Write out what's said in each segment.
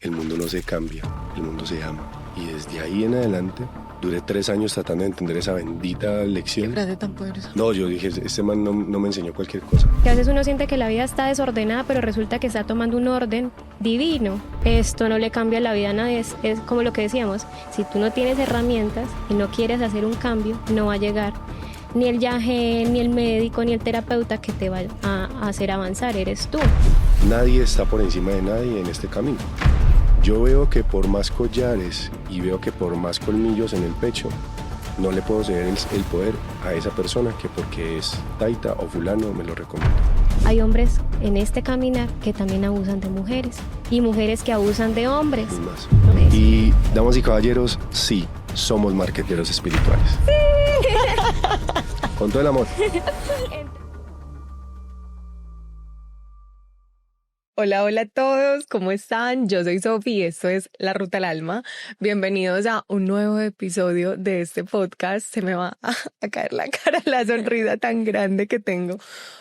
el mundo no se cambia, el mundo se ama. Y desde ahí en adelante duré 3 años tratando de entender esa bendita lección. ¿Qué frase tan poderosa? No, yo dije, este man no me enseñó cualquier cosa. Que a veces uno siente que la vida está desordenada, pero resulta que está tomando un orden divino. Esto no le cambia la vida a nadie, es como lo que decíamos, si tú no tienes herramientas y no quieres hacer un cambio, no va a llegar ni el yagé, ni el médico, ni el terapeuta que te va a hacer avanzar, eres tú. Nadie está por encima de nadie en este camino. Yo veo que por más collares y veo que por más colmillos en el pecho, no le puedo ceder el poder a esa persona que porque es taita o fulano me lo recomienda. Hay hombres en este caminar que también abusan de mujeres y mujeres que abusan de hombres. Y más. Y damas y caballeros, sí, somos marqueteros espirituales. Sí. Con todo el amor. Hola, hola a todos, ¿cómo están? Yo soy Sofi y esto es La Ruta al Alma. Bienvenidos a un nuevo episodio de este podcast. Se me va a caer la cara la sonrisa tan grande que tengo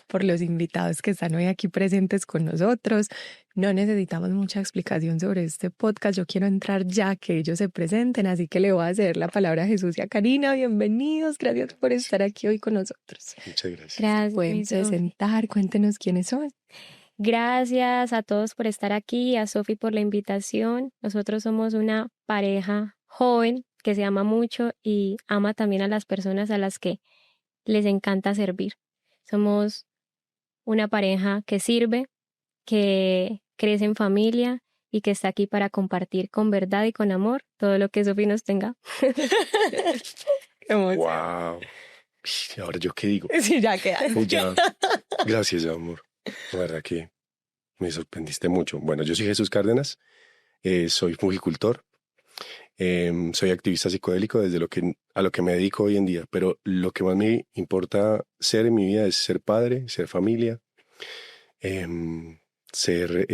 por los invitados que están hoy aquí presentes con nosotros. No necesitamos mucha explicación sobre este podcast. Yo quiero entrar ya que ellos se presenten, así que le voy a hacer la palabra a Jesús y a Karina. Bienvenidos, gracias por estar aquí hoy con nosotros. Muchas gracias. Gracias. Pueden presentar, cuéntenos quiénes son. Gracias a todos por estar aquí, a Sofi por la invitación. Nosotros somos una pareja joven que se ama mucho y ama también a las personas a las que les encanta servir. Somos una pareja que sirve, que crece en familia y que está aquí para compartir con verdad y con amor todo lo que Sofi nos tenga. Qué emoción. Wow. Ahora yo qué digo. Sí, ya queda. Ya. Gracias, amor. La verdad que me sorprendiste mucho. Bueno, yo soy Jesús Cárdenas, soy fujicultor, soy activista psicodélico desde a lo que me dedico hoy en día, pero lo que más me importa ser en mi vida es ser padre, ser familia, ser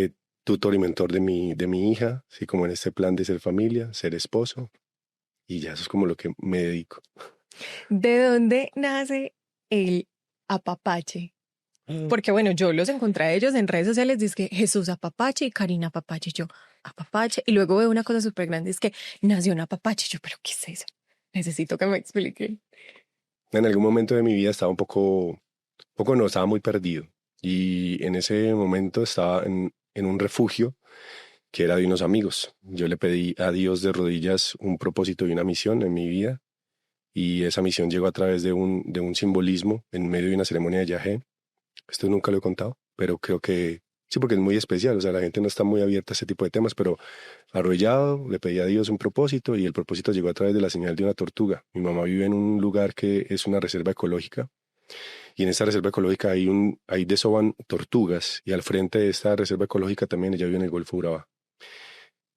tutor y mentor de mi hija, así como en este plan de ser familia, ser esposo, y ya eso es como lo que me dedico. ¿De dónde nace el apapache? Porque bueno, yo los encontré a ellos en redes sociales, dice que Jesús apapache y Karina apapache, y yo apapache, y luego veo una cosa súper grande, es que nació un apapache, yo, pero ¿qué es eso? Necesito que me expliquen. En algún momento de mi vida estaba estaba muy perdido, y en ese momento estaba en un refugio que era de unos amigos. Yo le pedí a Dios de rodillas un propósito y una misión en mi vida, y esa misión llegó a través de un simbolismo en medio de una ceremonia de yagé. Esto nunca lo he contado, pero creo que sí, porque es muy especial. O sea, la gente no está muy abierta a ese tipo de temas, pero arrollado, le pedí a Dios un propósito y el propósito llegó a través de la señal de una tortuga. Mi mamá vive en un lugar que es una reserva ecológica y en esta reserva ecológica ahí desoban tortugas y al frente de esta reserva ecológica también ella vive en el Golfo Urabá.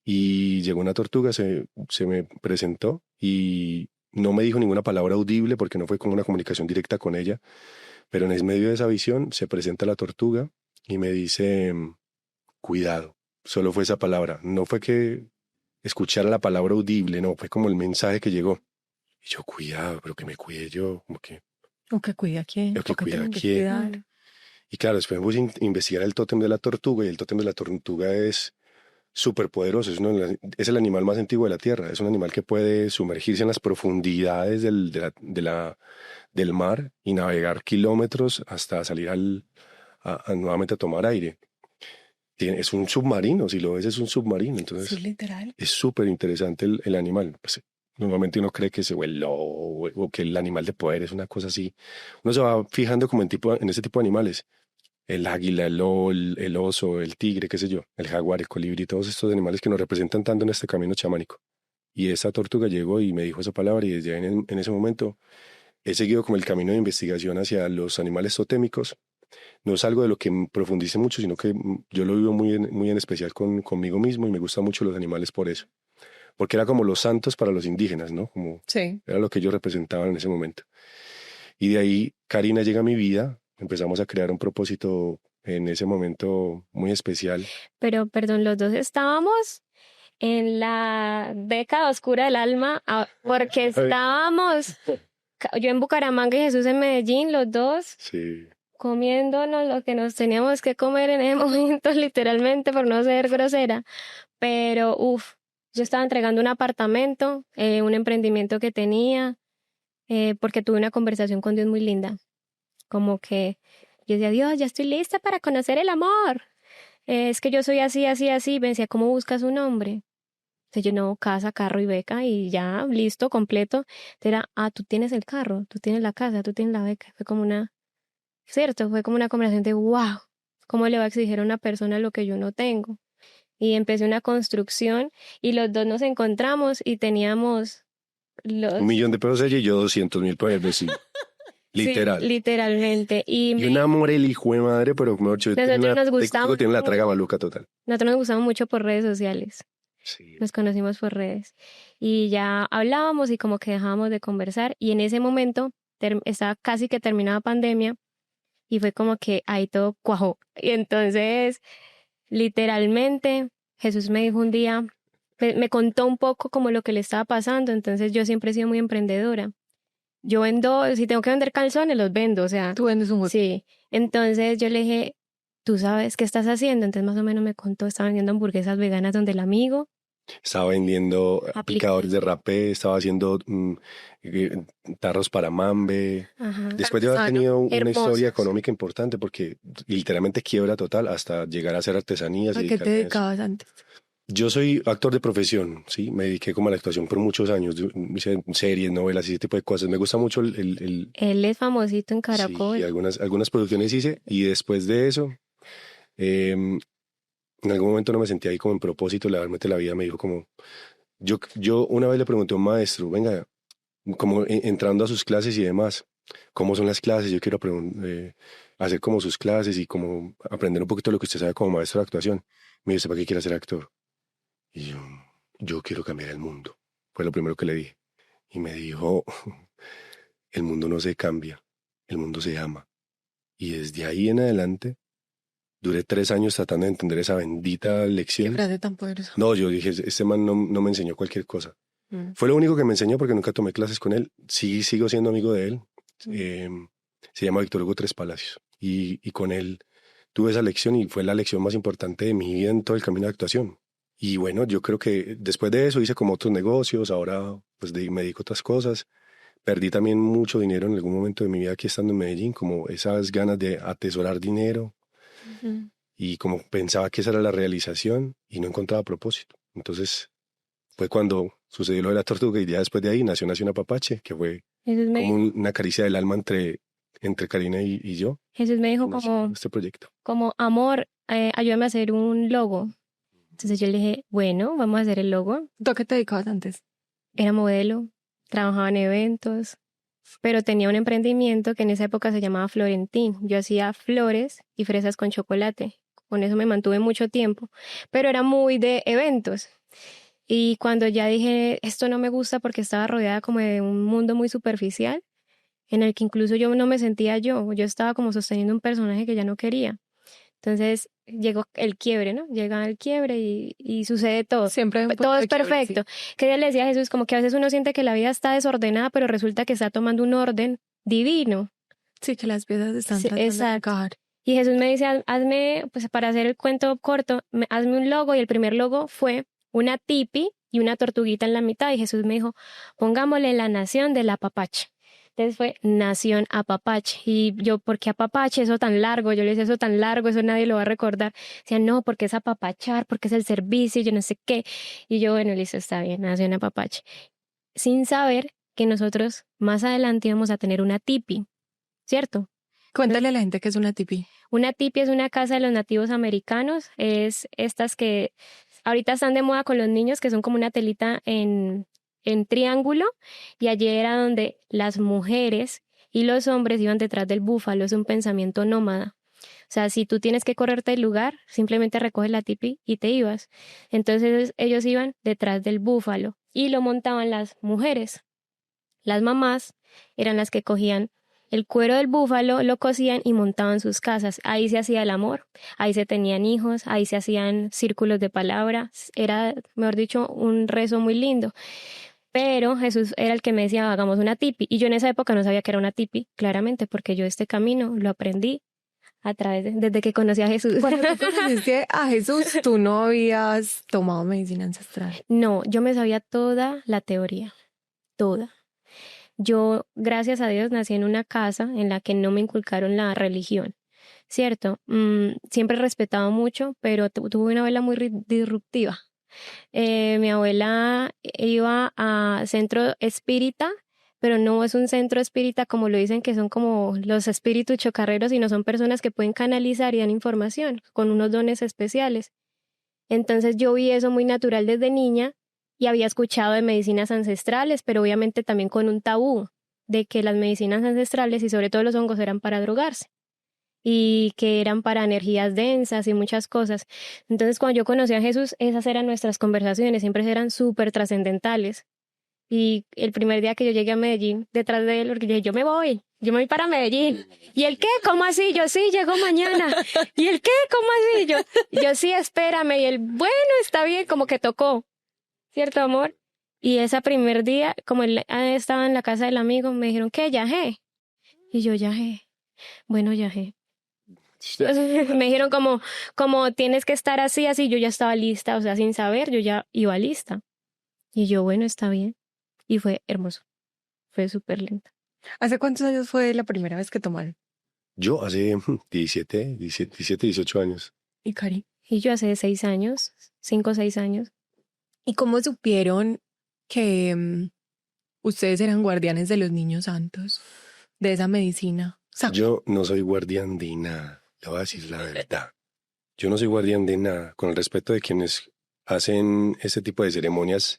Y llegó una tortuga, se me presentó y no me dijo ninguna palabra audible porque no fue como una comunicación directa con ella. Pero en el medio de esa visión se presenta la tortuga y me dice, cuidado. Solo fue esa palabra. No fue que escuchara la palabra audible, no, fue como el mensaje que llegó. Y yo, cuidado, pero que me cuide yo, como que... ¿O que cuida a quién? Yo que ¿O que cuida a tengo que quién. cuidar? Y claro, después me puse a investigar el tótem de la tortuga y el tótem de la tortuga es súper poderoso. Es el animal más antiguo de la Tierra. Es un animal que puede sumergirse en las profundidades del mar y navegar kilómetros hasta salir nuevamente a tomar aire. Es un submarino, si lo ves es un submarino, entonces Sí, literal. es súper interesante el animal. Pues, normalmente uno cree que el lobo o que el animal de poder es una cosa así. Uno se va fijando como en ese tipo de animales. El águila, el lobo, el oso, el tigre, qué sé yo, el jaguar, el colibrí, todos estos animales que nos representan tanto en este camino chamánico. Y esa tortuga llegó y me dijo esa palabra y desde ahí en ese momento he seguido como el camino de investigación hacia los animales totémicos. No es algo de lo que profundice mucho, sino que yo lo vivo muy en especial conmigo mismo y me gustan mucho los animales por eso. Porque era como los santos para los indígenas, ¿no? Como Sí. era lo que ellos representaban en ese momento. Y de ahí Karina llega a mi vida, empezamos a crear un propósito en ese momento muy especial. Pero, perdón, los dos estábamos en la década oscura del alma porque estábamos, yo en Bucaramanga y Jesús en Medellín, los dos Sí. comiéndonos lo que nos teníamos que comer en ese momento, literalmente, por no ser grosera. Pero, yo estaba entregando un apartamento, un emprendimiento que tenía, porque tuve una conversación con Dios muy linda. Como que yo decía, Dios, ya estoy lista para conocer el amor. Es que yo soy así, así, así. Me decía, ¿cómo buscas un hombre? Entonces yo, no, casa, carro y beca y ya, listo, completo. Entonces era, tú tienes el carro, tú tienes la casa, tú tienes la beca. Fue como cierto, fue como una conversación de, wow, ¿cómo le va a exigir a una persona lo que yo no tengo? Y empecé una construcción y los dos nos encontramos y teníamos los... 1.000.000 de pesos ella y yo 200.000 para el vecino. Literal. Sí, literalmente. Y un amor el hijo de madre, pero mejor dicho, nosotros nos gustamos. tiene la traga maluca total. Nosotros nos gustamos mucho por redes sociales. Sí. Nos conocimos por redes. Y ya hablábamos y como que dejábamos de conversar. Y en ese momento estaba casi que terminaba pandemia y fue como que ahí todo cuajó. Y entonces, literalmente, Jesús me dijo un día, me contó un poco como lo que le estaba pasando. Entonces yo siempre he sido muy emprendedora. Yo vendo, si tengo que vender calzones, los vendo, o sea. Tú vendes un hueco. Sí. Entonces yo le dije, ¿tú sabes qué estás haciendo? Entonces más o menos me contó, estaba vendiendo hamburguesas veganas donde el amigo. Estaba vendiendo aplicadores de rapé, estaba haciendo tarros para mambe. Ajá. Después de haber tenido una Hermosos. historia económica importante, porque literalmente quiebra total hasta llegar a hacer artesanías. ¿A y qué te dedicarme a eso. dedicabas antes? Yo soy actor de profesión, ¿sí? Me dediqué como a la actuación por muchos años. Hice series, novelas y ese tipo de cosas. Me gusta mucho Él es famosito en Caracol. Sí, algunas producciones hice y después de eso, en algún momento no me sentía ahí como en propósito. Realmente la vida me dijo como... Yo una vez le pregunté a un maestro, venga, como entrando a sus clases y demás, ¿cómo son las clases? Yo quiero hacer como sus clases y como aprender un poquito lo que usted sabe como maestro de actuación. Me dice, ¿para qué quiere ser actor? Y yo quiero cambiar el mundo. Fue lo primero que le dije. Y me dijo, el mundo no se cambia, el mundo se ama. Y desde ahí en adelante, duré 3 años tratando de entender esa bendita Qué lección. frase tan poderosa. No, yo dije, este man no me enseñó cualquier cosa. Fue lo único que me enseñó porque nunca tomé clases con él. Sí, sigo siendo amigo de él. Se llama Víctor Hugo Tres Palacios. Y con él tuve esa lección y fue la lección más importante de mi vida en todo el camino de actuación. Y bueno, yo creo que después de eso hice como otros negocios, ahora pues me dedico a otras cosas. Perdí también mucho dinero en algún momento de mi vida aquí estando en Medellín, como esas ganas de atesorar dinero y como pensaba que esa era la realización y no encontraba propósito. Entonces fue cuando sucedió lo de la tortuga y ya después de ahí nació Nación Apapache, que fue como una caricia del alma entre Karina y yo. Jesús me dijo Este proyecto. como amor, ayúdame a hacer un logo. Entonces yo le dije, bueno, vamos a hacer el logo. ¿Tú a qué te dedicabas antes? Era modelo, trabajaba en eventos, pero tenía un emprendimiento que en esa época se llamaba Florentín. Yo hacía flores y fresas con chocolate. Con eso me mantuve mucho tiempo, pero era muy de eventos. Y cuando ya dije, esto no me gusta porque estaba rodeada como de un mundo muy superficial, en el que incluso yo no me sentía yo estaba como sosteniendo un personaje que ya no quería. Entonces llegó el quiebre, ¿no? Llega el quiebre y sucede todo. Siempre hay un punto todo de es quiebre, perfecto. sí. Que ella le decía a Jesús como que a veces uno siente que la vida está desordenada, pero resulta que está tomando un orden divino. Sí, que las piezas están Sí, tratando de exacto. encajar. Y Jesús me dice, hazme, pues para hacer el cuento corto, hazme un logo. Y el primer logo fue una tipi y una tortuguita en la mitad. Y Jesús me dijo, pongámosle la nación del apapache. Entonces fue Nación Apapache. Y yo, ¿por qué apapache? Eso tan largo. Yo le decía, eso tan largo, eso nadie lo va a recordar. Decía, no, porque es apapachar, porque es el servicio, yo no sé qué. Y yo, bueno, listo, está bien, Nación Apapache. Sin saber que nosotros más adelante íbamos a tener una tipi, ¿cierto? Cuéntale a la gente que es una tipi. Una tipi es una casa de los nativos americanos. Es estas que ahorita están de moda con los niños, que son como una telita en triángulo, y allí era donde las mujeres y los hombres iban detrás del búfalo. Es un pensamiento nómada. O sea, si tú tienes que correrte del lugar, simplemente recoges la tipi y te ibas. Entonces ellos iban detrás del búfalo y lo montaban las mujeres. Las mamás eran las que cogían el cuero del búfalo, lo cosían y montaban sus casas. Ahí se hacía el amor, ahí se tenían hijos, ahí se hacían círculos de palabras. Era, mejor dicho, un rezo muy lindo. Pero Jesús era el que me decía, hagamos una tipi. Y yo en esa época no sabía que era una tipi, claramente, porque yo este camino lo aprendí desde que conocí a Jesús. Cuando tú conociste a Jesús, tú no habías tomado medicina ancestral. No, yo me sabía toda la teoría, toda. Yo, gracias a Dios, nací en una casa en la que no me inculcaron la religión, ¿cierto? Siempre he respetado mucho, pero tuve una abuela muy disruptiva. Mi abuela iba a centro espírita, pero no es un centro espírita como lo dicen, que son como los espíritus chocarreros, sino son personas que pueden canalizar y dan información con unos dones especiales. Entonces yo vi eso muy natural desde niña y había escuchado de medicinas ancestrales, pero obviamente también con un tabú de que las medicinas ancestrales y sobre todo los hongos eran para drogarse y que eran para energías densas y muchas cosas. Entonces, cuando yo conocí a Jesús, esas eran nuestras conversaciones, siempre eran súper trascendentales. Y el primer día que yo llegué a Medellín, detrás de él, porque yo dije, yo me voy para Medellín. ¿Y el qué? ¿Cómo así? Yo sí, llego mañana. ¿Y el qué? ¿Cómo así? Yo sí, espérame. Y él, bueno, está bien, como que tocó, ¿cierto, amor? Y ese primer día, como él estaba en la casa del amigo, me dijeron, ¿qué? ¿Yajé? Y yo, yajé. Bueno, yajé. Me dijeron como tienes que estar así, así. Yo ya estaba lista, o sea, sin saber, yo ya iba lista. Y yo, bueno, está bien. Y fue hermoso. Fue súper lento. ¿Hace cuántos años fue la primera vez que tomaron? Yo hace 17, 18 años. ¿Y Cari? Y yo hace 6 años, 5 o 6 años. ¿Y cómo supieron que ustedes eran guardianes de los niños santos, de esa medicina? O sea, Yo no soy guardián de nada, le voy a decir la verdad. Yo no soy guardián de nada, con el respeto de quienes hacen este tipo de ceremonias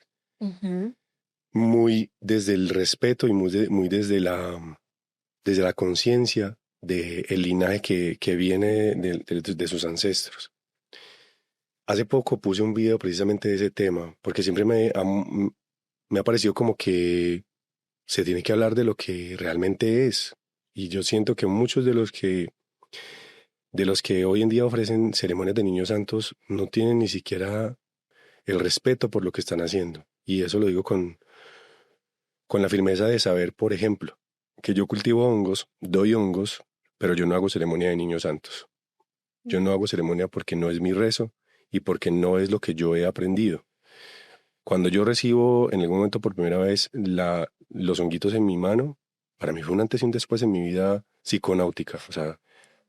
muy desde el respeto y muy desde la conciencia del linaje que viene de sus ancestros. Hace poco puse un video precisamente de ese tema, porque siempre me ha parecido como que se tiene que hablar de lo que realmente es. Y yo siento que muchos de los que hoy en día ofrecen ceremonias de niños santos no tienen ni siquiera el respeto por lo que están haciendo. Y eso lo digo con la firmeza de saber, por ejemplo, que yo cultivo hongos, doy hongos, pero yo no hago ceremonia de niños santos. Yo no hago ceremonia porque no es mi rezo y porque no es lo que yo he aprendido. Cuando yo recibo en algún momento por primera vez los honguitos en mi mano, para mí fue un antes y un después en mi vida psiconáutica. O sea,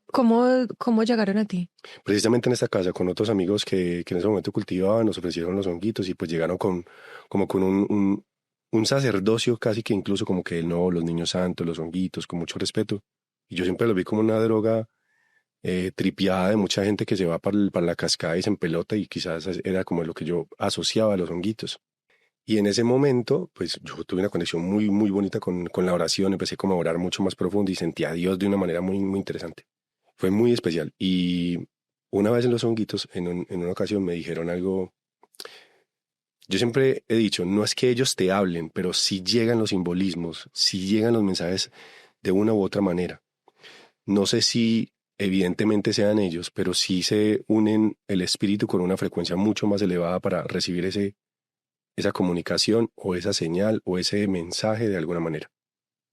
¿Cómo llegaron a ti? precisamente en esta casa con otros amigos que en ese momento cultivaban, nos ofrecieron los honguitos y pues llegaron con un sacerdocio casi que incluso como que no, los niños santos, los honguitos, con mucho respeto. Y yo siempre los vi como una droga tripiada de mucha gente que se va para la cascada y se empelota y quizás era como lo que yo asociaba a los honguitos. Y en ese momento, pues yo tuve una conexión muy, muy bonita con la oración, empecé como a orar mucho más profundo y sentí a Dios de una manera muy, muy interesante. Fue muy especial. Y una vez en los honguitos, en una ocasión me dijeron algo. Yo siempre he dicho, no es que ellos te hablen, pero sí llegan los simbolismos, sí llegan los mensajes de una u otra manera. No sé si evidentemente sean ellos, pero sí se unen el espíritu con una frecuencia mucho más elevada para recibir esa comunicación o esa señal o ese mensaje de alguna manera.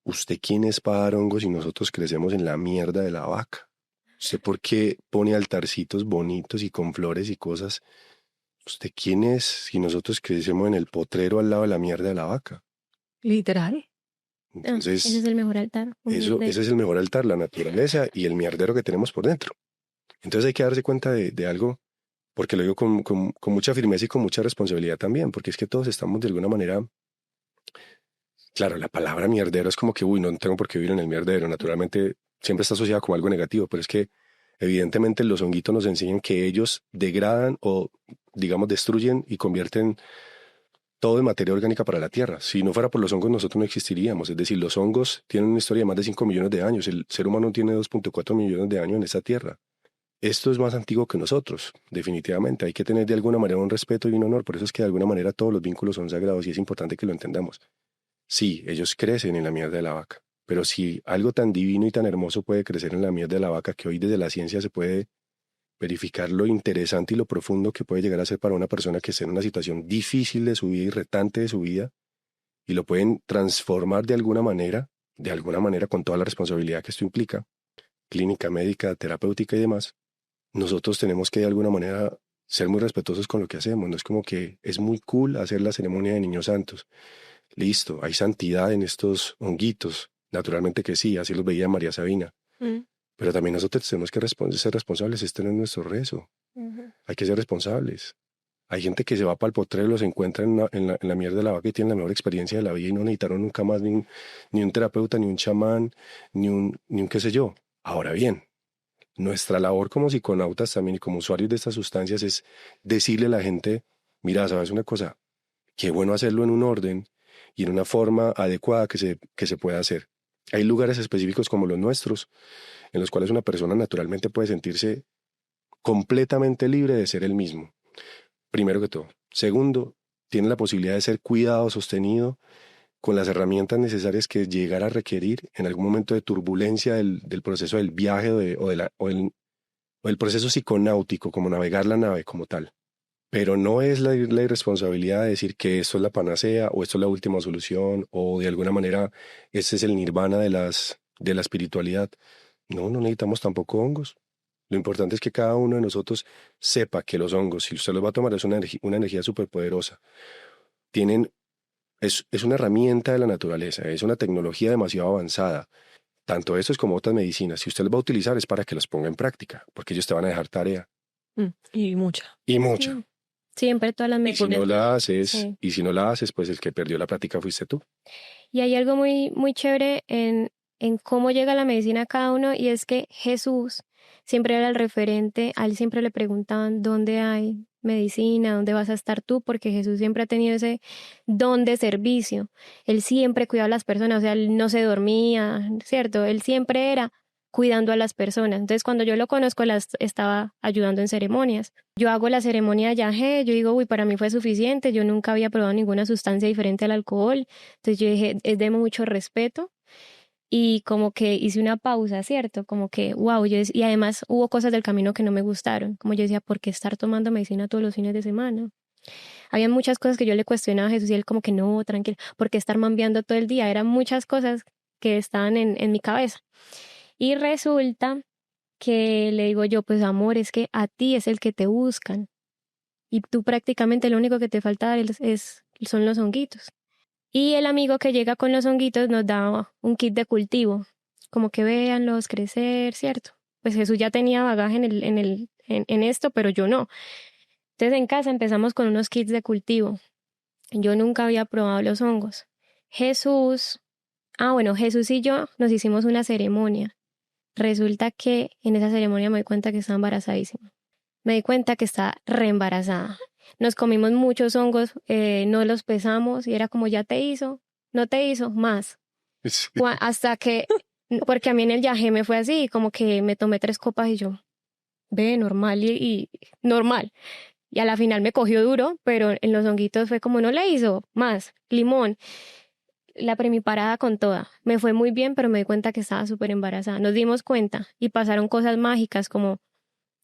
¿Usted quién es para dar hongos si nosotros crecemos en la mierda de la vaca? ¿Usted por qué pone altarcitos bonitos y con flores y cosas? ¿Usted quién es si nosotros crecemos en el potrero al lado de la mierda de la vaca? Literal. Entonces, Ese es el mejor altar. ese es el mejor altar, la naturaleza y el mierdero que tenemos por dentro. Entonces hay que darse cuenta de algo, porque lo digo con mucha firmeza y con mucha responsabilidad también, porque es que todos estamos de alguna manera. Claro, la palabra mierdero es como que, uy, no tengo por qué vivir en el mierdero. Naturalmente siempre está asociada con algo negativo, pero es que evidentemente los honguitos nos enseñan que ellos degradan o, digamos, destruyen y convierten todo en materia orgánica para la Tierra. Si no fuera por los hongos, nosotros no existiríamos. Es decir, los hongos tienen una historia de más de 5 millones de años. El ser humano tiene 2.4 millones de años en esta Tierra. Esto es más antiguo que nosotros, definitivamente. Hay que tener de alguna manera un respeto y un honor. Por eso es que de alguna manera todos los vínculos son sagrados y es importante que lo entendamos. Sí, ellos crecen en la mierda de la vaca. Pero si algo tan divino y tan hermoso puede crecer en la mierda de la vaca, que hoy desde la ciencia se puede verificar lo interesante y lo profundo que puede llegar a ser para una persona que esté en una situación difícil de su vida y retante de su vida, y lo pueden transformar de alguna manera con toda la responsabilidad que esto implica, clínica, médica, terapéutica y demás, nosotros tenemos que de alguna manera ser muy respetuosos con lo que hacemos. No es como que es muy cool hacer la ceremonia de niños santos. Listo, hay santidad en estos honguitos. Naturalmente que sí, así los veía María Sabina. Pero también nosotros tenemos que ser responsables. Este no es nuestro rezo. Hay que ser responsables. Hay gente que se va para el potrero, se encuentra en la mierda de la vaca y tiene la mejor experiencia de la vida y no necesitaron nunca más ni un terapeuta, ni un chamán, ni un qué sé yo. Ahora bien, nuestra labor como psiconautas también y como usuarios de estas sustancias es decirle a la gente, mira, ¿sabes una cosa? Qué bueno hacerlo en un orden y en una forma adecuada que se pueda hacer. Hay lugares específicos como los nuestros, en los cuales una persona naturalmente puede sentirse completamente libre de ser él mismo. Primero que todo. Segundo, tiene la posibilidad de ser cuidado, sostenido, con las herramientas necesarias que llegara a requerir en algún momento de turbulencia del proceso del viaje o del proceso psiconáutico, como navegar la nave como tal. Pero no es la irresponsabilidad de decir que esto es la panacea o esto es la última solución o de alguna manera este es el nirvana de la espiritualidad. No, no necesitamos tampoco hongos. Lo importante es que cada uno de nosotros sepa que los hongos, si usted los va a tomar, es una energía súper poderosa. Es una herramienta de la naturaleza, es una tecnología demasiado avanzada. Tanto estos como otras medicinas. Si usted los va a utilizar es para que los ponga en práctica, porque ellos te van a dejar tarea. Y mucha. Y mucha. Sí. Siempre todas las Y si no la haces, Sí. y si no la haces, pues el que perdió la práctica fuiste tú. Y hay algo muy, muy chévere en cómo llega la medicina a cada uno, y es que Jesús siempre era el referente. A él siempre le preguntaban dónde hay medicina, dónde vas a estar tú, porque Jesús siempre ha tenido ese don de servicio. Él siempre cuidaba a las personas, o sea, él no se dormía, ¿cierto? Él siempre era cuidando a las personas. Entonces, cuando yo lo conozco, las estaba ayudando en ceremonias. Yo hago la ceremonia de yagé, yo digo, uy, para mí fue suficiente, yo nunca había probado ninguna sustancia diferente al alcohol. Entonces yo dije, es de mucho respeto. Y como que hice una pausa, ¿cierto? Como que, wow, y además hubo cosas del camino que no me gustaron. Como yo decía, ¿por qué estar tomando medicina todos los fines de semana? Había muchas cosas que yo le cuestionaba a Jesús y él como que no, tranquilo, ¿por qué estar mambeando todo el día? Eran muchas cosas que estaban en mi cabeza. Y resulta que le digo yo, pues amor, es que a ti es el que te buscan. Y tú prácticamente lo único que te falta dar son los honguitos. Y el amigo que llega con los honguitos nos da un kit de cultivo, como que véanlos crecer, ¿cierto? Pues Jesús ya tenía bagaje en esto, pero yo no. Entonces en casa empezamos con unos kits de cultivo. Yo nunca había probado los hongos. Jesús y yo nos hicimos una ceremonia. Resulta que en esa ceremonia me di cuenta que estaba embarazadísima. Me di cuenta que estaba reembarazada. Nos comimos muchos hongos, no los pesamos y era como, ya te hizo, no te hizo, más. Sí. Hasta que, porque a mí en el viaje me fue así, como que me tomé 3 copas y yo, ve, normal y normal. Y a la final me cogió duro, pero en los honguitos fue como, no le hizo, más, limón. La primiparada con toda. Me fue muy bien, pero me di cuenta que estaba súper embarazada. Nos dimos cuenta y pasaron cosas mágicas, como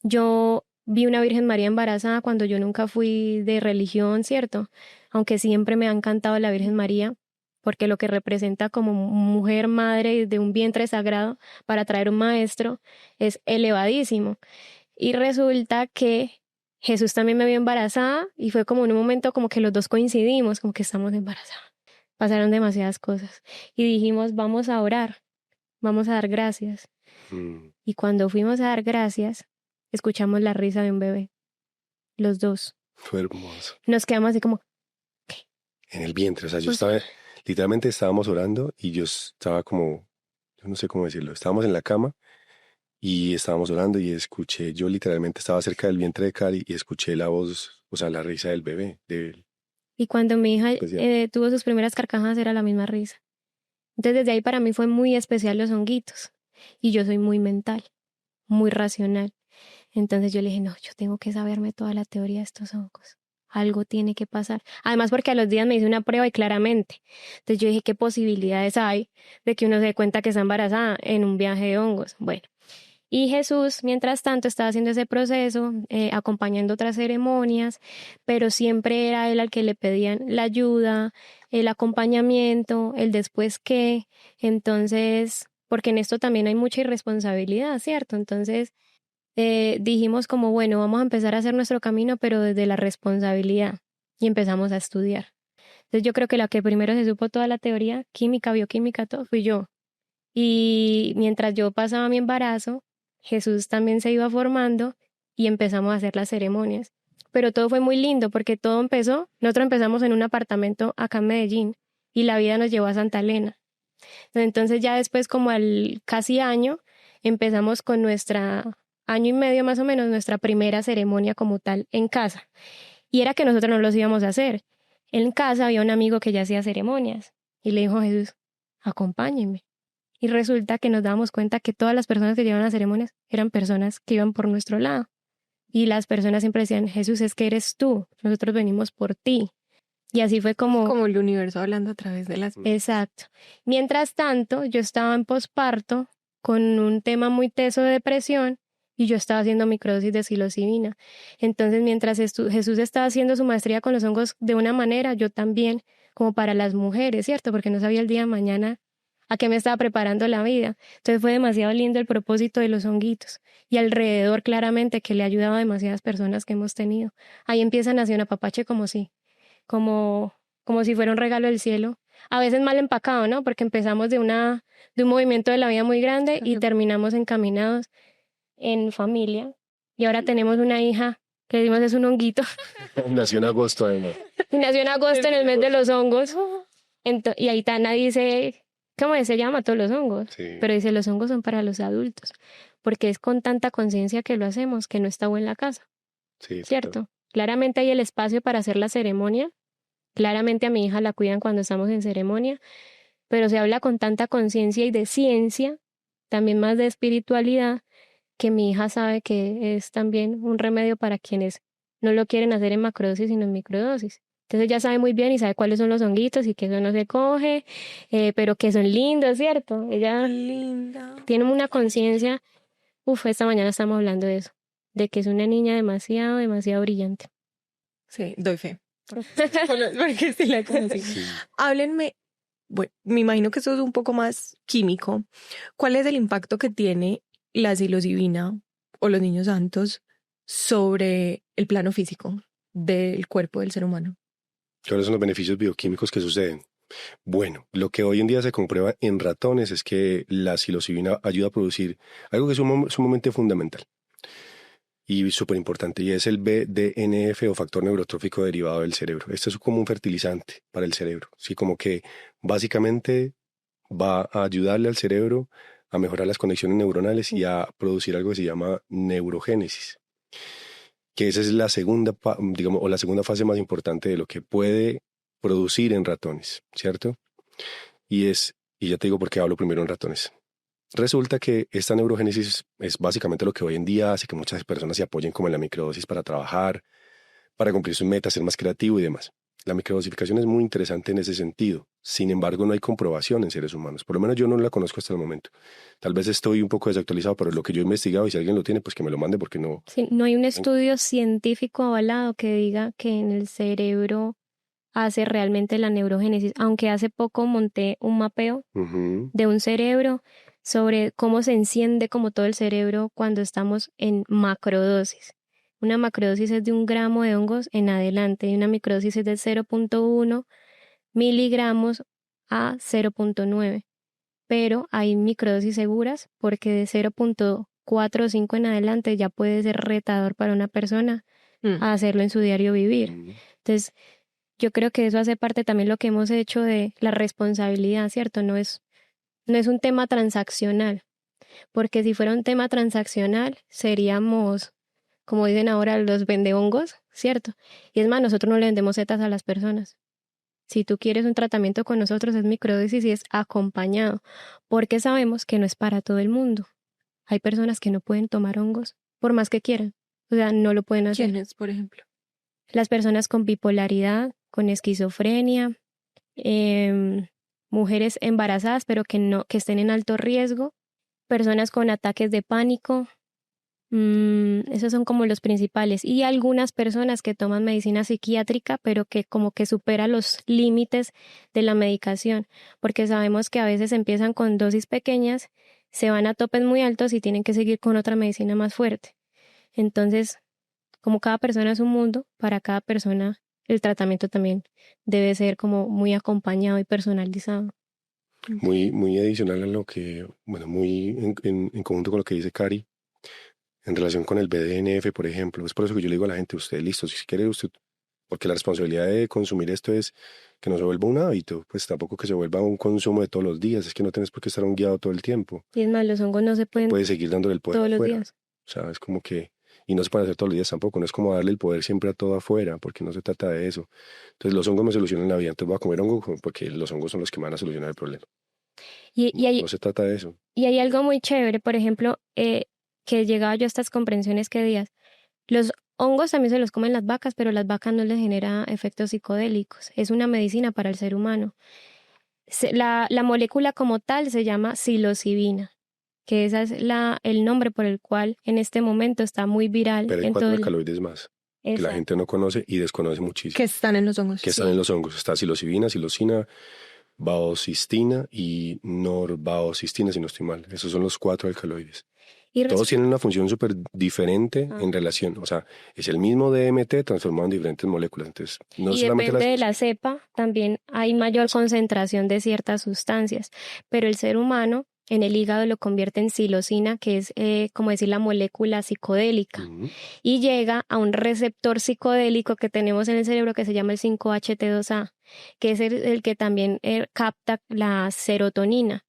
yo vi una Virgen María embarazada cuando yo nunca fui de religión, ¿cierto? Aunque siempre me ha encantado la Virgen María, porque lo que representa como mujer madre de un vientre sagrado para traer un maestro es elevadísimo. Y resulta que Jesús también me vio embarazada y fue como en un momento como que los dos coincidimos, como que estamos embarazadas. Pasaron demasiadas cosas y dijimos, vamos a orar, vamos a dar gracias. Y cuando fuimos a dar gracias, escuchamos la risa de un bebé, los dos. Fue hermoso. Nos quedamos así como, ¿qué? En el vientre, o sea, literalmente estábamos orando y yo estaba como, yo no sé cómo decirlo, estábamos en la cama y estábamos orando y yo literalmente estaba cerca del vientre de Cari y escuché la voz, o sea, la risa del bebé, de él. Y cuando mi hija Especial. tuvo sus primeras carcajadas era la misma risa. Entonces desde ahí para mí fue muy especial los honguitos. Y yo soy muy mental, muy racional. Entonces yo le dije, no, yo tengo que saberme toda la teoría de estos hongos. Algo tiene que pasar. Además porque a los días me hice una prueba y claramente. Entonces yo dije, ¿qué posibilidades hay de que uno se dé cuenta que está embarazada en un viaje de hongos? Bueno. Y Jesús, mientras tanto, estaba haciendo ese proceso, acompañando otras ceremonias, pero siempre era él al que le pedían la ayuda, el acompañamiento, el después qué. Entonces, porque en esto también hay mucha irresponsabilidad, ¿cierto? Entonces dijimos como, bueno, vamos a empezar a hacer nuestro camino, pero desde la responsabilidad, y empezamos a estudiar. Entonces yo creo que la que primero se supo toda la teoría, química, bioquímica, todo, fui yo. Y mientras yo pasaba mi embarazo, Jesús también se iba formando y empezamos a hacer las ceremonias. Pero todo fue muy lindo porque todo empezó, nosotros empezamos en un apartamento acá en Medellín y la vida nos llevó a Santa Elena. Entonces ya después, como al casi año, empezamos con año y medio más o menos, nuestra primera ceremonia como tal en casa. Y era que nosotros no los íbamos a hacer. En casa había un amigo que ya hacía ceremonias y le dijo a Jesús, acompáñenme. Y resulta que nos dábamos cuenta que todas las personas que llevaban las ceremonias eran personas que iban por nuestro lado. Y las personas siempre decían, Jesús, es que eres tú, nosotros venimos por ti. Y así fue Como el universo hablando a través de las... Exacto. Mientras tanto, yo estaba en posparto con un tema muy teso de depresión y yo estaba haciendo microdosis de psilocibina. Entonces, mientras Jesús estaba haciendo su maestría con los hongos de una manera, yo también, como para las mujeres, ¿cierto? Porque no sabía el día de mañana a qué me estaba preparando la vida. Entonces fue demasiado lindo el propósito de los honguitos y alrededor claramente que le ayudaba a demasiadas personas que hemos tenido. Ahí empieza Nación Apapache como si fuera un regalo del cielo. A veces mal empacado, ¿no? Porque empezamos de un movimiento de la vida muy grande y terminamos encaminados en familia. Y ahora tenemos una hija que decimos es un honguito. Nació en agosto, además. Nació en agosto, en el mes de los hongos. Y Aitana dice, ¿cómo se llama? Todos los hongos. Sí. Pero dice, los hongos son para los adultos. Porque es con tanta conciencia que lo hacemos, que no está en la casa. Sí, ¿Cierto? claro. Claramente hay el espacio para hacer la ceremonia. Claramente a mi hija la cuidan cuando estamos en ceremonia. Pero se habla con tanta conciencia y de ciencia, también más de espiritualidad, que mi hija sabe que es también un remedio para quienes no lo quieren hacer en macrodosis, sino en microdosis. Entonces ella sabe muy bien y sabe cuáles son los honguitos y que eso no se coge, pero que son lindos, ¿cierto? Ella Linda. tiene una conciencia. Esta mañana estamos hablando de eso, de que es una niña demasiado, demasiado brillante. Sí, doy fe. Porque sí la conocí. Sí. Háblenme, bueno, me imagino que esto es un poco más químico. ¿Cuál es el impacto que tiene la psilocibina o los niños santos sobre el plano físico del cuerpo del ser humano? ¿Cuáles son los beneficios bioquímicos que suceden? Bueno, lo que hoy en día se comprueba en ratones es que la psilocibina ayuda a producir algo que es sumamente fundamental y súper importante, y es el BDNF o factor neurotrófico derivado del cerebro. Este es como un fertilizante para el cerebro, ¿sí? Como que básicamente va a ayudarle al cerebro a mejorar las conexiones neuronales y a producir algo que se llama neurogénesis, que esa es la segunda, digamos, o la segunda fase más importante de lo que puede producir en ratones, ¿cierto? Y ya te digo por qué hablo primero en ratones. Resulta que esta neurogénesis es básicamente lo que hoy en día hace que muchas personas se apoyen como en la microdosis para trabajar, para cumplir sus metas, ser más creativo y demás. La microdosificación es muy interesante en ese sentido. Sin embargo, no hay comprobación en seres humanos. Por lo menos yo no la conozco hasta el momento. Tal vez estoy un poco desactualizado, pero lo que yo he investigado, y si alguien lo tiene, pues que me lo mande porque no... Sí, no hay un estudio científico avalado que diga que en el cerebro hace realmente la neurogénesis, aunque hace poco monté un mapeo de un cerebro sobre cómo se enciende como todo el cerebro cuando estamos en macrodosis. Una macrodosis es de 1 gramo de hongos en adelante y una microdosis es de 0.1 miligramos a 0.9. Pero hay microdosis seguras porque de 0.4 o 5 en adelante ya puede ser retador para una persona a hacerlo en su diario vivir. Entonces, yo creo que eso hace parte también lo que hemos hecho de la responsabilidad, ¿cierto? No es un tema transaccional, porque si fuera un tema transaccional seríamos, como dicen ahora, los vendehongos, ¿cierto? Y es más, nosotros no le vendemos setas a las personas. Si tú quieres un tratamiento con nosotros es microdosis y es acompañado, porque sabemos que no es para todo el mundo. Hay personas que no pueden tomar hongos por más que quieran, o sea, no lo pueden hacer. ¿Quiénes, por ejemplo? Las personas con bipolaridad, con esquizofrenia, mujeres embarazadas pero que estén en alto riesgo, personas con ataques de pánico, Esos son como los principales. Y algunas personas que toman medicina psiquiátrica, pero que como que supera los límites de la medicación, porque sabemos que a veces empiezan con dosis pequeñas, se van a topes muy altos y tienen que seguir con otra medicina más fuerte. Entonces, como cada persona es un mundo, para cada persona el tratamiento también debe ser como muy acompañado y personalizado. Muy adicional a lo que, bueno, muy en conjunto con lo que dice Cari, en relación con el BDNF, por ejemplo. Es por eso que yo le digo a la gente, usted, listo, si quiere usted, porque la responsabilidad de consumir esto es que no se vuelva un hábito, pues tampoco que se vuelva un consumo de todos los días, es que no tienes por qué estar un guiado todo el tiempo. Y es más, los hongos no se pueden Puedes seguir dándole el poder todos los afuera. días. O sea, es como que, y no se puede hacer todos los días tampoco, no es como darle el poder siempre a todo afuera, porque no se trata de eso. Entonces los hongos me solucionan la vida, entonces voy a comer hongo porque los hongos son los que me van a solucionar el problema. Y No se trata de eso. hay algo muy chévere, por ejemplo, que llegaba yo a estas comprensiones que días. Los hongos también se los comen las vacas, pero las vacas no les genera efectos psicodélicos. Es una medicina para el ser humano. La molécula como tal se llama psilocibina, que ese es el nombre por el cual en este momento está muy viral. Pero hay en 4 todo alcaloides más que la Exacto. gente no conoce y desconoce muchísimo. Que están en los hongos. Que están en los hongos. Está psilocibina, psilocina, baocistina y norbaocistina, si no estoy mal. Esos son los 4 alcaloides. Y Todos tienen una función súper diferente en relación. O sea, es el mismo DMT transformado en diferentes moléculas. Entonces, no y solamente depende de la cepa, también hay mayor concentración de ciertas sustancias, pero el ser humano en el hígado lo convierte en psilocina, que es como decir la molécula psicodélica, y llega a un receptor psicodélico que tenemos en el cerebro que se llama el 5-HT2A, que es el que también capta la serotonina.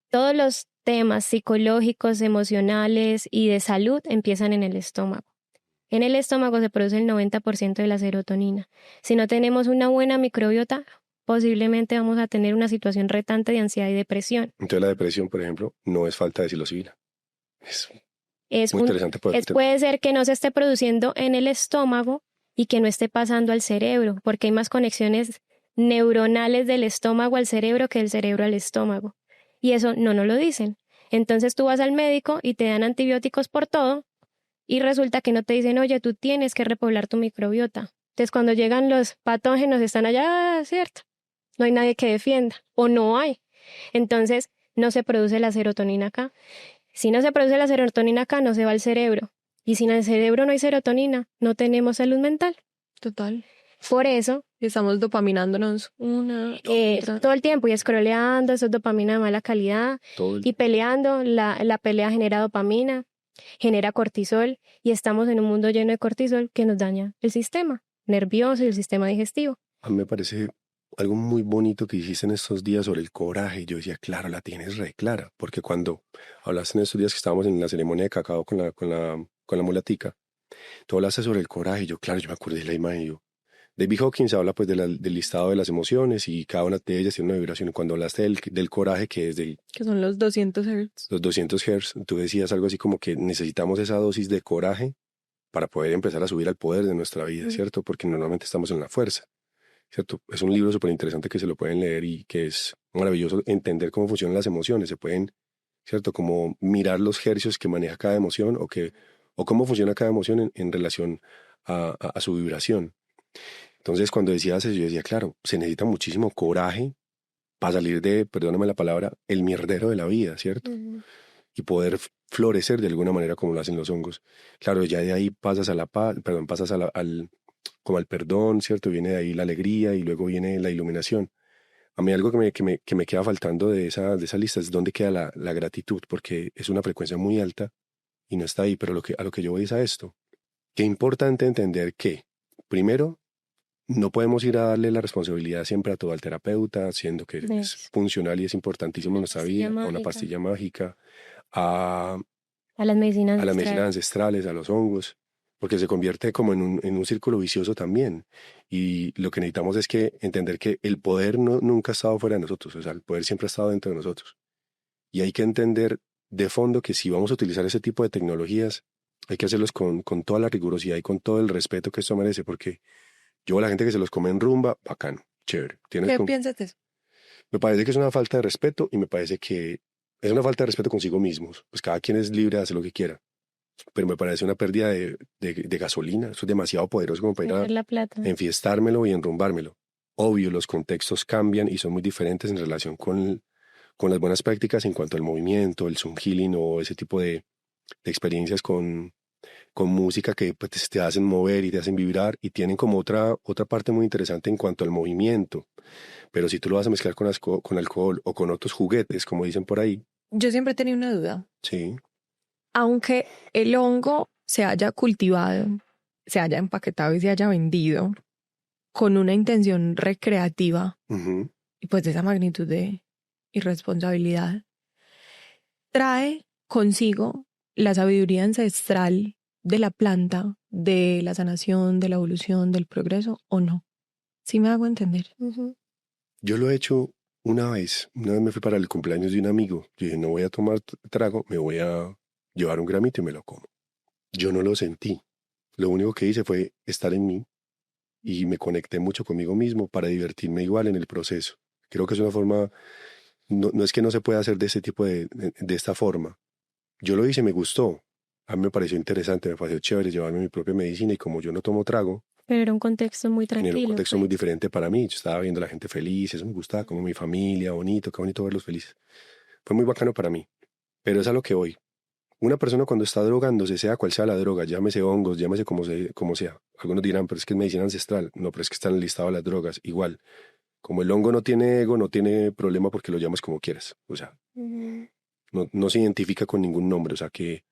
Todos los temas psicológicos, emocionales y de salud empiezan en el estómago. En el estómago se produce el 90% de la serotonina. Si no tenemos una buena microbiota, posiblemente vamos a tener una situación retante de ansiedad y depresión. Entonces la depresión, por ejemplo, no es falta de psilocibina. Es muy interesante poder puede ser que no se esté produciendo en el estómago y que no esté pasando al cerebro, porque hay más conexiones neuronales del estómago al cerebro que del cerebro al estómago. Y eso no nos lo dicen. Entonces tú vas al médico y te dan antibióticos por todo y resulta que no te dicen, oye, tú tienes que repoblar tu microbiota. Entonces cuando llegan los patógenos están allá, ¿cierto? No hay nadie que defienda o no hay. Entonces no se produce la serotonina acá. Si no se produce la serotonina acá, no se va al cerebro. Y si en el cerebro no hay serotonina, no tenemos salud mental. Total. Por eso Y estamos dopaminándonos otra. todo el tiempo y scrolleando, eso es dopamina de mala calidad y peleando, la pelea genera dopamina, genera cortisol y estamos en un mundo lleno de cortisol que nos daña el sistema nervioso y el sistema digestivo. A mí me parece algo muy bonito que hiciste en estos días sobre el coraje. Yo decía, claro, la tienes re clara, porque cuando hablaste en estos días que estábamos en la ceremonia de cacao con la mulatica, tú hablaste sobre el coraje. Yo, claro, yo me acordé de la imagen y yo, David Hawkins habla pues del listado de las emociones y cada una de ellas tiene una vibración. Y cuando hablaste del coraje, que es que son los 200 Hz. Los 200 Hz, tú decías algo así como que necesitamos esa dosis de coraje para poder empezar a subir al poder de nuestra vida, ¿cierto? Porque normalmente estamos en la fuerza, ¿cierto? Es un libro súper interesante que se lo pueden leer y que es maravilloso entender cómo funcionan las emociones. Se pueden, ¿cierto? Como mirar los hercios que maneja cada emoción o cómo funciona cada emoción en relación a su vibración. Entonces, cuando decías eso, yo decía, claro, se necesita muchísimo coraje para salir de, perdóname la palabra, el mierdero de la vida, ¿cierto? Y poder florecer de alguna manera como lo hacen los hongos. Claro, ya de ahí pasas a la paz, perdón, pasas como al perdón, ¿cierto? Viene de ahí la alegría y luego viene la iluminación. A mí algo que me queda faltando de esa lista es dónde queda la gratitud, porque es una frecuencia muy alta y no está ahí, pero a lo que yo voy es a esto. Qué importante entender que, primero, no podemos ir a darle la responsabilidad siempre a todo al terapeuta, siendo que es funcional y es importantísimo en nuestra vida, a una pastilla mágica, a las medicinas ancestrales, a los hongos, porque se convierte como en un círculo vicioso también. Y lo que necesitamos es que entender que el poder nunca ha estado fuera de nosotros, o sea, el poder siempre ha estado dentro de nosotros. Y hay que entender de fondo que si vamos a utilizar ese tipo de tecnologías, hay que hacerlos con toda la rigurosidad y con todo el respeto que esto merece, porque yo a la gente que se los come en rumba, bacano, chévere. ¿Qué piensas de eso? Me parece que es una falta de respeto y me parece que es una falta de respeto consigo mismos. Pues cada quien es libre de hacer lo que quiera. pero me parece una pérdida de gasolina. Eso es demasiado poderoso como para ir Meter a la plata. enfiestármelo y enrumbármelo. Obvio, los contextos cambian y son muy diferentes en relación con las buenas prácticas en cuanto al movimiento, el Sun Healing o ese tipo de experiencias con música que pues, te hacen mover y te hacen vibrar y tienen como otra parte muy interesante en cuanto al movimiento. Pero si tú lo vas a mezclar con alcohol o con otros juguetes, como dicen por ahí, Yo siempre he tenido una duda. sí. Aunque el hongo se haya cultivado, se haya empaquetado y se haya vendido con una intención recreativa Ujú. y pues de esa magnitud de irresponsabilidad, trae consigo la sabiduría ancestral de la planta, de la sanación, de la evolución, del progreso, ¿o no? ¿Sí me hago entender? Ujú. Yo lo he hecho una vez. Una vez me fui para el cumpleaños de un amigo. Yo dije, no voy a tomar trago, me voy a llevar un gramito y me lo como. Yo no lo sentí. Lo único que hice fue estar en mí y me conecté mucho conmigo mismo para divertirme igual en el proceso. Creo que es una forma, no es que no se pueda hacer de este tipo de esta forma. Yo lo hice, me gustó. A mí me pareció interesante, me pareció chévere llevarme mi propia medicina y como yo no tomo trago, Pero era un contexto muy generó un tranquilo, contexto muy pues. diferente para mí. Yo estaba viendo a la gente feliz, eso me gustaba, como mi familia, bonito, qué bonito verlos felices. Fue muy bacano para mí, pero es a lo que voy. Una persona cuando está drogándose, sea cual sea la droga, llámese hongos, llámese como sea. Algunos dirán, pero es que es medicina ancestral. No, pero es que está en el listado de las drogas. Igual, como el hongo no tiene ego, no tiene problema porque lo llamas como quieras. O sea, Ujú. no se identifica con ningún nombre. O sea, que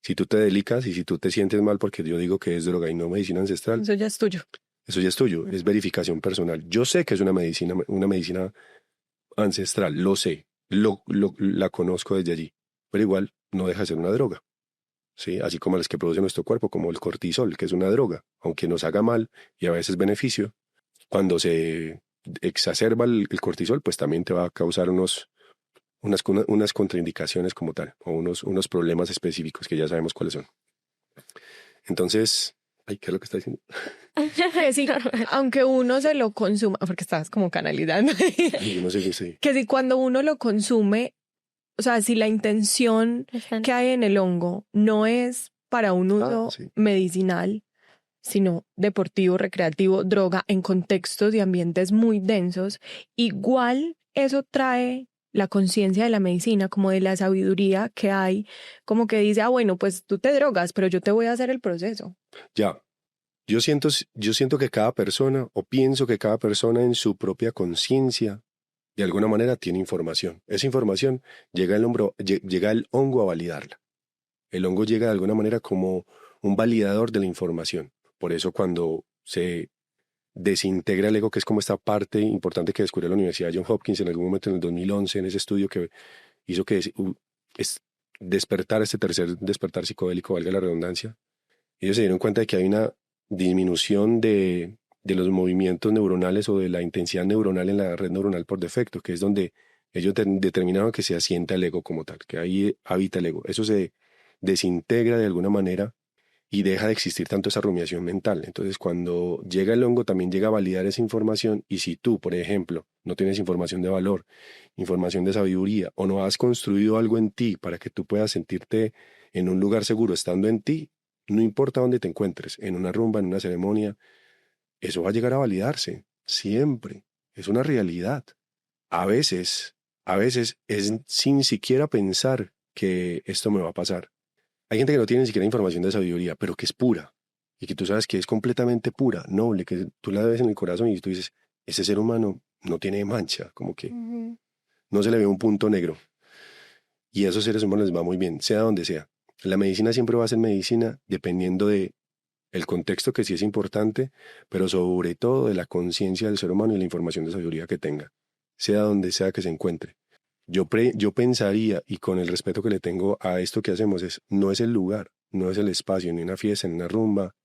si tú te delicas y si tú te sientes mal porque yo digo que es droga y no medicina ancestral, Eso ya es tuyo. eso ya es tuyo, es verificación personal. Yo sé que es una medicina ancestral, lo sé, la conozco desde allí, pero igual no deja de ser una droga. ¿Sí? Así como las que produce nuestro cuerpo, como el cortisol, que es una droga, aunque nos haga mal y a veces beneficio, cuando se exacerba el cortisol, pues también te va a causar unas contraindicaciones como tal, o unos problemas específicos que ya sabemos cuáles son. Entonces, ay, ¿qué es lo que está diciendo? Que sí, aunque uno se lo consuma, porque estabas como canalizando, Ay, yo no sé qué sé. que si cuando uno lo consume, o sea, si la intención Están- que hay en el hongo no es para un uso Sí. medicinal, sino deportivo, recreativo, droga, en contextos y ambientes muy densos, igual eso trae la conciencia de la medicina, como de la sabiduría que hay, como que dice, bueno, pues tú te drogas, pero yo te voy a hacer el proceso. Ya, yo siento que cada persona, o pienso que cada persona en su propia conciencia, de alguna manera tiene información. Esa información llega el hongo a validarla. El hongo llega de alguna manera como un validador de la información. Por eso cuando se desintegra el ego, que es como esta parte importante que descubrió la Universidad de Johns Hopkins en algún momento en el 2011, en ese estudio que hizo que es despertar este tercer despertar psicodélico, valga la redundancia, ellos se dieron cuenta de que hay una disminución de los movimientos neuronales o de la intensidad neuronal en la red neuronal por defecto, que es donde ellos determinaron que se asienta el ego como tal, que ahí habita el ego. Eso se desintegra de alguna manera y deja de existir tanto esa rumiación mental. Entonces, cuando llega el hongo, también llega a validar esa información y si tú, por ejemplo, no tienes información de valor, información de sabiduría o no has construido algo en ti para que tú puedas sentirte en un lugar seguro estando en ti, no importa dónde te encuentres, en una rumba, en una ceremonia, eso va a llegar a validarse, siempre. Es una realidad. A veces, a veces es sin siquiera pensar que esto me va a pasar. Hay gente que no tiene ni siquiera información de sabiduría, pero que es pura. Y que tú sabes que es completamente pura, noble, que tú la ves en el corazón y tú dices, ese ser humano no tiene mancha, como que Ujú. no se le ve un punto negro. Y a esos seres humanos les va muy bien, sea donde sea. La medicina siempre va a ser medicina dependiendo de el contexto que sí es importante, pero sobre todo de la conciencia del ser humano y la información de sabiduría que tenga, sea donde sea que se encuentre. Yo pensaría, y con el respeto que le tengo a esto que hacemos, no es el lugar, no es el espacio, ni una fiesta, ni una rumba,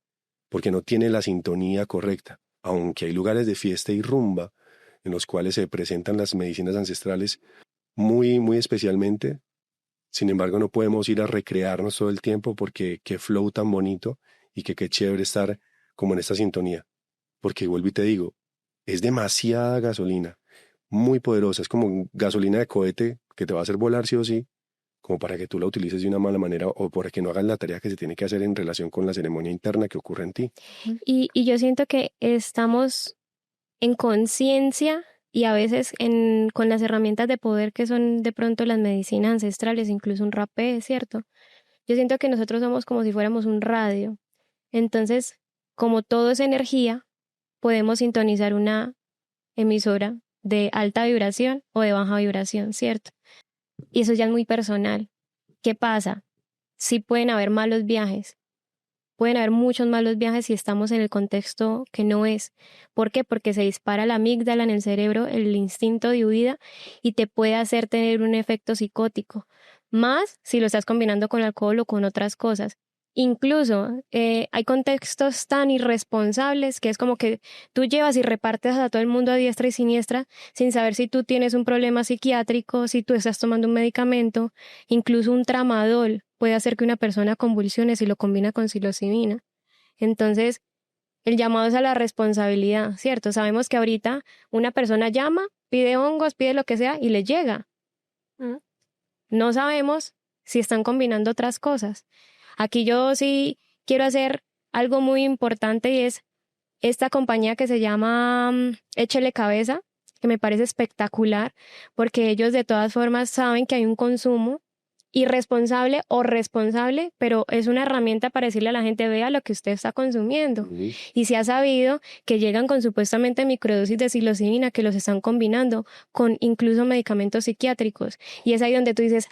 porque no tiene la sintonía correcta. Aunque hay lugares de fiesta y rumba en los cuales se presentan las medicinas ancestrales muy, muy especialmente, sin embargo no podemos ir a recrearnos todo el tiempo porque qué flow tan bonito y que qué chévere estar como en esta sintonía. Porque vuelvo y te digo, es demasiada gasolina, muy poderosa, es como gasolina de cohete que te va a hacer volar sí o sí, como para que tú la utilices de una mala manera o para que no hagas la tarea que se tiene que hacer en relación con la ceremonia interna que ocurre en ti. Y yo siento que estamos en conciencia y a veces con las herramientas de poder que son de pronto las medicinas ancestrales, incluso un rapé, ¿cierto? Yo siento que nosotros somos como si fuéramos un radio. Entonces, como todo es energía, podemos sintonizar una emisora de alta vibración o de baja vibración, ¿cierto? Y eso ya es muy personal. ¿Qué pasa? Sí pueden haber malos viajes. Pueden haber muchos malos viajes si estamos en el contexto que no es. ¿Por qué? Porque se dispara la amígdala en el cerebro, el instinto de huida, y te puede hacer tener un efecto psicótico. Más si lo estás combinando con alcohol o con otras cosas. Incluso hay contextos tan irresponsables que es como que tú llevas y repartes a todo el mundo a diestra y siniestra sin saber si tú tienes un problema psiquiátrico, si tú estás tomando un medicamento, incluso un tramadol puede hacer que una persona convulsione si lo combina con psilocibina. Entonces, el llamado es a la responsabilidad, ¿cierto? Sabemos que ahorita una persona llama, pide hongos, pide lo que sea y le llega. No sabemos si están combinando otras cosas. Aquí yo sí quiero hacer algo muy importante y es esta compañía que se llama Échele Cabeza, que me parece espectacular porque ellos de todas formas saben que hay un consumo irresponsable o responsable, pero es una herramienta para decirle a la gente, vea lo que usted está consumiendo. Y se ha sabido que llegan con supuestamente microdosis de psilocibina que los están combinando con incluso medicamentos psiquiátricos. Y es ahí donde tú dices,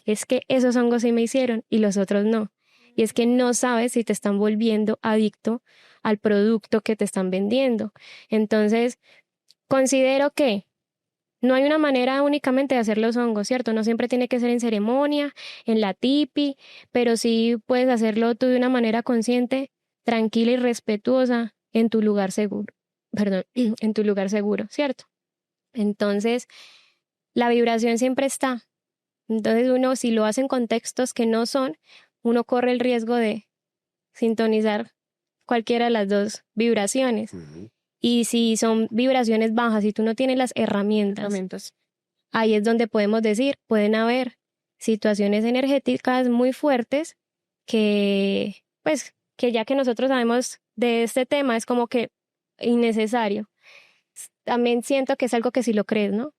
es que esos hongos sí me hicieron y los otros no. Y es que no sabes si te están volviendo adicto al producto que te están vendiendo. Entonces, considero que no hay una manera únicamente de hacer los hongos, ¿cierto? No siempre tiene que ser en ceremonia, en la tipi, pero sí puedes hacerlo tú de una manera consciente, tranquila y respetuosa en tu lugar seguro. Perdón, en tu lugar seguro, ¿cierto? Entonces, la vibración siempre está. Entonces, uno, si lo hace en contextos que no son, uno corre el riesgo de sintonizar cualquiera de las dos vibraciones. Y si son vibraciones bajas, si tú no tienes las herramientas, ahí es donde podemos decir, pueden haber situaciones energéticas muy fuertes que, pues, que ya que nosotros sabemos de este tema, es como que innecesario. También siento que es algo que sí lo crees, ¿no?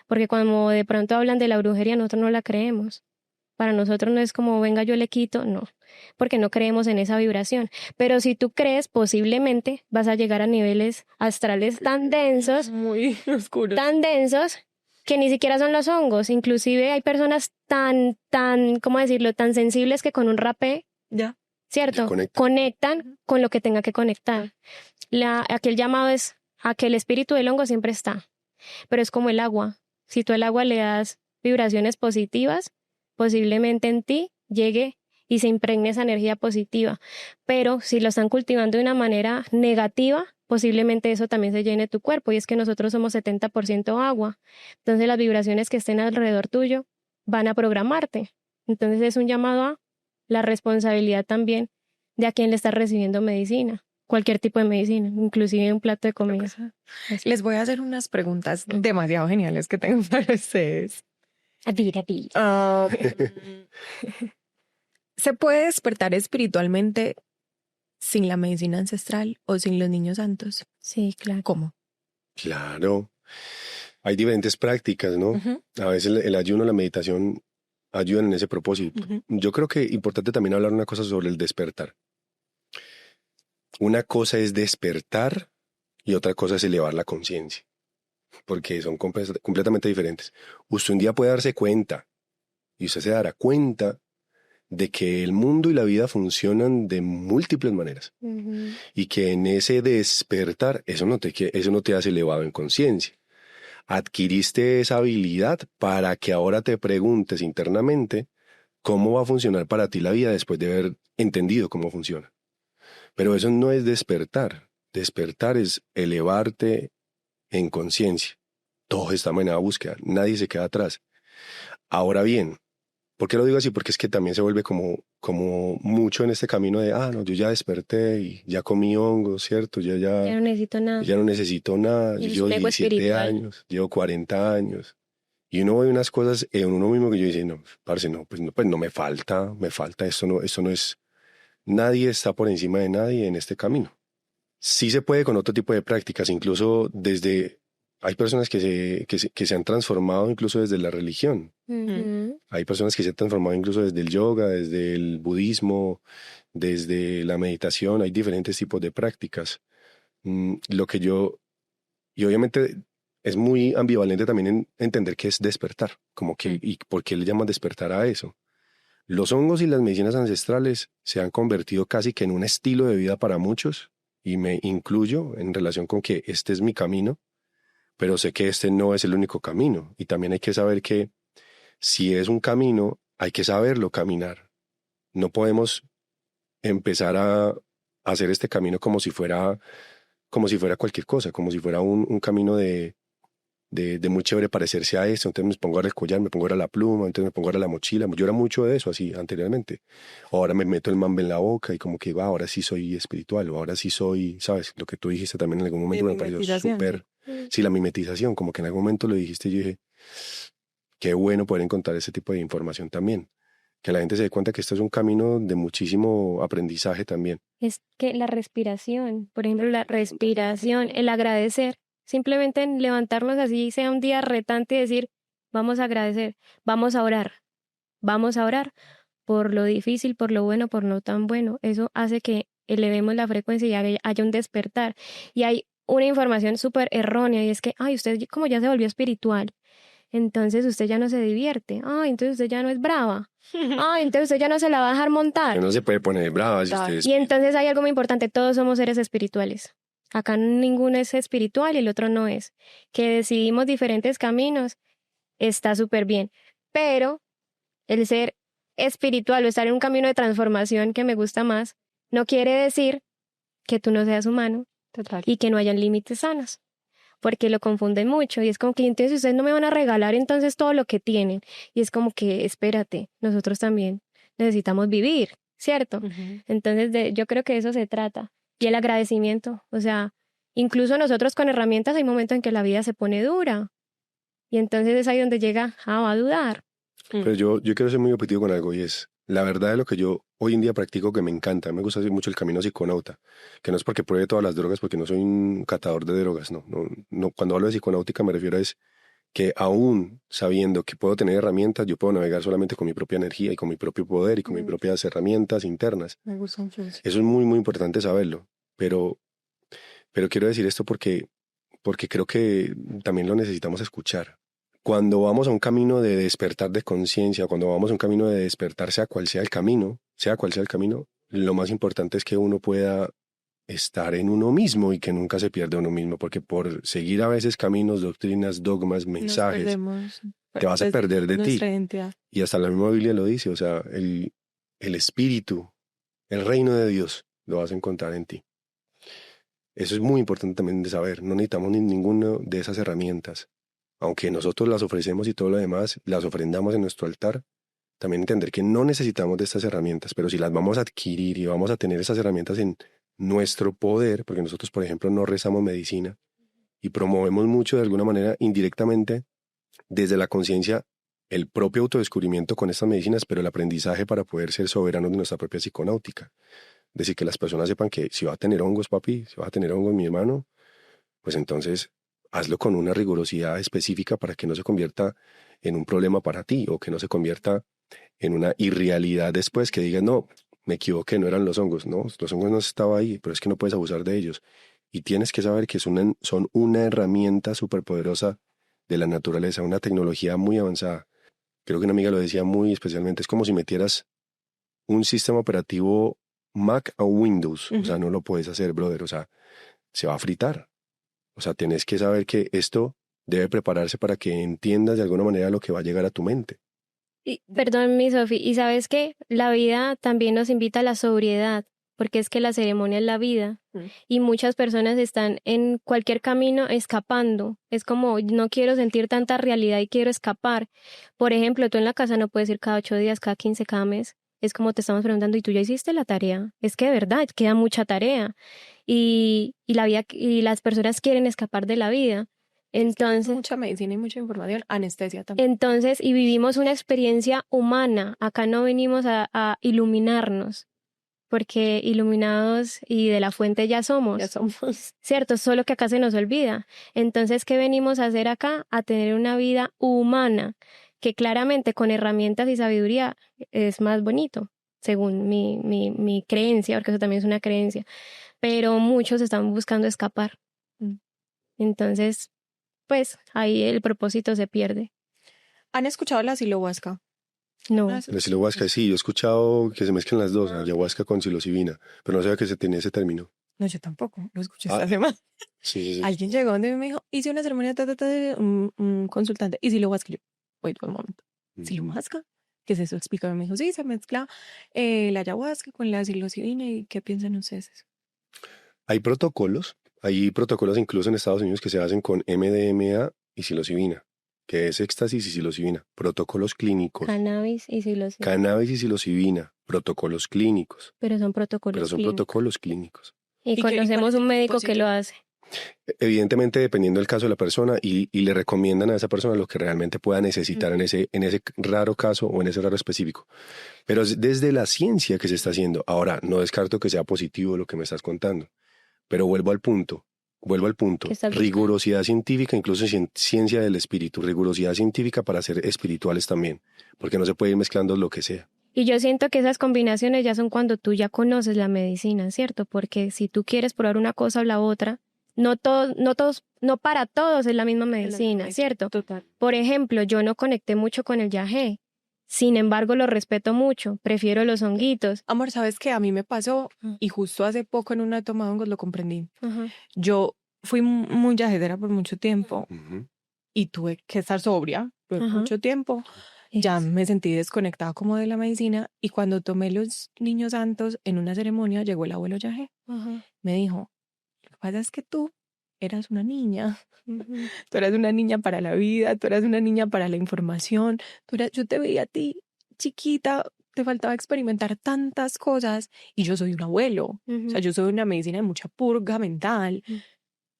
Porque cuando de pronto hablan de la brujería, nosotros no la creemos. Para nosotros no es como, venga, yo le quito, no, porque no creemos en esa vibración. Pero si tú crees, posiblemente vas a llegar a niveles astrales tan densos, muy oscuros, tan densos, que ni siquiera son los hongos. Inclusive hay personas tan, ¿cómo decirlo?, tan sensibles que con un rapé, ¿cierto?, conectan con lo que tenga que conectar. Aquel llamado es a que el espíritu del hongo siempre está, pero es como el agua. Si tú al agua le das vibraciones positivas, posiblemente en ti llegue y se impregne esa energía positiva. Pero si lo están cultivando de una manera negativa, posiblemente eso también se llene tu cuerpo. Y es que nosotros somos 70% agua. Entonces las vibraciones que estén alrededor tuyo van a programarte. Entonces es un llamado a la responsabilidad también de a quien le está recibiendo medicina. Cualquier tipo de medicina, inclusive un plato de comida. Les voy a hacer unas preguntas demasiado geniales que tengo para ustedes. ¿Se puede despertar espiritualmente sin la medicina ancestral o sin los niños santos? Sí, claro. ¿Cómo? Claro. Hay diferentes prácticas, ¿no? A veces el ayuno, la meditación ayudan en ese propósito. Yo creo que es importante también hablar una cosa sobre el despertar. Una cosa es despertar y otra cosa es elevar la conciencia, porque son completamente diferentes. Usted un día puede darse cuenta y usted se dará cuenta de que el mundo y la vida funcionan de múltiples maneras y que en ese despertar eso no te hace elevado en conciencia. Adquiriste esa habilidad para que ahora te preguntes internamente cómo va a funcionar para ti la vida después de haber entendido cómo funciona. Pero eso no es despertar. Despertar es elevarte en conciencia. Todo está en la búsqueda. Nadie se queda atrás. Ahora bien, ¿por qué lo digo así? Porque es que también se vuelve como mucho en este camino de, no, yo ya desperté y ya comí hongos, ¿cierto? Ya no necesito nada. Ya no necesito nada. Y Yo llevo 17 años, llevo 40 años. Y uno ve unas cosas en uno mismo que yo dice, no, parce, no, pues no me falta, esto no es, nadie está por encima de nadie en este camino. Sí se puede con otro tipo de prácticas, incluso desde, hay personas que se han transformado incluso desde la religión. Ujú. Hay personas que se han transformado incluso desde el yoga, desde el budismo, desde la meditación. Hay diferentes tipos de prácticas. Y obviamente es muy ambivalente también en entender qué es despertar, como que, y por qué le llaman despertar a eso. Los hongos y las medicinas ancestrales se han convertido casi que en un estilo de vida para muchos, y me incluyo en relación con que este es mi camino, pero sé que este no es el único camino. Y también hay que saber que si es un camino, hay que saberlo caminar. No podemos empezar a hacer este camino como si fuera cualquier cosa, como si fuera un camino de muy chévere parecerse a esto. Entonces me pongo ahora el collar, me pongo ahora la pluma, entonces me pongo ahora la mochila. Yo era mucho de eso así anteriormente. Ahora me meto el mambe en la boca y como que va, ahora sí soy espiritual, o ahora sí soy, ¿sabes? Lo que tú dijiste también en algún momento me pareció Mimetización, súper, Mm. sí, la mimetización, como que en algún momento lo dijiste y yo dije, qué bueno poder encontrar ese tipo de información también. Que la gente se dé cuenta que esto es un camino de muchísimo aprendizaje también. Es que la respiración, por ejemplo, la respiración, el agradecer, simplemente en levantarnos así, sea un día retante y decir, vamos a agradecer, vamos a orar por lo difícil, por lo bueno, por no tan bueno. Eso hace que elevemos la frecuencia y haya un despertar. Y hay una información súper errónea y es que, ay, usted como ya se volvió espiritual, entonces usted ya no se divierte, ay, entonces usted ya no es brava, ay, entonces usted ya no se la va a dejar Que montar. no se puede poner brava si Total. ustedes... Y entonces hay algo muy importante, todos somos seres espirituales. Acá ninguno es espiritual y el otro no es. Que decidimos diferentes caminos, está súper bien. Pero el ser espiritual o estar en un camino de transformación que me gusta más, no quiere decir que tú no seas humano Total. y que no hayan límites sanos. Porque lo confunden mucho y es como que entonces ustedes no me van a regalar entonces todo lo que tienen. Y es como que espérate, nosotros también necesitamos vivir, ¿cierto? Ujú. Entonces, yo creo que de eso se trata. Y el agradecimiento, o sea, incluso nosotros con herramientas hay momentos en que la vida se pone dura. Y entonces es ahí donde llega, va a dudar. Pero yo quiero ser muy objetivo con algo y es la verdad de lo que yo hoy en día practico que me encanta. Me gusta hacer mucho el camino psiconauta, que no es porque pruebe todas las drogas, porque no soy un catador de drogas, no. Cuando hablo de psiconáutica me refiero a es que aún sabiendo que puedo tener herramientas, yo puedo navegar solamente con mi propia energía y con mi propio poder y con mis propias herramientas internas. Me gusta mucho. Eso es muy, muy importante saberlo. Pero quiero decir esto porque creo que también lo necesitamos escuchar. Cuando vamos a un camino de despertar de conciencia, cuando vamos a un camino de despertar, sea cual sea el camino, lo más importante es que uno pueda estar en uno mismo y que nunca se pierda uno mismo, porque por seguir a veces caminos, doctrinas, dogmas, Nos mensajes, perdemos, te vas a pues, perder de ti. nuestra identidad. Y hasta la misma Biblia lo dice, o sea, el espíritu, el reino de Dios, lo vas a encontrar en ti. Eso es muy importante también de saber. No necesitamos ninguna de esas herramientas. Aunque nosotros las ofrecemos y todo lo demás, las ofrendamos en nuestro altar, también entender que no necesitamos de estas herramientas, pero si las vamos a adquirir y vamos a tener esas herramientas en nuestro poder, porque nosotros, por ejemplo, no rezamos medicina y promovemos mucho de alguna manera indirectamente desde la conciencia el propio autodescubrimiento con estas medicinas, pero el aprendizaje para poder ser soberanos de nuestra propia psiconáutica. Es decir, que las personas sepan que si va a tener hongos, papi, si va a tener hongos, mi hermano, pues entonces hazlo con una rigurosidad específica para que no se convierta en un problema para ti o que no se convierta en una irrealidad después que digas, no, me equivoqué, no eran los hongos. No, los hongos no estaban ahí, pero es que no puedes abusar de ellos. Y tienes que saber que son una herramienta superpoderosa de la naturaleza, una tecnología muy avanzada. Creo que una amiga lo decía muy especialmente, es como si metieras un sistema operativo Mac a Windows. O sea, no lo puedes hacer, brother. O sea, se va a fritar. O sea, tienes que saber que esto debe prepararse para que entiendas de alguna manera lo que va a llegar a tu mente. Y, perdón, mi Sofi, y sabes qué, la vida también nos invita a la sobriedad, porque es que la ceremonia es la vida y muchas personas están en cualquier camino escapando. Es como, no quiero sentir tanta realidad y quiero escapar. Por ejemplo, tú en la casa no puedes ir cada 8 días, cada 15, cada mes. Es como te estamos preguntando, ¿y tú ya hiciste la tarea? Es que de verdad, queda mucha tarea. Y la vida, y las personas quieren escapar de la vida. Entonces, Mucha medicina y mucha información. Anestesia también. entonces, y vivimos una experiencia humana. Acá no venimos a iluminarnos, porque iluminados y de la fuente ya somos. Ya somos. Cierto, solo que acá se nos olvida. Entonces, ¿qué venimos a hacer acá? A tener una vida humana, que claramente con herramientas y sabiduría es más bonito, según mi creencia, porque eso también es una creencia. Pero muchos están buscando escapar. Mm. Entonces, pues ahí el propósito se pierde. ¿Han escuchado la ayahuasca? No. Ah, La ayahuasca, sí, yo he escuchado que se mezclan las dos, ayahuasca con psilocibina, pero no sabía que se tenía ese término. No, yo tampoco. Lo escuché Ah. esta semana. Sí. Alguien llegó donde me dijo, hice una ceremonia de un consultante. ¿Y ayahuasca? Yo, wait un momento. ¿Ayahuasca? ¿Qué es eso? Explícame. Me dijo, sí, se mezcla la ayahuasca con la psilocibina. ¿Y qué piensan ustedes? Hay protocolos incluso en Estados Unidos que se hacen con MDMA y psilocibina, que es éxtasis y psilocibina, protocolos clínicos. Cannabis y psilocibina. Cannabis y psilocibina, protocolos clínicos. Pero son protocolos clínicos. Protocolos clínicos. Y ¿Y conocemos cuál es un el médico que propósito? lo hace. Evidentemente, dependiendo del caso de la persona, y le recomiendan a esa persona lo que realmente pueda necesitar en ese raro caso o en ese raro específico. Pero es desde la ciencia que se está haciendo. Ahora, no descarto que sea positivo lo que me estás contando, pero vuelvo al punto. ¿Qué estás buscando? Rigurosidad científica, incluso ciencia del espíritu, rigurosidad científica para ser espirituales también, porque no se puede ir mezclando lo que sea. Y yo siento que esas combinaciones ya son cuando tú ya conoces la medicina, ¿cierto? Porque si tú quieres probar una cosa o la otra, no para todos es la misma medicina, ¿cierto? Total. Por ejemplo, yo no conecté mucho con el yagé. Sin embargo, lo respeto mucho. Prefiero los honguitos. Amor, ¿sabes qué? A mí me pasó y justo hace poco en una toma de hongos lo comprendí. Ajá. Yo fui muy yagedera por mucho tiempo y tuve que estar sobria por Ajá. mucho tiempo. Ya me sentí desconectada como de la medicina y cuando tomé los niños santos en una ceremonia llegó el abuelo yagé. Ajá. Me dijo, lo que pasa es que tú eras una niña. Ujú. Tú eras una niña para la vida, tú eras una niña para la información. Yo te veía a ti chiquita, te faltaba experimentar tantas cosas y yo soy un abuelo. O sea, yo soy una medicina de mucha purga mental.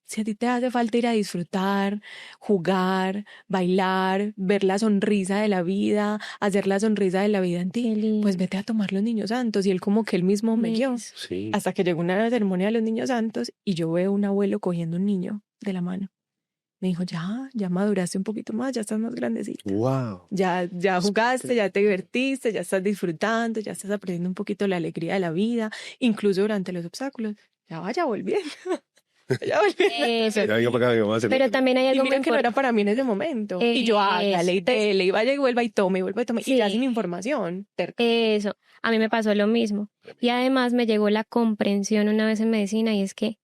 Si a ti te hace falta ir a disfrutar, jugar, bailar, ver la sonrisa de la vida, hacer la sonrisa de la vida en Qué ti, lindo. pues vete a tomar los niños santos. Y él como que él mismo me guió. Eso. Sí. Hasta que llegó una ceremonia de los niños santos y yo veo un abuelo cogiendo un niño de la mano. Me dijo, ya maduraste un poquito más, ya estás más grandecita. Wow. Ya jugaste, ya te divertiste, ya estás disfrutando, ya estás aprendiendo un poquito la alegría de la vida, incluso durante los obstáculos. Ya vaya volviendo. Ya volviendo. Eso. Ya venga para acá, vamos a hacer. Pero también hay Y algo mira muy que no era importante. para mí en ese momento. Y yo, hágale, y Eso. dele, y vaya y vuelva y tome, y ya Sí. sin información. Terca. Eso, a mí me pasó lo mismo. Y además me llegó la comprensión una vez en medicina y es que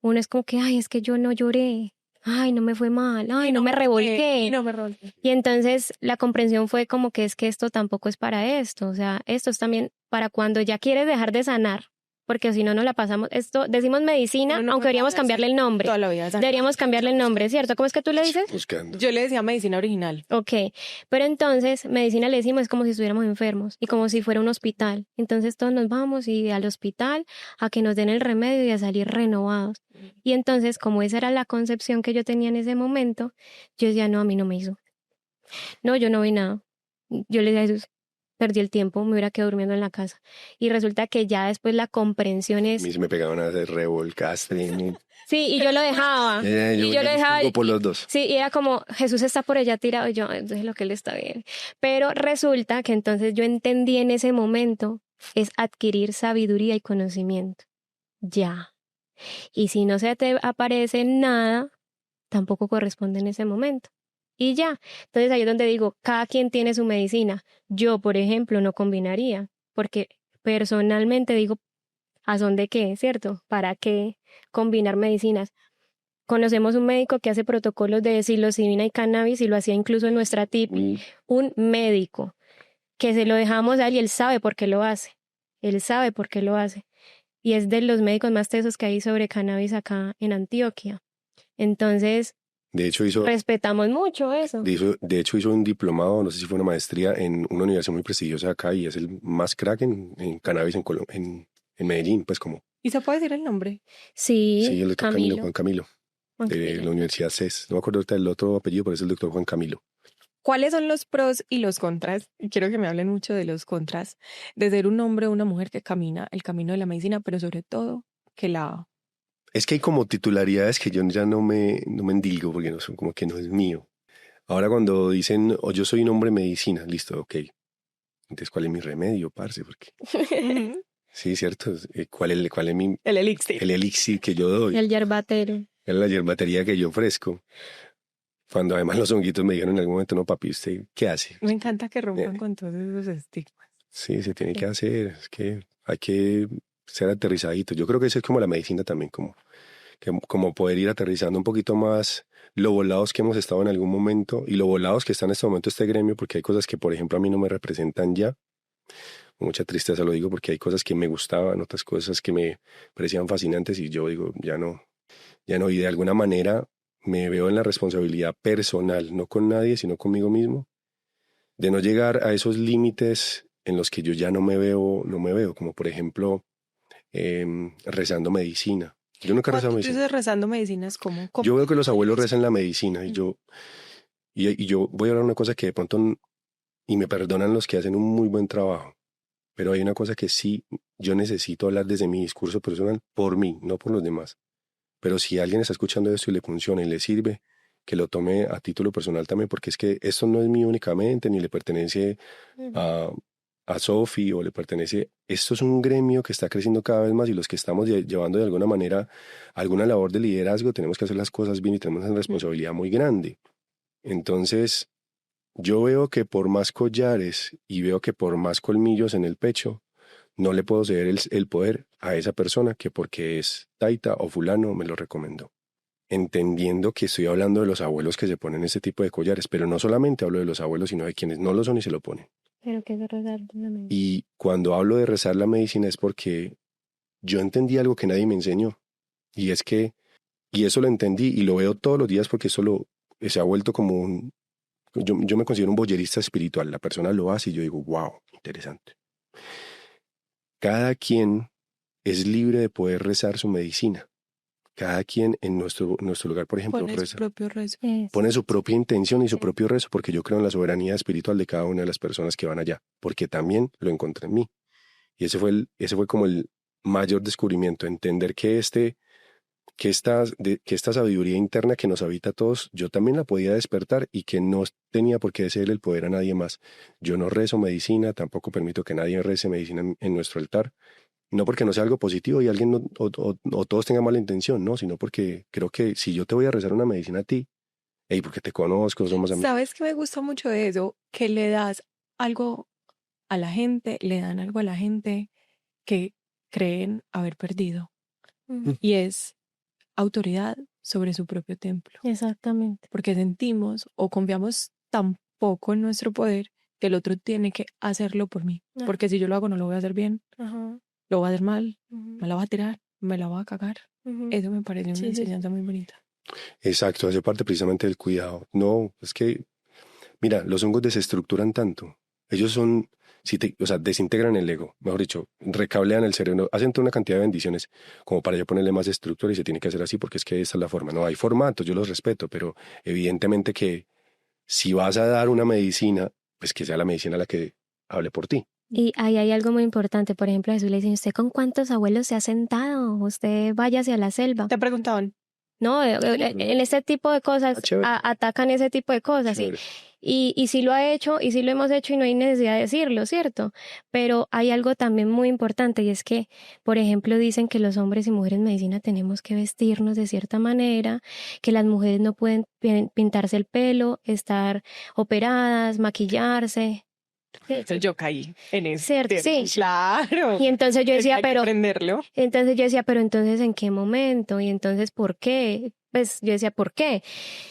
uno es como que, ay, es que yo no lloré, ay, no me fue mal, ay, no me revolqué. Y no me revolqué. Y entonces la comprensión fue como que es que esto tampoco es para esto, o sea, esto es también para cuando ya quieres dejar de sanar, porque si no, no la pasamos, esto, decimos medicina, Uno no aunque puede deberíamos pasarse cambiarle el nombre. Toda la vida. Deberíamos cambiarle el nombre, ¿cierto? ¿Cómo es que tú le dices? Buscando. Yo le decía medicina original. Ok, pero entonces medicina le decimos es como si estuviéramos enfermos y como si fuera un hospital. Entonces todos nos vamos y al hospital a que nos den el remedio y a salir renovados. Y entonces como esa era la concepción que yo tenía en ese momento, yo decía, no, a mí no me hizo. No, yo no vi nada. Yo le decía a Jesús, perdí el tiempo, me hubiera quedado durmiendo en la casa. Y resulta que ya después la comprensión A es... mí se me pegaban a hacer revolcaste. Sí, y yo lo dejaba. Y yo lo dejaba... Por los dos. Sí, y era como, Jesús está por allá tirado, y yo, entonces lo que él está bien. Pero resulta que entonces yo entendí en ese momento, es adquirir sabiduría y conocimiento. Ya. Y si no se te aparece nada, tampoco corresponde en ese momento. Y ya. Entonces ahí es donde digo, cada quien tiene su medicina. Yo, por ejemplo, no combinaría, porque personalmente digo, ¿a son de qué? ¿Cierto? ¿Para qué combinar medicinas? Conocemos un médico que hace protocolos de psilocibina y cannabis y lo hacía incluso en nuestra tipi. Un médico que se lo dejamos a él y él sabe por qué lo hace. Él sabe por qué lo hace. Y es de los médicos más tesos que hay sobre cannabis acá en Antioquia. Entonces, De hecho, hizo respetamos mucho eso. De hecho, hizo un diplomado, no sé si fue una maestría, en una universidad muy prestigiosa acá y es el más crack en cannabis en Medellín, pues como. ¿Y se puede decir el nombre? Sí, Sí, el doctor Camilo. Juan Camilo. de la Universidad CES. No me acuerdo ahorita del otro apellido, pero es el doctor Juan Camilo. ¿Cuáles son los pros y los contras? Y quiero que me hablen mucho de los contras de ser un hombre o una mujer que camina el camino de la medicina, pero sobre todo que la... Es que hay como titularidades que yo ya no me endilgo porque no son como que no es mío. Ahora cuando dicen, o yo soy un hombre de medicina, listo, ok. Entonces, ¿cuál es mi remedio, parce? Porque sí, cierto. ¿Cuál es El elixir. el elixir que yo doy? El yerbatero. Es la yerbatería que yo ofrezco. Cuando además los honguitos me dijeron en algún momento, no, papi, ¿usted qué hace? Me encanta que rompan con todos esos estigmas. Sí, se tiene que hacer. Es que hay que ser aterrizadito. Yo creo que eso es como la medicina también, como poder ir aterrizando un poquito más lo volados que hemos estado en algún momento y lo volados que está en este momento este gremio, porque hay cosas que, por ejemplo, a mí no me representan ya. Con mucha tristeza lo digo porque hay cosas que me gustaban, otras cosas que me parecían fascinantes y yo digo, ya no. Y de alguna manera me veo en la responsabilidad personal, no con nadie, sino conmigo mismo, de no llegar a esos límites en los que yo ya no me veo, como por ejemplo rezando medicina. Yo nunca he rezado Cuando tú medicina. dices rezando medicinas, ¿cómo? Yo veo que los abuelos rezan la medicina y yo voy a hablar una cosa que de pronto, y me perdonan los que hacen un muy buen trabajo, pero hay una cosa que sí yo necesito hablar desde mi discurso personal por mí, no por los demás. Pero si alguien está escuchando esto y le funciona y le sirve, que lo tome a título personal también, porque es que esto no es mío únicamente, ni le pertenece a Sofi o le pertenece. Esto es un gremio que está creciendo cada vez más y los que estamos llevando de alguna manera alguna labor de liderazgo tenemos que hacer las cosas bien y tenemos una responsabilidad muy grande. Entonces, yo veo que por más collares y veo que por más colmillos en el pecho, no le puedo ceder el poder a esa persona que porque es taita o fulano me lo recomendó. Entendiendo que estoy hablando de los abuelos que se ponen este tipo de collares, pero no solamente hablo de los abuelos, sino de quienes no lo son y se lo ponen. Pero que es rezar la medicina. Y cuando hablo de rezar la medicina es porque yo entendí algo que nadie me enseñó. Y es que, y eso lo entendí y lo veo todos los días porque eso se ha vuelto como un... Yo me considero un boyerista espiritual. La persona lo hace y yo digo, wow, interesante. Cada quien es libre de poder rezar su medicina. Cada quien en nuestro lugar, por ejemplo, Pone su propio rezo. pone su propia intención y su propio rezo, porque yo creo en la soberanía espiritual de cada una de las personas que van allá, porque también lo encontré en mí. Y ese fue como el mayor descubrimiento, entender que esta sabiduría interna que nos habita a todos, yo también la podía despertar y que no tenía por qué cederle el poder a nadie más. Yo no rezo medicina, tampoco permito que nadie rece medicina en nuestro altar. No porque no sea algo positivo y alguien o todos tengan mala intención, no, sino porque creo que si yo te voy a rezar una medicina a ti, porque te conozco, somos amigos. ¿Sabes qué me gusta mucho de eso? Que le das algo a la gente, le dan algo a la gente que creen haber perdido. Y es autoridad sobre su propio templo. Exactamente. Porque sentimos o confiamos tan poco en nuestro poder que el otro tiene que hacerlo por mí. Ajá. Porque si yo lo hago no lo voy a hacer bien, Ajá. lo voy a hacer mal, Ujú. me la voy a tirar, me la voy a cagar. Ujú. Eso me parece una Sí, sí, sí. enseñanza muy bonita. Exacto, hace parte precisamente del cuidado. No, es que, mira, los hongos desestructuran tanto. Ellos son, desintegran el ego, mejor dicho, recablean el cerebro, hacen toda una cantidad de bendiciones como para yo ponerle más estructura y se tiene que hacer así porque es que esa es la forma. No, hay formatos, yo los respeto, pero evidentemente que si vas a dar una medicina, pues que sea la medicina la que hable por ti. Y ahí hay algo muy importante. Por ejemplo, a Jesús le dicen, ¿usted con cuántos abuelos se ha sentado? Usted vaya hacia la selva. Te preguntaban. No, en este tipo de cosas atacan ese tipo de cosas. Y sí lo ha hecho, y sí lo hemos hecho y no hay necesidad de decirlo, ¿cierto? Pero hay algo también muy importante y es que, por ejemplo, dicen que los hombres y mujeres en medicina tenemos que vestirnos de cierta manera, que las mujeres no pueden pintarse el pelo, estar operadas, maquillarse. Entonces yo caí en eso. Cierto, sí. Claro. Y entonces yo decía, pero entonces ¿en qué momento? Y entonces, ¿por qué? Pues yo decía, ¿por qué?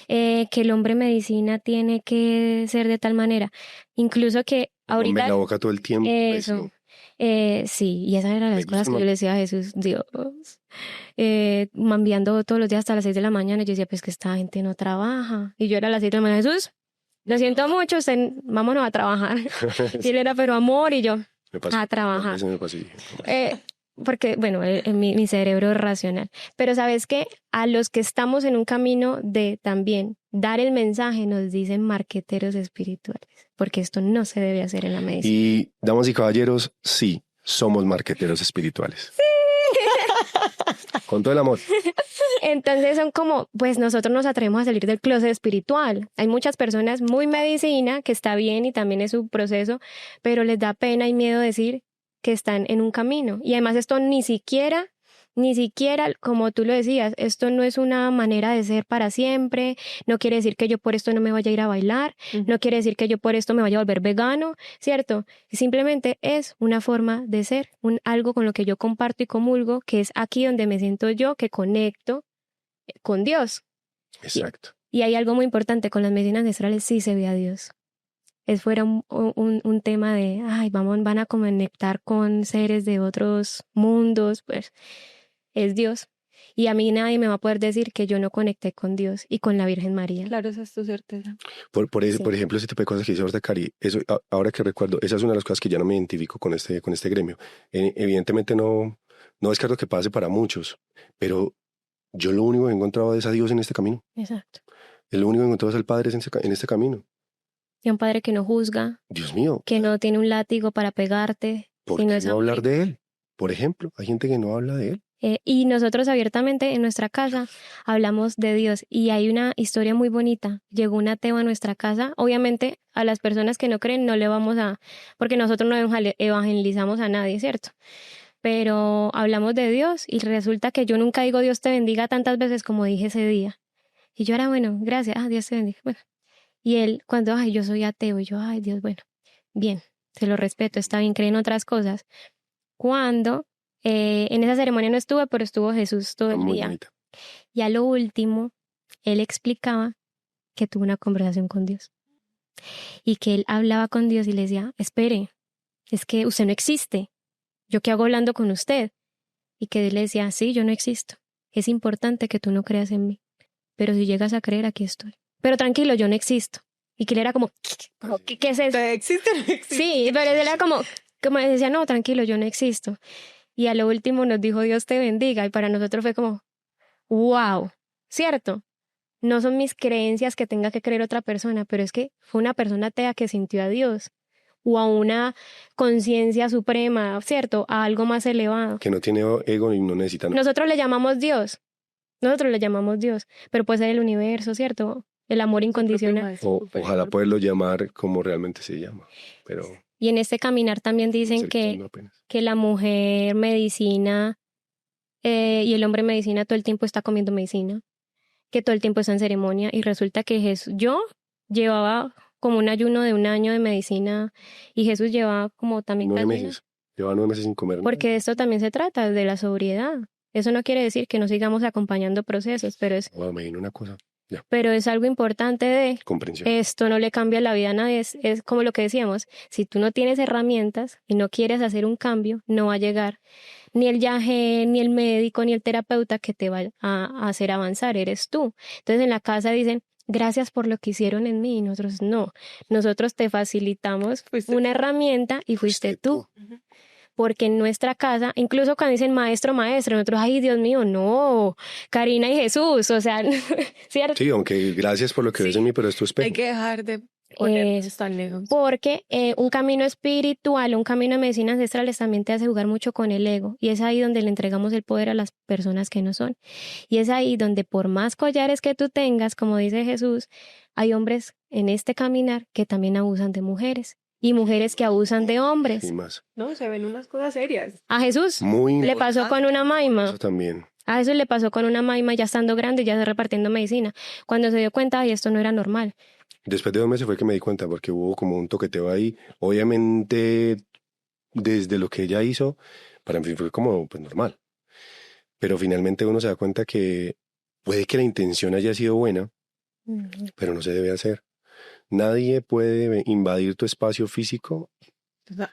Que el hombre medicina tiene que ser de tal manera. Incluso que ahorita... No, la boca todo el tiempo. Eso. Sí, y esa era las cosas que yo le decía a Jesús, Dios. Mambiando todos los días hasta las 6 de la mañana. Yo decía, pues que esta gente no trabaja. Y yo era a las 6 de la mañana, Jesús, lo siento mucho, vámonos a trabajar. Y él era, pero amor, y yo, a trabajar. porque, bueno, mi cerebro es racional, pero sabes que a los que estamos en un camino de también dar el mensaje nos dicen marqueteros espirituales, porque esto no se debe hacer en la medicina. Y, damas y caballeros, sí, somos marqueteros espirituales. Con todo el amor. Entonces son como, pues nosotros nos atrevemos a salir del closet espiritual. Hay muchas personas muy medicina, que está bien y también es su proceso, pero les da pena y miedo decir que están en un camino. Y además esto ni siquiera, como tú lo decías, esto no es una manera de ser para siempre, no quiere decir que yo por esto no me vaya a ir a bailar, no quiere decir que yo por esto me vaya a volver vegano, ¿cierto? Simplemente es una forma de ser, algo con lo que yo comparto y comulgo, que es aquí donde me siento yo, que conecto con Dios. Exacto. Y hay algo muy importante, con las medicinas ancestrales sí se ve a Dios. Es fuera un tema de, ay, van a conectar con seres de otros mundos, pues es Dios. Y a mí nadie me va a poder decir que yo no conecté con Dios y con la Virgen María. Claro, esa es tu certeza. Por Sí. ejemplo, ese tipo de cosas que dice ahorita Cari, eso, ahora que recuerdo, esa es una de las cosas que ya no me identifico con este gremio. Evidentemente no descarto que pase para muchos, pero yo lo único que he encontrado es a Dios en este camino. Exacto. Lo único que he encontrado es al Padre en este camino. Y un padre que no juzga, Dios mío, que no tiene un látigo para pegarte. ¿por sino qué es no amor. hablar de Él? Por ejemplo, hay gente que no habla de Él. Y nosotros abiertamente en nuestra casa hablamos de Dios y hay una historia muy bonita. Llegó un ateo a nuestra casa. Obviamente a las personas que no creen no le vamos a, porque nosotros no evangelizamos a nadie, ¿cierto? Pero hablamos de Dios y resulta que yo nunca digo Dios te bendiga tantas veces como dije ese día. Y yo era, bueno, gracias, Dios te bendiga. Bueno. Y él, cuando, ay, yo soy ateo, y yo, ay, Dios, bueno, bien, se lo respeto, está bien, creen otras cosas. Cuando en esa ceremonia no estuve, pero estuvo Jesús todo el Muy día. bonita. Y a lo último, él explicaba que tuvo una conversación con Dios. Y que él hablaba con Dios y le decía, espere, es que usted no existe. ¿Yo qué hago hablando con usted? Y que él le decía, sí, yo no existo. Es importante que tú no creas en mí. Pero si llegas a creer, aquí estoy. Pero tranquilo, yo no existo. Y que él era como, ¿qué es eso? ¿Existe o no existe? Sí, pero él era como decía, no, tranquilo, yo no existo. Y a lo último nos dijo, Dios te bendiga. Y para nosotros fue como, wow, ¿cierto? No son mis creencias que tenga que creer otra persona, pero es que fue una persona atea que sintió a Dios o a una conciencia suprema, ¿cierto? A algo más elevado. Que no tiene ego y no necesita nada. Nosotros le llamamos Dios. Pero puede ser el universo, ¿cierto? El amor incondicional. Ojalá poderlo llamar como realmente se llama. Pero Y en este caminar también dicen concepto no apenas. que la mujer medicina y el hombre medicina todo el tiempo está comiendo medicina, que todo el tiempo está en ceremonia y resulta que yo llevaba como un ayuno de 1 año de medicina y Jesús llevaba como también 9 casi meses. Lleva 9 meses sin comer. porque de esto también se trata, de la sobriedad. Eso no quiere decir que no sigamos acompañando procesos, pero es Wow, me vino una cosa. Ya, pero es algo importante de comprensión. esto no le cambia la vida a nadie, es como lo que decíamos, si tú no tienes herramientas y no quieres hacer un cambio, no va a llegar ni el yagé, ni el médico, ni el terapeuta que te va a hacer avanzar, eres tú. Entonces en la casa dicen, gracias por lo que hicieron en mí, y nosotros no, nosotros te facilitamos una herramienta y fuiste tú. Porque en nuestra casa, incluso cuando dicen maestro, nosotros, ay, Dios mío, no, Karina y Jesús, o sea, ¿cierto? Sí, aunque gracias por lo que ves en mí, pero es tu espejo. Hay que dejar de ponernos tan lejos. Porque un camino espiritual, un camino de medicinas ancestrales también te hace jugar mucho con el ego. Y es ahí donde le entregamos el poder a las personas que no son. Y es ahí donde por más collares que tú tengas, como dice Jesús, hay hombres en este caminar que también abusan de mujeres. Y mujeres que abusan de hombres. Y más. No, se ven unas cosas serias. A Jesús Muy le pasó con una maima. Eso también. A Jesús le pasó con una maima ya estando grande, ya repartiendo medicina. Cuando se dio cuenta, ay, esto no era normal. Después de 2 meses fue que me di cuenta porque hubo como un toqueteo ahí. Obviamente, desde lo que ella hizo, para mí fue como pues normal. Pero finalmente uno se da cuenta que puede que la intención haya sido buena, pero no se debe hacer. Nadie puede invadir tu espacio físico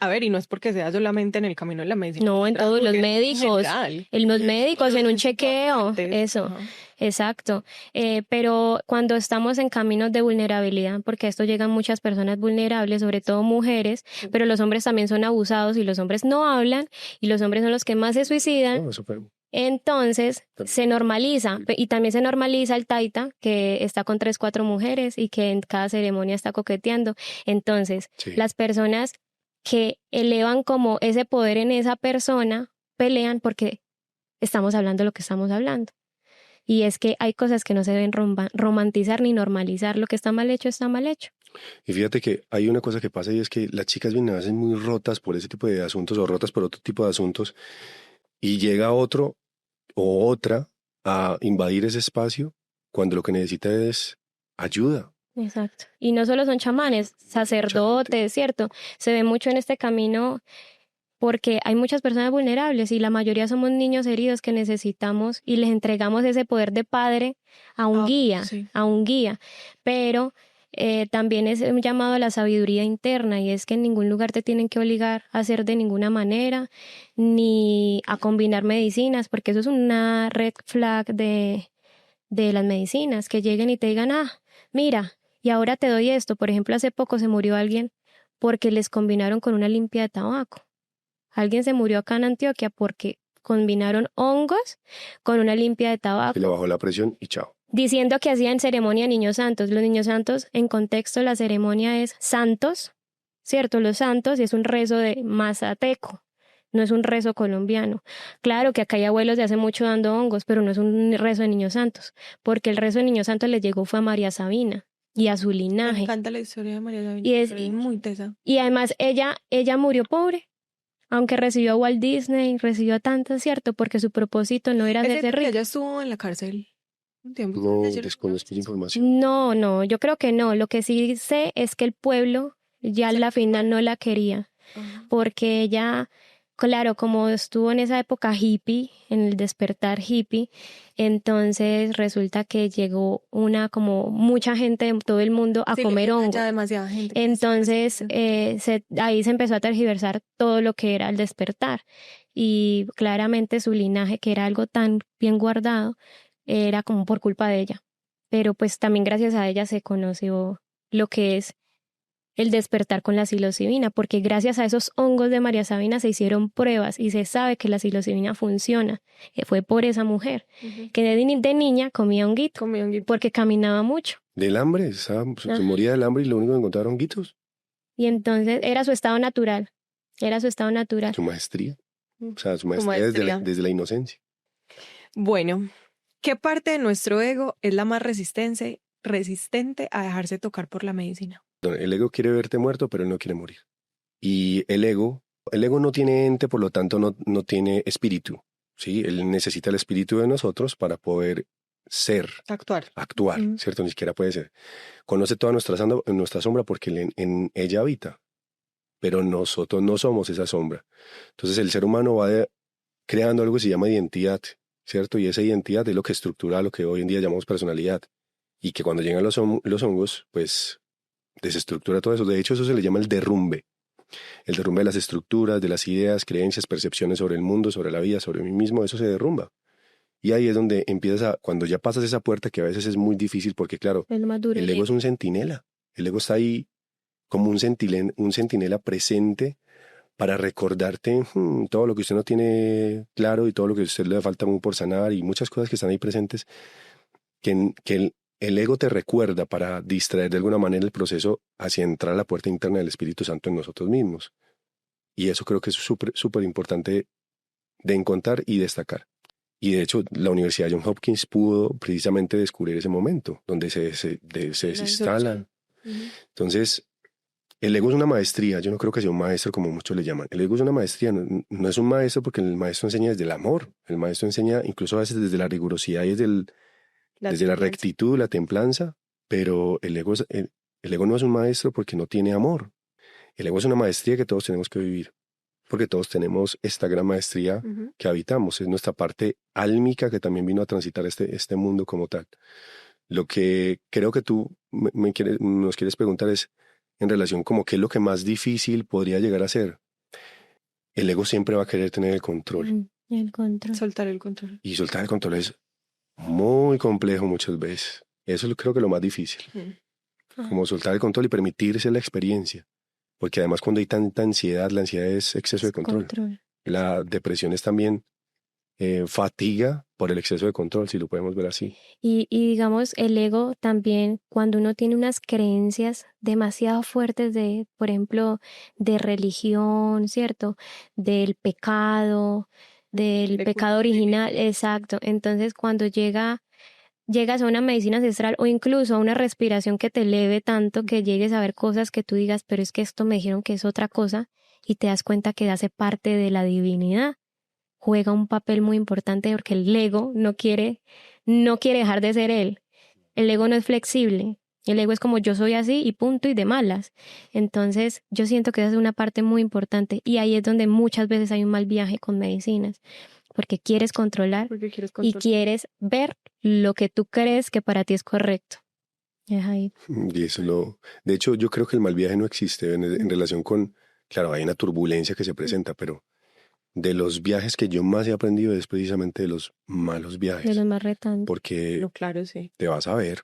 A ver, y no es porque sea solamente en el camino de la medicina. No, en todos los porque médicos, en los médicos, en un chequeo, eso, Ajá. exacto. Pero cuando estamos en caminos de vulnerabilidad, porque a esto llegan muchas personas vulnerables, sobre todo mujeres, pero los hombres también son abusados y los hombres no hablan y los hombres son los que más se suicidan. No, eso fue- Entonces se normaliza y también se normaliza el taita que está con 3, 4 mujeres y que en cada ceremonia está coqueteando. Entonces, Sí. las personas que elevan como ese poder en esa persona pelean porque estamos hablando lo que estamos hablando. Y es que hay cosas que no se deben romantizar ni normalizar. Lo que está mal hecho está mal hecho. Y fíjate que hay una cosa que pasa y es que las chicas vienen a veces muy rotas por ese tipo de asuntos o rotas por otro tipo de asuntos y llega otro o otra a invadir ese espacio cuando lo que necesita es ayuda. Exacto. Y no solo son chamanes, sacerdotes, ¿cierto? Se ve mucho en este camino porque hay muchas personas vulnerables y la mayoría somos niños heridos que necesitamos y les entregamos ese poder de padre a un guía, sí. a un guía. Pero también es un llamado a la sabiduría interna y es que en ningún lugar te tienen que obligar a hacer de ninguna manera ni a combinar medicinas, porque eso es una red flag de las medicinas, que lleguen y te digan, mira, y ahora te doy esto. Por ejemplo, hace poco se murió alguien porque les combinaron con una limpia de tabaco. Alguien se murió acá en Antioquia porque combinaron hongos con una limpia de tabaco. Se le bajó la presión y chao. Diciendo que hacían ceremonia niños santos. Los niños santos, en contexto, la ceremonia es santos, ¿cierto? Los santos y es un rezo de mazateco. No es un rezo colombiano. Claro que acá hay abuelos de hace mucho dando hongos, pero no es un rezo de niños santos, porque el rezo de niños santos les llegó fue a María Sabina y a su Me linaje. encanta la historia de María Sabina. Y es- Es muy tesa. Y además ella murió pobre, aunque recibió a Walt Disney, recibió a tanto, ¿cierto? Porque su propósito no era Es hacerse cierto que rica. ella estuvo en la cárcel un tiempo. No Ayer- desconozco esa información. No, yo creo que no. Lo que sí sé es que el pueblo ya a la final no la quería, Ajá. porque ella, claro, como estuvo en esa época hippie, en el despertar hippie, entonces resulta que llegó como mucha gente de todo el mundo a Sí, comer era hongos. ya demasiada gente. Entonces ahí se empezó a tergiversar todo lo que era el despertar y claramente su linaje, que era algo tan bien guardado, era como por culpa de ella. Pero pues también gracias a ella se conoció lo que es el despertar con la psilocibina, porque gracias a esos hongos de María Sabina se hicieron pruebas y se sabe que la psilocibina funciona. Fue por esa mujer Ujú. que de niña comía honguito Comí honguito. porque caminaba mucho. Del hambre, se moría del hambre y lo único que encontraron guitos. Y entonces era su estado natural. Era su estado natural. Su maestría. O sea, su maestría maestría. desde la inocencia. Bueno, ¿qué parte de nuestro ego es la más resistente a dejarse tocar por la medicina? El ego quiere verte muerto, pero él no quiere morir. Y el ego no tiene ente, por lo tanto no tiene espíritu. ¿Sí? Él necesita el espíritu de nosotros para poder ser, Actuar. actuar, Ujú. ¿cierto? Ni siquiera puede ser. Conoce toda nuestra sombra porque en ella habita, pero nosotros no somos esa sombra. Entonces el ser humano va creando algo que se llama identidad, ¿cierto? Y esa identidad es lo que estructura lo que hoy en día llamamos personalidad. Y que cuando llegan los hongos, pues desestructura todo eso. De hecho, eso se le llama el derrumbe. El derrumbe de las estructuras, de las ideas, creencias, percepciones sobre el mundo, sobre la vida, sobre mí mismo, eso se derrumba. Y ahí es donde cuando ya pasas esa puerta, que a veces es muy difícil porque, claro, Es lo más duro. el ego es un centinela. El ego está ahí como un centinela presente para recordarte todo lo que usted no tiene claro y todo lo que a usted le falta muy por sanar y muchas cosas que están ahí presentes que el ego te recuerda para distraer de alguna manera el proceso hacia entrar a la puerta interna del Espíritu Santo en nosotros mismos. Y eso creo que es súper importante de encontrar y destacar. Y de hecho, la Universidad Johns Hopkins pudo precisamente descubrir ese momento donde se desinstala. Ujú. Entonces, el ego es una maestría. Yo no creo que sea un maestro como muchos le llaman. El ego es una maestría. No es un maestro porque el maestro enseña desde el amor. El maestro enseña incluso a veces desde la rigurosidad y desde la templanza. rectitud, la templanza. Pero el ego no es un maestro porque no tiene amor. El ego es una maestría que todos tenemos que vivir. Porque todos tenemos esta gran maestría Ujú. que habitamos. Es nuestra parte álmica que también vino a transitar este mundo como tal. Lo que creo que tú nos quieres preguntar es en relación como qué es lo que más difícil podría llegar a ser. El ego siempre va a querer tener el control. El control. Soltar el control. Y soltar el control es muy complejo muchas veces. Eso creo que es lo más difícil. Como soltar el control y permitirse la experiencia. Porque además cuando hay tanta ansiedad, la ansiedad es exceso de control. La depresión es también fatiga por el exceso de control, si lo podemos ver así. Y digamos, el ego también, cuando uno tiene unas creencias demasiado fuertes de, por ejemplo, de religión, ¿cierto? Del pecado original, exacto. Entonces, cuando llegas a una medicina ancestral o incluso a una respiración que te eleve tanto que llegues a ver cosas que tú digas, pero es que esto me dijeron que es otra cosa, y te das cuenta que hace parte de la divinidad. Juega un papel muy importante porque el ego no quiere dejar de ser él. El ego no es flexible. El ego es como yo soy así y punto y de malas. Entonces yo siento que esa es una parte muy importante y ahí es donde muchas veces hay un mal viaje con medicinas. Porque quieres controlar y quieres ver lo que tú crees que para ti es correcto. Es ahí. Y eso de hecho, yo creo que el mal viaje no existe en relación con, claro, hay una turbulencia que se presenta, pero de los viajes que yo más he aprendido es precisamente de los malos viajes. De los más retantes. Porque claro, sí. te vas a ver.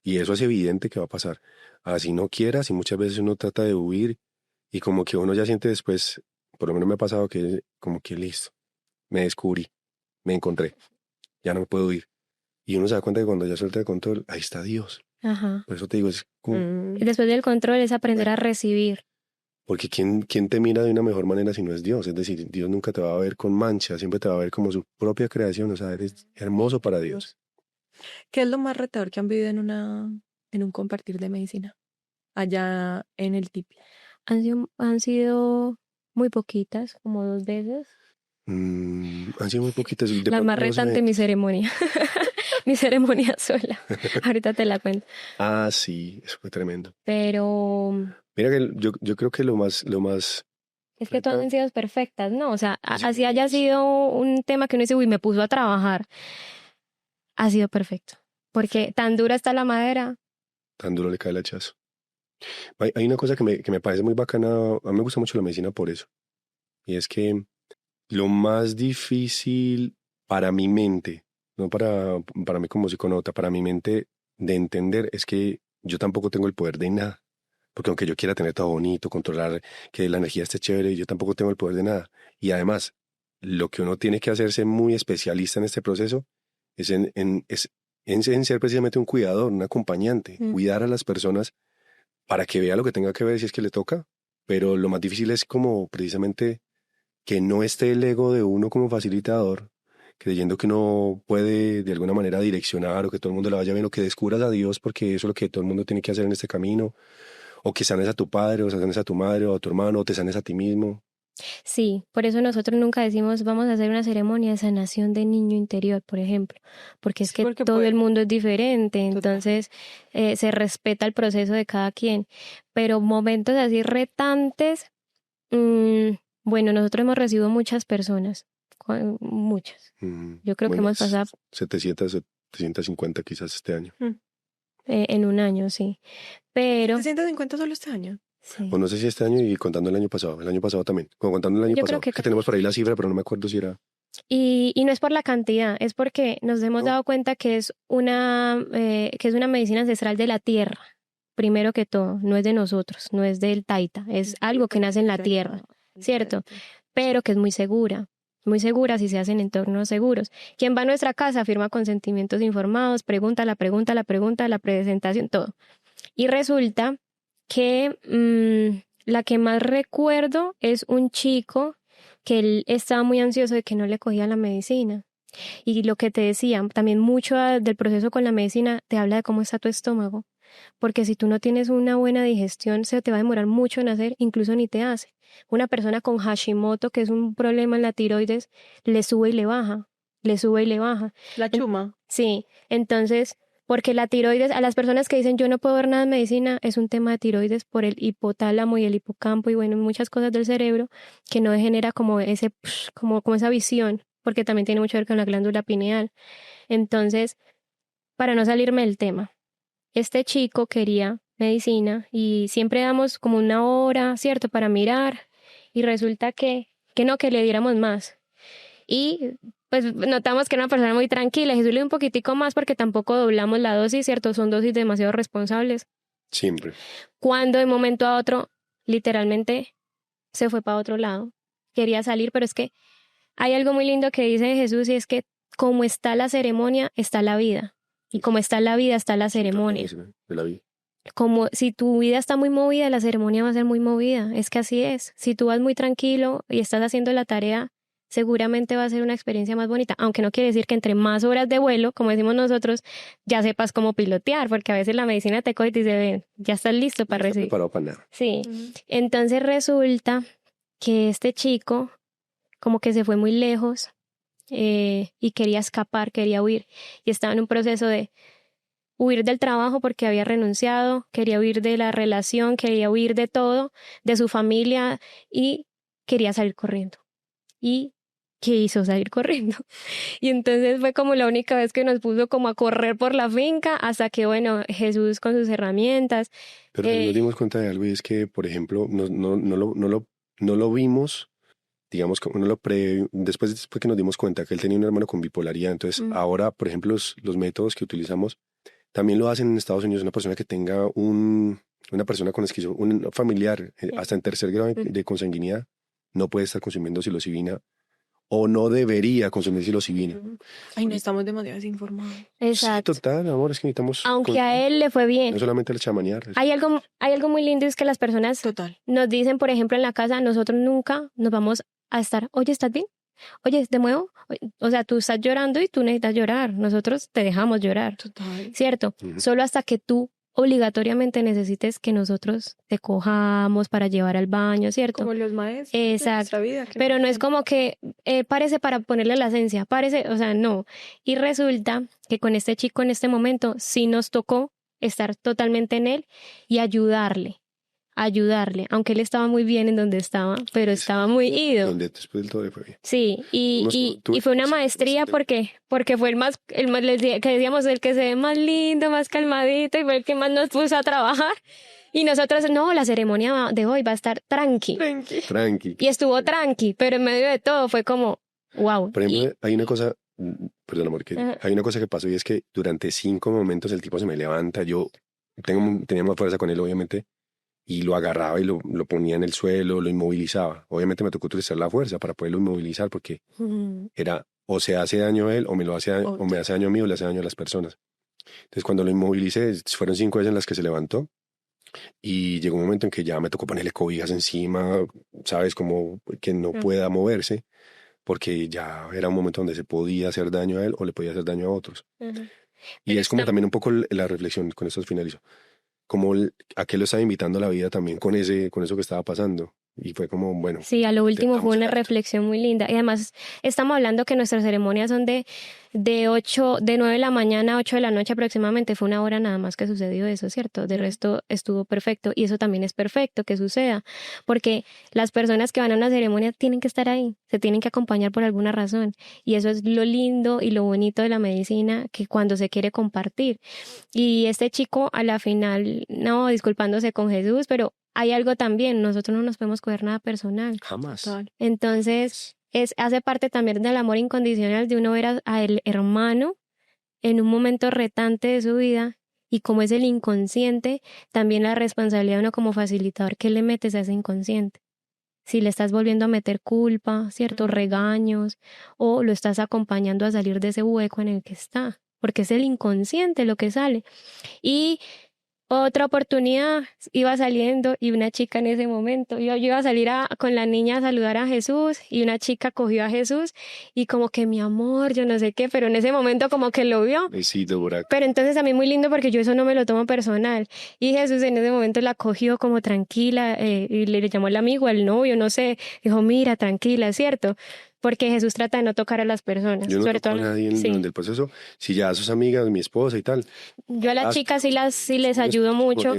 Y eso es evidente que va a pasar. Así no quieras y muchas veces uno trata de huir y como que uno ya siente después, por lo menos me ha pasado que como que listo, me descubrí, me encontré, ya no me puedo ir. Y uno se da cuenta que cuando ya suelta el control, ahí está Dios. Ajá. Por eso te digo, es como... Después del control es aprender a recibir. Porque ¿quién te mira de una mejor manera si no es Dios? Es decir, Dios nunca te va a ver con mancha, siempre te va a ver como su propia creación, o sea, eres hermoso para Dios. ¿Qué es lo más retador que han vivido en un compartir de medicina allá en el tipi? Han sido muy poquitas, como 2 veces. Han sido muy poquitas. La más retante, mi ceremonia. Mi ceremonia sola. Ahorita te la cuento. Ah, sí, eso fue tremendo. Pero... Mira que yo creo que lo más... Es que todas han sido perfectas, ¿no? O sea, así haya sido un tema que uno dice, uy, me puso a trabajar. Ha sido perfecto. Porque tan dura está la madera. Tan duro le cae el hachazo. Hay una cosa que me parece muy bacana. A mí me gusta mucho la medicina por eso. Y es que lo más difícil para mi mente, no para mí como psiconauta, para mi mente de entender es que yo tampoco tengo el poder de nada. Porque aunque yo quiera tener todo bonito, controlar que la energía esté chévere, yo tampoco tengo el poder de nada. Y además, lo que uno tiene que hacerse muy especialista en este proceso es en ser precisamente un cuidador, un acompañante, cuidar a las personas para que vea lo que tenga que ver si es que le toca. Pero lo más difícil es como precisamente que no esté el ego de uno como facilitador, creyendo que uno puede de alguna manera direccionar o que todo el mundo le vaya bien o que descubras a Dios porque eso es lo que todo el mundo tiene que hacer en este camino. O que sanes a tu padre, o sanes a tu madre, o a tu hermano, o te sanes a ti mismo. Sí, por eso nosotros nunca decimos vamos a hacer una ceremonia de sanación de niño interior, por ejemplo, porque es que todo el mundo es diferente, entonces se respeta el proceso de cada quien, pero momentos así retantes, bueno, nosotros hemos recibido muchas personas, muchas, yo creo que hemos pasado 750 quizás este año. En un año, sí, pero... 750 solo este año. Sí. O no sé si este año y contando el año pasado también, contando el año pasado, que tenemos por ahí la cifra, pero no me acuerdo si era... Y no es por la cantidad, es porque nos hemos dado cuenta que es una medicina ancestral de la tierra, primero que todo, no es de nosotros, no es del taita, es algo que nace en la tierra, ¿cierto? Pero que es muy segura si se hace en entornos seguros. Quien va a nuestra casa firma consentimientos informados, pregunta, la presentación, todo. Y resulta que la que más recuerdo es un chico que él estaba muy ansioso de que no le cogía la medicina. Y lo que te decía, también mucho del proceso con la medicina te habla de cómo está tu estómago. Porque si tú no tienes una buena digestión, se te va a demorar mucho en hacer, incluso ni te hace. Una persona con Hashimoto, que es un problema en la tiroides, le sube y le baja, le sube y le baja. La chuma. Sí, entonces, porque la tiroides, a las personas que dicen yo no puedo ver nada en medicina, es un tema de tiroides por el hipotálamo y el hipocampo y bueno, muchas cosas del cerebro que no genera como como esa visión, porque también tiene mucho que ver con la glándula pineal. Entonces, para no salirme del tema, este chico quería medicina y siempre damos como una hora, ¿cierto? Para mirar y resulta que no, que le diéramos más. Y pues notamos que era una persona muy tranquila. Jesús le dio un poquitico más porque tampoco doblamos la dosis, ¿cierto? Son dosis demasiado responsables. Siempre. Cuando de un momento a otro, literalmente, se fue para otro lado. Quería salir, pero es que hay algo muy lindo que dice Jesús y es que como está la ceremonia, está la vida. Y como está la vida, está la ceremonia. De la vida. Como si tu vida está muy movida, la ceremonia va a ser muy movida. Es que así es. Si tú vas muy tranquilo y estás haciendo la tarea, seguramente va a ser una experiencia más bonita. Aunque no quiere decir que entre más horas de vuelo, como decimos nosotros, ya sepas cómo pilotear, porque a veces la medicina te coge y te dice, ven, ya estás listo para No está recibir. preparado para nada. Sí. Entonces resulta que este chico como que se fue muy lejos y quería escapar, quería huir. Y estaba en un proceso de huir del trabajo porque había renunciado, quería huir de la relación, quería huir de todo, de su familia y quería salir corriendo. Y ¿qué hizo? Salir corriendo. Y entonces fue como la única vez que nos puso como a correr por la finca hasta que, bueno, Jesús con sus herramientas. Pero nos dimos cuenta de algo y es que, por ejemplo, no lo vimos, digamos, después que nos dimos cuenta que él tenía un hermano con bipolaridad. Entonces, ahora, por ejemplo, los métodos que utilizamos también lo hacen en Estados Unidos. Una persona que tenga una persona con un familiar, hasta en tercer grado de consanguinidad, no puede estar consumiendo psilocibina o no debería consumir psilocibina. Ay, no estamos demasiado desinformados. Exacto. Sí, total, amor, es que necesitamos... Aunque a él le fue bien. No solamente el chamanear. Hay algo muy lindo, es que las personas nos dicen, por ejemplo, en la casa, nosotros nunca nos vamos a estar, oye, ¿estás bien? Oye, ¿de nuevo? O sea, tú estás llorando y tú necesitas llorar. Nosotros te dejamos llorar. Total. ¿Cierto? Solo hasta que tú obligatoriamente necesites que nosotros te cojamos para llevar al baño, ¿cierto? Como los maestros. Exacto. De nuestra vida, pero no es como que párese para ponerle la esencia, párese, o sea, no. Y resulta que con este chico en este momento sí nos tocó estar totalmente en él y ayudarle, aunque él estaba muy bien en donde estaba, pero estaba muy ido. Donde después del todo le fue bien. Sí, y fue una maestría porque fue el más que decíamos, el que se ve más lindo, más calmadito, y fue el que más nos puso a trabajar. Y nosotros, no, la ceremonia de hoy va a estar tranqui. Y estuvo tranqui, pero en medio de todo fue como, wow. Por ejemplo, hay una cosa, perdón, amor, hay una cosa que pasó y es que durante 5 momentos el tipo se me levanta, yo tenía más fuerza con él, obviamente, y lo agarraba y lo ponía en el suelo, lo inmovilizaba. Obviamente me tocó utilizar la fuerza para poderlo inmovilizar porque era o se hace daño a él o me hace daño a mí o le hace daño a las personas. Entonces cuando lo inmovilicé, fueron 5 veces en las que se levantó y llegó un momento en que ya me tocó ponerle cobijas encima, sabes, como que no pueda moverse porque ya era un momento donde se podía hacer daño a él o le podía hacer daño a otros. Y es como también un poco la reflexión, con esto finalizo, como a qué lo estaba invitando la vida también con eso que estaba pasando. Y fue como, bueno. Sí, a lo último fue una reflexión muy linda. Y además estamos hablando que nuestras ceremonias son de 9 de la mañana a 8 de la noche aproximadamente. Fue una hora nada más que sucedió eso, ¿cierto? De resto estuvo perfecto. Y eso también es perfecto que suceda. Porque las personas que van a una ceremonia tienen que estar ahí. Se tienen que acompañar por alguna razón. Y eso es lo lindo y lo bonito de la medicina, que cuando se quiere compartir. Y este chico a la final, no, disculpándose con Jesús, pero hay algo también, nosotros no nos podemos coger nada personal. Jamás. Entonces, hace parte también del amor incondicional de uno ver al hermano en un momento retante de su vida y como es el inconsciente, también la responsabilidad de uno como facilitador, ¿qué le metes a ese inconsciente? Si le estás volviendo a meter culpa, ciertos regaños, o lo estás acompañando a salir de ese hueco en el que está, porque es el inconsciente lo que sale. Y otra oportunidad iba saliendo y una chica en ese momento, yo iba a salir con la niña a saludar a Jesús y una chica cogió a Jesús y como que mi amor, yo no sé qué, pero en ese momento como que lo vio. Besito, buraco. Pero entonces a mí muy lindo porque yo eso no me lo tomo personal y Jesús en ese momento la cogió como tranquila y le llamó al amigo, al novio, no sé, dijo mira, tranquila, ¿cierto? Porque Jesús trata de no tocar a las personas. Yo no sobre toco todo a nadie durante el proceso. Si ya a sus amigas, mi esposa y tal. Yo a las chicas sí les ayudo mucho,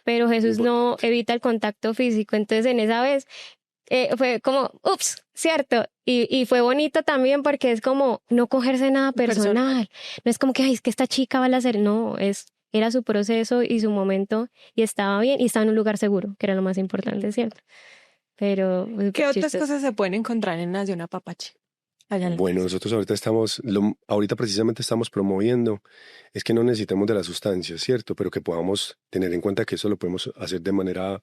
pero Jesús no evita el contacto físico. Entonces en esa vez fue como, ups, ¿cierto? Y fue bonito también porque es como no cogerse nada personal. No es como que, ay, es que esta chica va a hacer. No, es era su proceso y su momento y estaba bien y estaba en un lugar seguro, que era lo más importante, ¿cierto? Pero ¿Qué otras chistoso. cosas se pueden encontrar en Nación Apapache? Allá en la Bueno, casa. nosotros ahorita precisamente estamos promoviendo, es que no necesitamos de las sustancias, ¿cierto? Pero que podamos tener en cuenta que eso lo podemos hacer de manera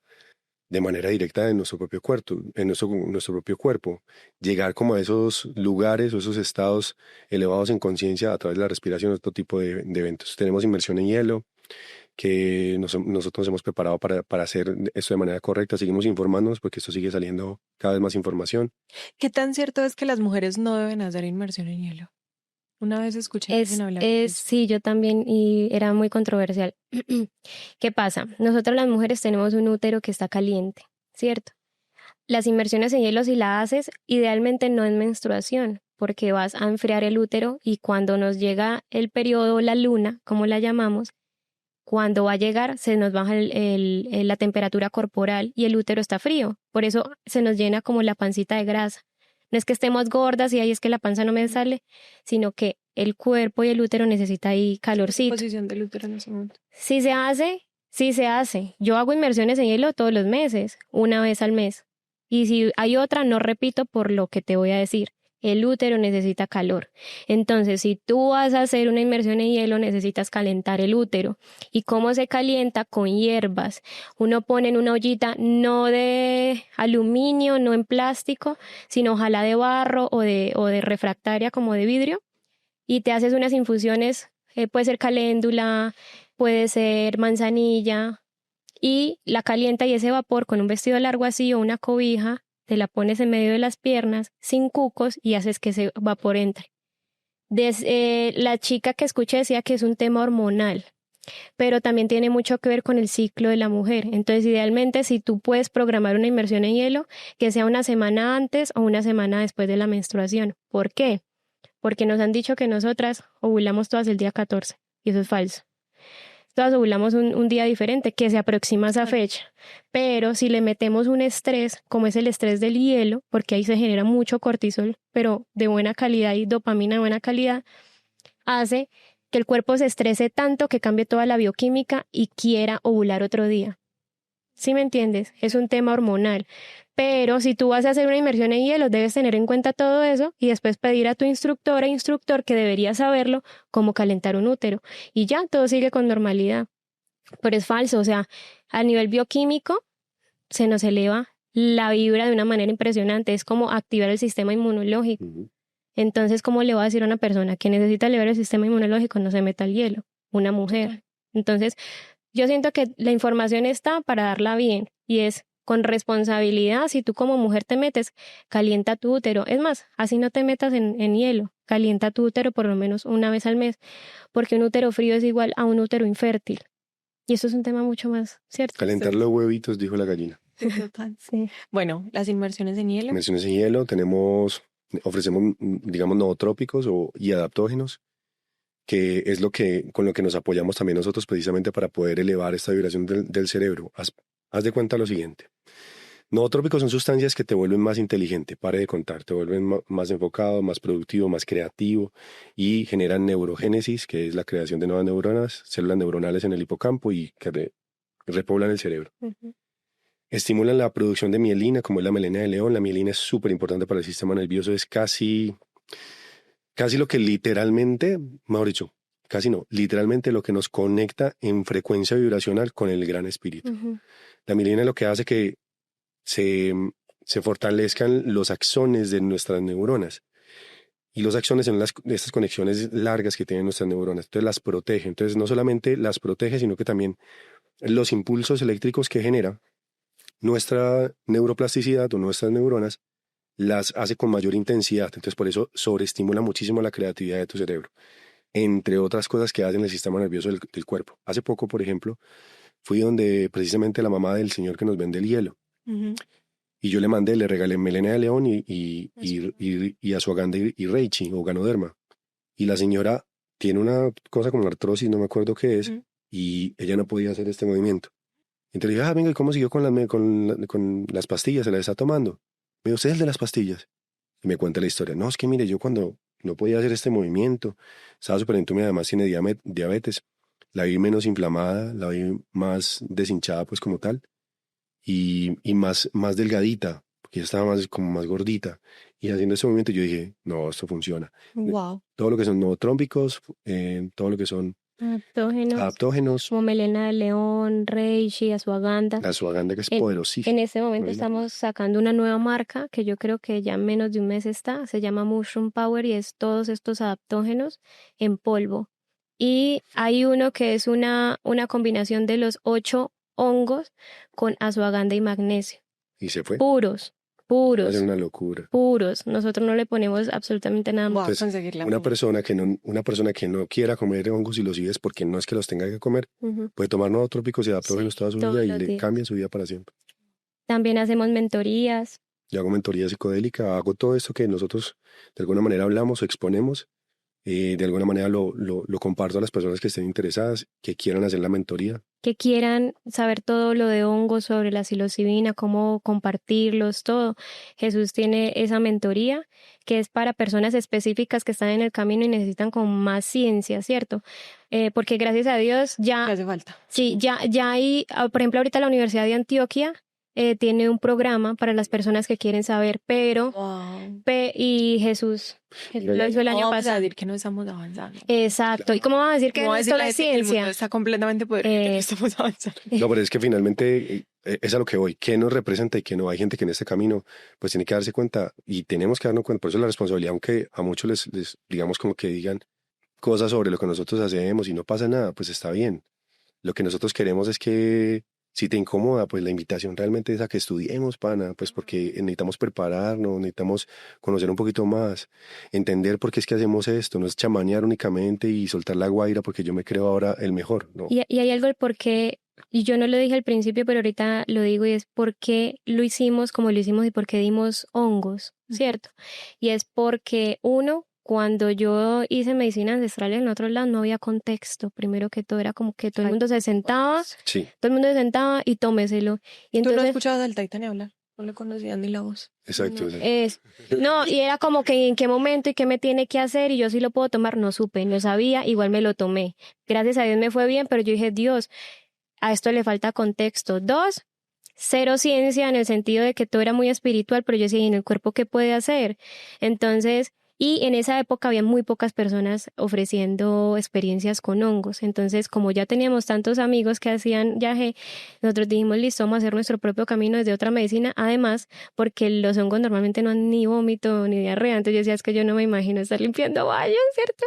directa en nuestro propio cuerpo, nuestro propio cuerpo. Llegar como a esos lugares o esos estados elevados en conciencia a través de la respiración, otro tipo de eventos. Tenemos inmersión en hielo, que nosotros nos hemos preparado para hacer esto de manera correcta. Seguimos informándonos porque esto sigue saliendo cada vez más información. ¿Qué tan cierto es que las mujeres no deben hacer inmersión en hielo? Una vez escuché a alguien hablar de eso. Sí, yo también, y era muy controversial. ¿Qué pasa? Nosotras las mujeres tenemos un útero que está caliente, ¿cierto? Las inmersiones en hielo, si la haces, idealmente no en menstruación, porque vas a enfriar el útero y cuando nos llega el periodo, la luna, como la llamamos, cuando va a llegar se nos baja la temperatura corporal y el útero está frío. Por eso se nos llena como la pancita de grasa. No es que estemos gordas y ahí es que la panza no me sale, sino que el cuerpo y el útero necesita ahí ¿Cuál es la calorcito. posición del útero en ese momento? Si se hace, sí se hace. Yo hago inmersiones en hielo todos los meses, una vez al mes. Y si hay otra, no repito por lo que te voy a decir. El útero necesita calor. Entonces, si tú vas a hacer una inmersión en hielo, necesitas calentar el útero. ¿Y cómo se calienta? Con hierbas. Uno pone en una ollita no de aluminio, no en plástico, sino ojalá de barro o de refractaria como de vidrio. Y te haces unas infusiones, puede ser caléndula, puede ser manzanilla, y la calienta y ese vapor con un vestido largo así o una cobija, te la pones en medio de las piernas, sin cucos, y haces que ese vapor entre. La chica que escuché decía que es un tema hormonal, pero también tiene mucho que ver con el ciclo de la mujer. Entonces, idealmente, si tú puedes programar una inmersión en hielo, que sea una semana antes o una semana después de la menstruación. ¿Por qué? Porque nos han dicho que nosotras ovulamos todas el día 14, y eso es falso. Todas ovulamos un día diferente que se aproxima a esa fecha, pero si le metemos un estrés, como es el estrés del hielo, porque ahí se genera mucho cortisol, pero de buena calidad y dopamina de buena calidad, hace que el cuerpo se estrese tanto que cambie toda la bioquímica y quiera ovular otro día. ¿Sí me entiendes? Es un tema hormonal. Pero si tú vas a hacer una inmersión en hielo, debes tener en cuenta todo eso y después pedir a tu instructora e instructor, que debería saberlo, cómo calentar un útero. Y ya, todo sigue con normalidad. Pero es falso, o sea, a nivel bioquímico se nos eleva la vibra de una manera impresionante. Es como activar el sistema inmunológico. Ujú. Entonces, ¿cómo le va a decir a una persona que necesita elevar el sistema inmunológico no se meta al hielo? Una mujer. Entonces, yo siento que la información está para darla bien y es con responsabilidad. Si tú como mujer te metes, calienta tu útero. Es más, así no te metas en hielo. Calienta tu útero por lo menos una vez al mes, porque un útero frío es igual a un útero infértil. Y eso es un tema mucho más, ¿cierto? Calentar los huevitos, dijo la gallina. Sí, total. Sí. Bueno, las inmersiones en hielo. Inmersiones en hielo, ofrecemos, digamos, nootrópicos y adaptógenos, que es con lo que nos apoyamos también nosotros precisamente para poder elevar esta vibración del cerebro. Haz de cuenta lo siguiente. Nootrópicos son sustancias que te vuelven más inteligente, pare de contar, te vuelven más enfocado, más productivo, más creativo y generan neurogénesis, que es la creación de nuevas neuronas, células neuronales en el hipocampo y que repoblan el cerebro. Ujú. Estimulan la producción de mielina, como es la melena de león. La mielina es súper importante para el sistema nervioso, es casi lo que literalmente, mejor dicho, casi no, literalmente lo que nos conecta en frecuencia vibracional con el gran espíritu. Ujú. La mielina lo que hace que se fortalezcan los axones de nuestras neuronas. Y los axones son estas conexiones largas que tienen nuestras neuronas. Entonces las protege. Entonces no solamente las protege, sino que también los impulsos eléctricos que genera nuestra neuroplasticidad o nuestras neuronas las hace con mayor intensidad. Entonces por eso sobreestimula muchísimo la creatividad de tu cerebro. Entre otras cosas que hacen el sistema nervioso del cuerpo. Hace poco, por ejemplo, fui donde precisamente la mamá del señor que nos vende el hielo. Ujú. Y yo le regalé melena de león y asuaganda y reichi o ganoderma. Y la señora tiene una cosa como artrosis, no me acuerdo qué es, Ujú. y ella no podía hacer este movimiento. Entonces le dije, venga, ¿y cómo siguió con las pastillas? ¿Se las está tomando? Me dijo, ¿usted es el de las pastillas? Y me cuenta la historia. No, es que mire, yo cuando no podía hacer este movimiento, estaba súper entumida, además tiene diabetes. la vi menos inflamada, la vi más deshinchada pues como tal y más delgadita, porque ella estaba como más gordita. Y haciendo ese movimiento yo dije, no, esto funciona. Wow. Todo lo que son nootrómbicos, todo lo que son Adaptógenos, adaptógenos, como melena de león, reishi, ashwagandha. la ashwagandha que es En poderosísima. este momento estamos sacando una nueva marca que yo creo que ya en menos de un mes está, se llama Mushroom Power y es todos estos adaptógenos en polvo. Y hay uno que es una combinación de los 8 hongos con ashwagandha y magnesio. Y se fue. Puros, Va a ser puros, una locura. puros. Nosotros no le ponemos absolutamente nada más. Voy a Entonces, conseguir la una mía. persona que no quiera comer hongos y los IVES porque no es que los tenga que comer, Ujú. puede tomar nootrópicos y adaptógenos toda su todos vida y los le días. cambia su vida para siempre. También hacemos mentorías. Yo hago mentoría psicodélica, hago todo esto que nosotros de alguna manera hablamos o exponemos, de alguna manera lo comparto a las personas que estén interesadas, que quieran hacer la mentoría. Que quieran saber todo lo de hongos, sobre la psilocibina, cómo compartirlos, todo. Jesús tiene esa mentoría que es para personas específicas que están en el camino y necesitan con más ciencia, ¿cierto? Porque gracias a Dios ¿Qué ya, hace falta? sí, ya hay, por ejemplo, ahorita la Universidad de Antioquia tiene un programa para las personas que quieren saber, pero, Wow. y Jesús lo hizo el ¿Cómo año vamos a pasado. decir que no estamos avanzando? Exacto. ¿Y cómo vamos a decir que ¿Cómo va a decir esto la no es gente que el mundo ciencia? está completamente podrido y que no estamos avanzando? No, pero es que finalmente es a lo que voy. ¿Qué nos representa y qué no? Hay gente que en este camino pues tiene que darse cuenta y tenemos que darnos cuenta. Por eso la responsabilidad, aunque a muchos les digamos como que digan cosas sobre lo que nosotros hacemos y no pasa nada, pues está bien. Lo que nosotros queremos es que si te incomoda, pues la invitación realmente es a que estudiemos, pana, pues porque necesitamos prepararnos, necesitamos conocer un poquito más, entender por qué es que hacemos esto, no es chamanear únicamente y soltar la guaira porque yo me creo ahora el mejor, ¿no? Y hay algo del por qué, y yo no lo dije al principio, pero ahorita lo digo, y es por qué lo hicimos como lo hicimos y por qué dimos hongos, ¿cierto? Y es porque uno, cuando yo hice medicina ancestral en otro lado, no había contexto. Primero que todo, era como que todo el mundo se sentaba, Sí, todo el mundo se sentaba y tómeselo. Y ¿Tú no entonces, escuchabas al Titan hablar? No le conocías ni la voz. exacto. no, exacto. no, y era como que en qué momento y qué me tiene que hacer y yo sí lo puedo tomar, no supe, no sabía, igual me lo tomé. Gracias a Dios me fue bien, pero yo dije, Dios, a esto le falta contexto. 2, cero ciencia en el sentido de que todo era muy espiritual, pero yo decía, ¿y en el cuerpo qué puede hacer? Entonces, y en esa época había muy pocas personas ofreciendo experiencias con hongos. Entonces, como ya teníamos tantos amigos que hacían viaje, nosotros dijimos, listo, vamos a hacer nuestro propio camino desde otra medicina. Además, porque los hongos normalmente no han ni vómito ni diarrea. Entonces yo decía, es que yo no me imagino estar limpiando baños, ¿cierto?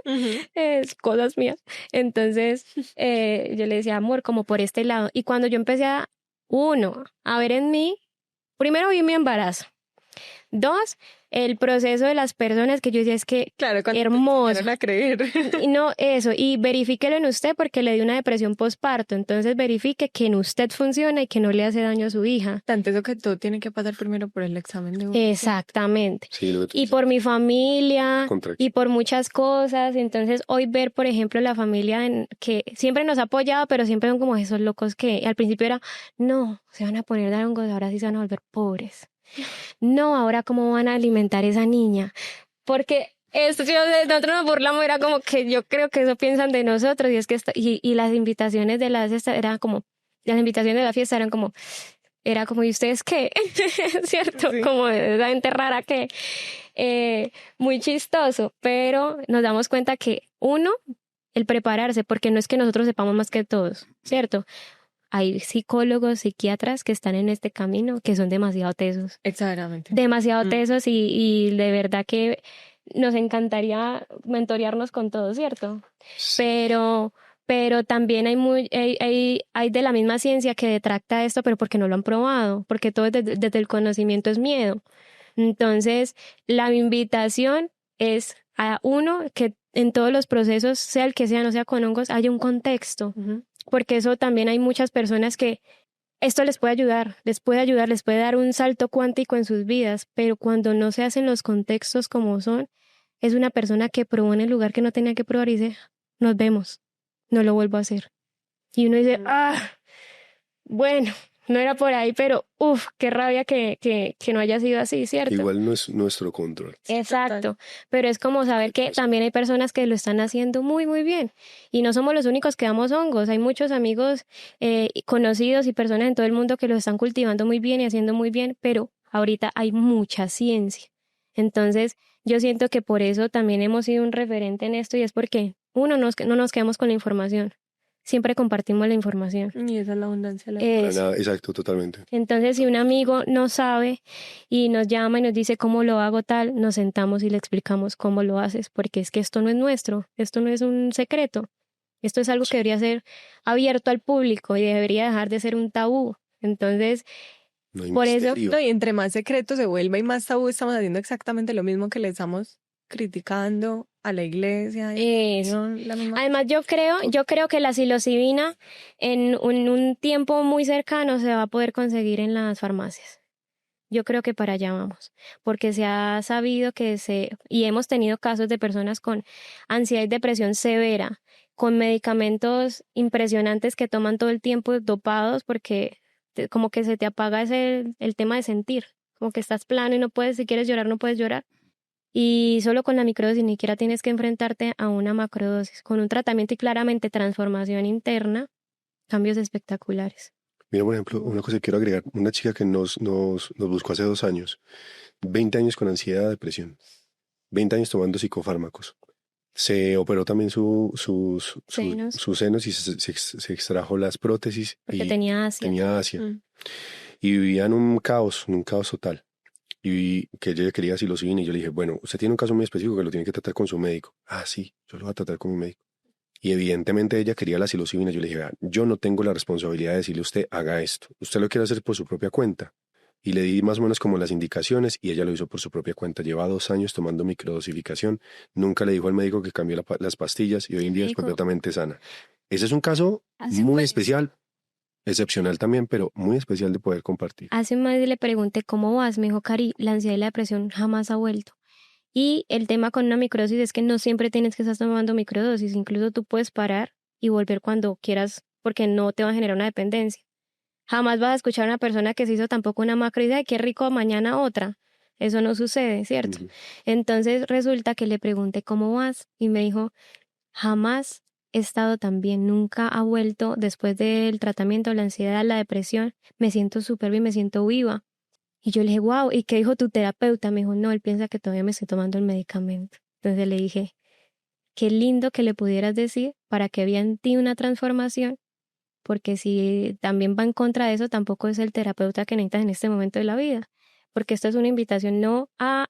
Es cosas mías. Entonces, yo le decía, amor, como por este lado. Y cuando yo empecé a ver en mí, primero vi mi embarazo. 2, el proceso de las personas que yo decía es que Claro, cuando hermoso. te a creer. Y no, eso, y verifíquelo en usted porque le dio una depresión postparto, entonces verifique que en usted funciona y que no le hace daño a su hija. Tanto eso que todo tiene que pasar primero por el examen de Exactamente. Sí, Y por mi familia Contracción. y por muchas cosas, entonces hoy ver, por ejemplo, la familia que siempre nos ha apoyado, pero siempre son como esos locos que al principio era, no, se van a poner de hongos, ahora sí se van a volver pobres. No, ahora cómo van a alimentar a esa niña. Porque nosotros nos burlamos, era como que yo creo que eso piensan de nosotros y es que y las invitaciones de las invitaciones de la fiesta eran como, ¿y ustedes qué? ¿Cierto? Sí. Como esa gente rara que muy chistoso, pero nos damos cuenta que uno, el prepararse, porque no es que nosotros sepamos más que todos, ¿cierto? Hay psicólogos, psiquiatras que están en este camino que son demasiado tesos. Exageradamente. Demasiado tesos y de verdad que nos encantaría mentorearnos con todo, ¿cierto? Pero también hay de la misma ciencia que detracta esto, pero porque no lo han probado, porque todo desde el conocimiento es miedo. Entonces, la invitación es a uno que en todos los procesos, sea el que sea, no sea con hongos, haya un contexto. Porque eso también hay muchas personas que esto les puede ayudar, les puede dar un salto cuántico en sus vidas, pero cuando no se hacen los contextos como son, es una persona que probó en el lugar que no tenía que probar y dice, nos vemos, no lo vuelvo a hacer. Y uno dice, bueno, no era por ahí, pero qué rabia que no haya sido así, ¿cierto? Igual no es nuestro control. Exacto, pero es como saber que también hay personas que lo están haciendo muy, muy bien y no somos los únicos que damos hongos, hay muchos amigos conocidos y personas en todo el mundo que lo están cultivando muy bien y haciendo muy bien, pero ahorita hay mucha ciencia. Entonces, yo siento que por eso también hemos sido un referente en esto y es porque, uno, no nos quedamos con la información, siempre compartimos la información. Y esa es la abundancia. Para nada, exacto, totalmente. Entonces, si un amigo no sabe y nos llama y nos dice cómo lo hago tal, nos sentamos y le explicamos cómo lo haces, porque es que esto no es nuestro, esto no es un secreto, esto es algo que debería ser abierto al público y debería dejar de ser un tabú. Entonces, No hay por eso, misterio. No, y entre más secreto se vuelva y más tabú, estamos haciendo exactamente lo mismo que le estamos criticando a la iglesia. eso. La misma. Además, yo creo que la psilocibina en un tiempo muy cercano se va a poder conseguir en las farmacias. Yo creo que para allá vamos, porque se ha sabido y hemos tenido casos de personas con ansiedad y depresión severa, con medicamentos impresionantes que toman todo el tiempo dopados porque como que se te apaga el tema de sentir, como que estás plano y no puedes, si quieres llorar, no puedes llorar. Y solo con la microdosis ni siquiera tienes que enfrentarte a una macrodosis, con un tratamiento y claramente transformación interna, cambios espectaculares. Mira, por ejemplo, una cosa que quiero agregar. Una chica que nos buscó hace 2 años. 20 años con ansiedad, depresión. 20 años tomando psicofármacos. Se operó también Senos. sus senos y se extrajo las prótesis. Porque y tenía Asia. tenía Asia. Mm. Y vivía en un caos total. Y que ella quería psilocibina y yo le dije, bueno, usted tiene un caso muy específico que lo tiene que tratar con su médico. Ah, sí, yo lo voy a tratar con mi médico. Y evidentemente ella quería la psilocibina. Yo le dije, vea, yo no tengo la responsabilidad de decirle a usted, haga esto. Usted lo quiere hacer por su propia cuenta. Y le di más o menos como las indicaciones y ella lo hizo por su propia cuenta. Lleva 2 años tomando microdosificación. Nunca le dijo al médico que cambió las pastillas y hoy en día es Médico. completamente sana. Ese es un caso muy especial, excepcional también, pero muy especial de poder compartir. Hace un mes le pregunté cómo vas, me dijo Cari, la ansiedad y la depresión jamás ha vuelto. Y el tema con una microdosis es que no siempre tienes que estar tomando microdosis, incluso tú puedes parar y volver cuando quieras porque no te va a generar una dependencia. Jamás vas a escuchar a una persona que se hizo tampoco una macro y dice, "Ay, qué rico, mañana otra". Eso no sucede, ¿cierto? Ujú. Entonces resulta que le pregunté cómo vas y me dijo, jamás he estado tan bien, nunca ha vuelto después del tratamiento, la ansiedad, la depresión, me siento súper bien, me siento viva. Y yo le dije, wow, ¿y qué dijo tu terapeuta? Me dijo, no, él piensa que todavía me estoy tomando el medicamento. Entonces le dije, qué lindo que le pudieras decir para que vea en ti una transformación, porque si también va en contra de eso, tampoco es el terapeuta que necesitas en este momento de la vida. Porque esto es una invitación no a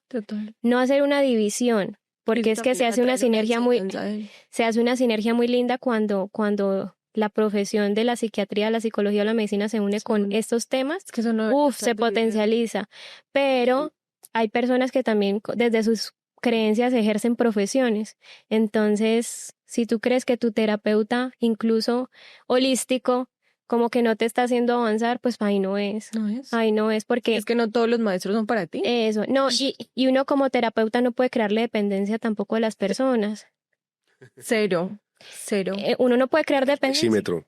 hacer una división, porque es que se hace una sinergia muy linda cuando la profesión de la psiquiatría, la psicología o la medicina se une con estos temas, Es que eso no se potencializa. Pero hay personas que también desde sus creencias ejercen profesiones. Entonces, si tú crees que tu terapeuta, incluso holístico, como que no te está haciendo avanzar, pues ahí no es. No es. Ahí no es porque... Es que no todos los maestros son para ti. Eso, no, y uno como terapeuta no puede crearle dependencia tampoco de las personas. Cero. Uno no puede crear dependencia. Taxímetro.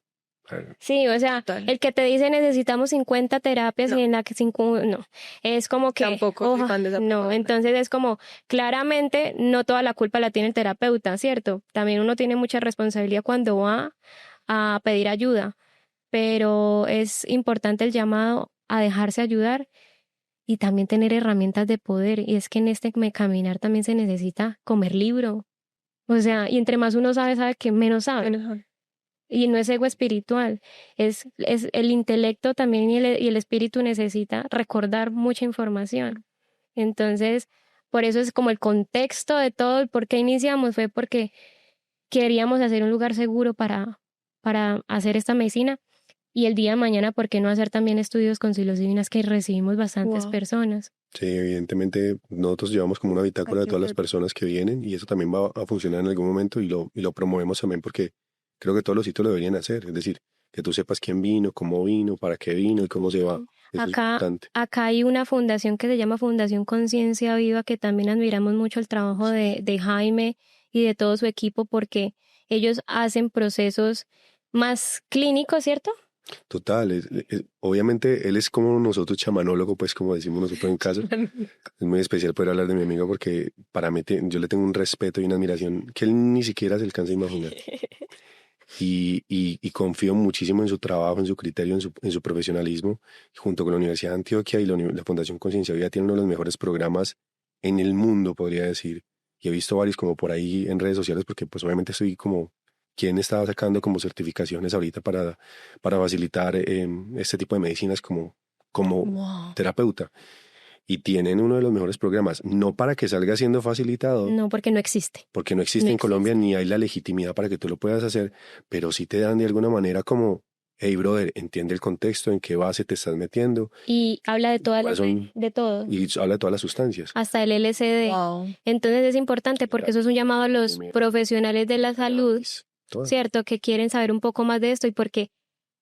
Sí, o sea, Total. el que te dice necesitamos 50 terapias No. y en la que 5, no, es como que, Tampoco soy fan de esa no, propaganda. entonces es como, claramente no toda la culpa la tiene el terapeuta, ¿cierto? También uno tiene mucha responsabilidad cuando va a pedir ayuda, pero es importante el llamado a dejarse ayudar y también tener herramientas de poder, y es que en este caminar también se necesita comer libro, o sea, y entre más uno sabe que menos sabe. Y no es ego espiritual, es el intelecto también y el espíritu necesita recordar mucha información. Entonces, por eso es como el contexto de todo, el por qué iniciamos fue porque queríamos hacer un lugar seguro para hacer esta medicina. Y el día de mañana, ¿por qué no hacer también estudios con psilocibinas que recibimos bastantes Wow. personas? Sí, evidentemente nosotros llevamos como una bitácora de todas las personas que vienen y eso también va a funcionar en algún momento y lo promovemos también porque creo que todos los sitios lo deberían hacer, es decir, que tú sepas quién vino, cómo vino, para qué vino y cómo se va. Eso es importante. Acá hay una fundación que se llama Fundación Conciencia Viva, que también admiramos mucho el trabajo de Jaime y de todo su equipo porque ellos hacen procesos más clínicos, ¿cierto? Total, obviamente él es como nosotros, chamanólogo, pues como decimos nosotros en casa. Es muy especial poder hablar de mi amigo porque para mí yo le tengo un respeto y una admiración que él ni siquiera se alcanza a imaginar. Y confío muchísimo en su trabajo, en su criterio, en su profesionalismo. Junto con la Universidad de Antioquia y la Fundación Conciencia Vida tiene uno de los mejores programas en el mundo, podría decir. Y he visto varios como por ahí en redes sociales porque pues obviamente soy como quien estaba sacando como certificaciones ahorita para facilitar este tipo de medicinas como Wow. terapeuta. Y tienen uno de los mejores programas, no para que salga siendo facilitado, No, porque no existe. porque no existe No en Colombia existe. ni hay la legitimidad para que tú lo puedas hacer, pero sí te dan de alguna manera como, hey brother, entiende el contexto, en qué base te estás metiendo, Y habla de todas cuáles las, son, de todo, y habla de todas las sustancias. hasta el LSD. Wow. Entonces es importante porque eso es un llamado a los profesionales de la salud, Todas. ¿cierto? Que quieren saber un poco más de esto y porque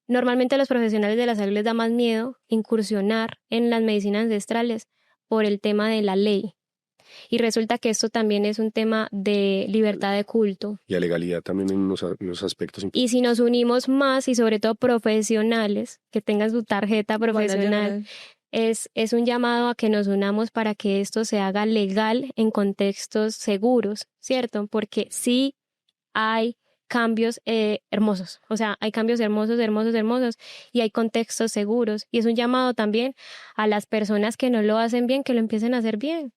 normalmente a los profesionales de la salud les da más miedo incursionar en las medicinas ancestrales por el tema de la ley. Y resulta que esto también es un tema de libertad de culto. Y a legalidad también en unos aspectos Y si nos unimos más y sobre todo profesionales que tengan su tarjeta profesional, es un llamado a que nos unamos para que esto se haga legal en contextos seguros, ¿cierto? Porque sí hay cambios hermosos, o sea, hay cambios hermosos, hermosos, hermosos y hay contextos seguros. Y es un llamado también a las personas que no lo hacen bien, que lo empiecen a hacer bien,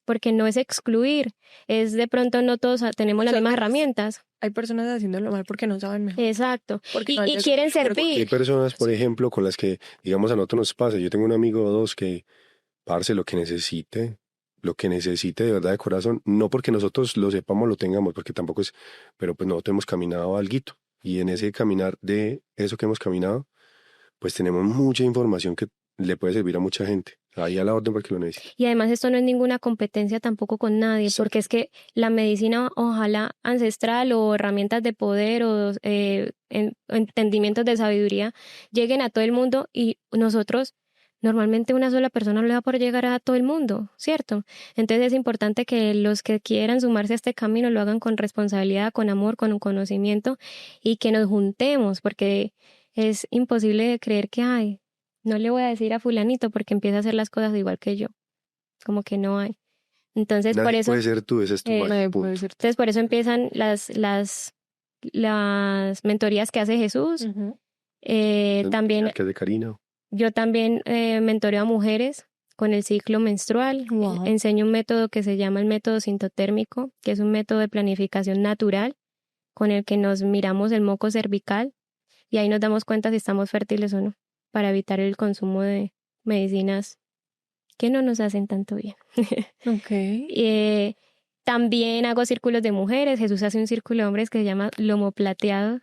porque no es excluir, es de pronto no todos tenemos las Muchas mismas veces herramientas. hay personas haciéndolo mal porque no saben mejor. Exacto. Porque Y, no han y quieren descubierto. Hay servir. personas, por ejemplo, con las que, digamos, a nosotros nos pasa. Yo tengo un amigo o dos que, parce, lo que necesite de verdad de corazón, no porque nosotros lo sepamos, lo tengamos, porque tampoco es, pero pues nosotros hemos caminado alguito. Y en ese caminar de eso que hemos caminado, pues tenemos mucha información que le puede servir a mucha gente. Ahí a la orden porque lo necesite. Y además esto no es ninguna competencia tampoco con nadie, porque es que la medicina, ojalá ancestral o herramientas de poder o entendimientos de sabiduría lleguen a todo el mundo y nosotros, normalmente una sola persona no le va a poder llegar a todo el mundo, ¿cierto? Entonces es importante que los que quieran sumarse a este camino lo hagan con responsabilidad, con amor, con un conocimiento y que nos juntemos, porque es imposible creer que hay. No le voy a decir a fulanito porque empieza a hacer las cosas igual que yo. Como que no hay. Entonces, por Nadie eso, puede ser tú, ese es tu Nadie punto. puede ser. entonces por eso empiezan las mentorías que hace Jesús. También, Que es de Karina. yo también mentoreo a mujeres con el ciclo menstrual. Wow. Enseño un método que se llama el método sintotérmico, que es un método de planificación natural con el que nos miramos el moco cervical y ahí nos damos cuenta si estamos fértiles o no, para evitar el consumo de medicinas que no nos hacen tanto bien. Ok. También hago círculos de mujeres. Jesús hace un círculo de hombres que se llama lomo plateado.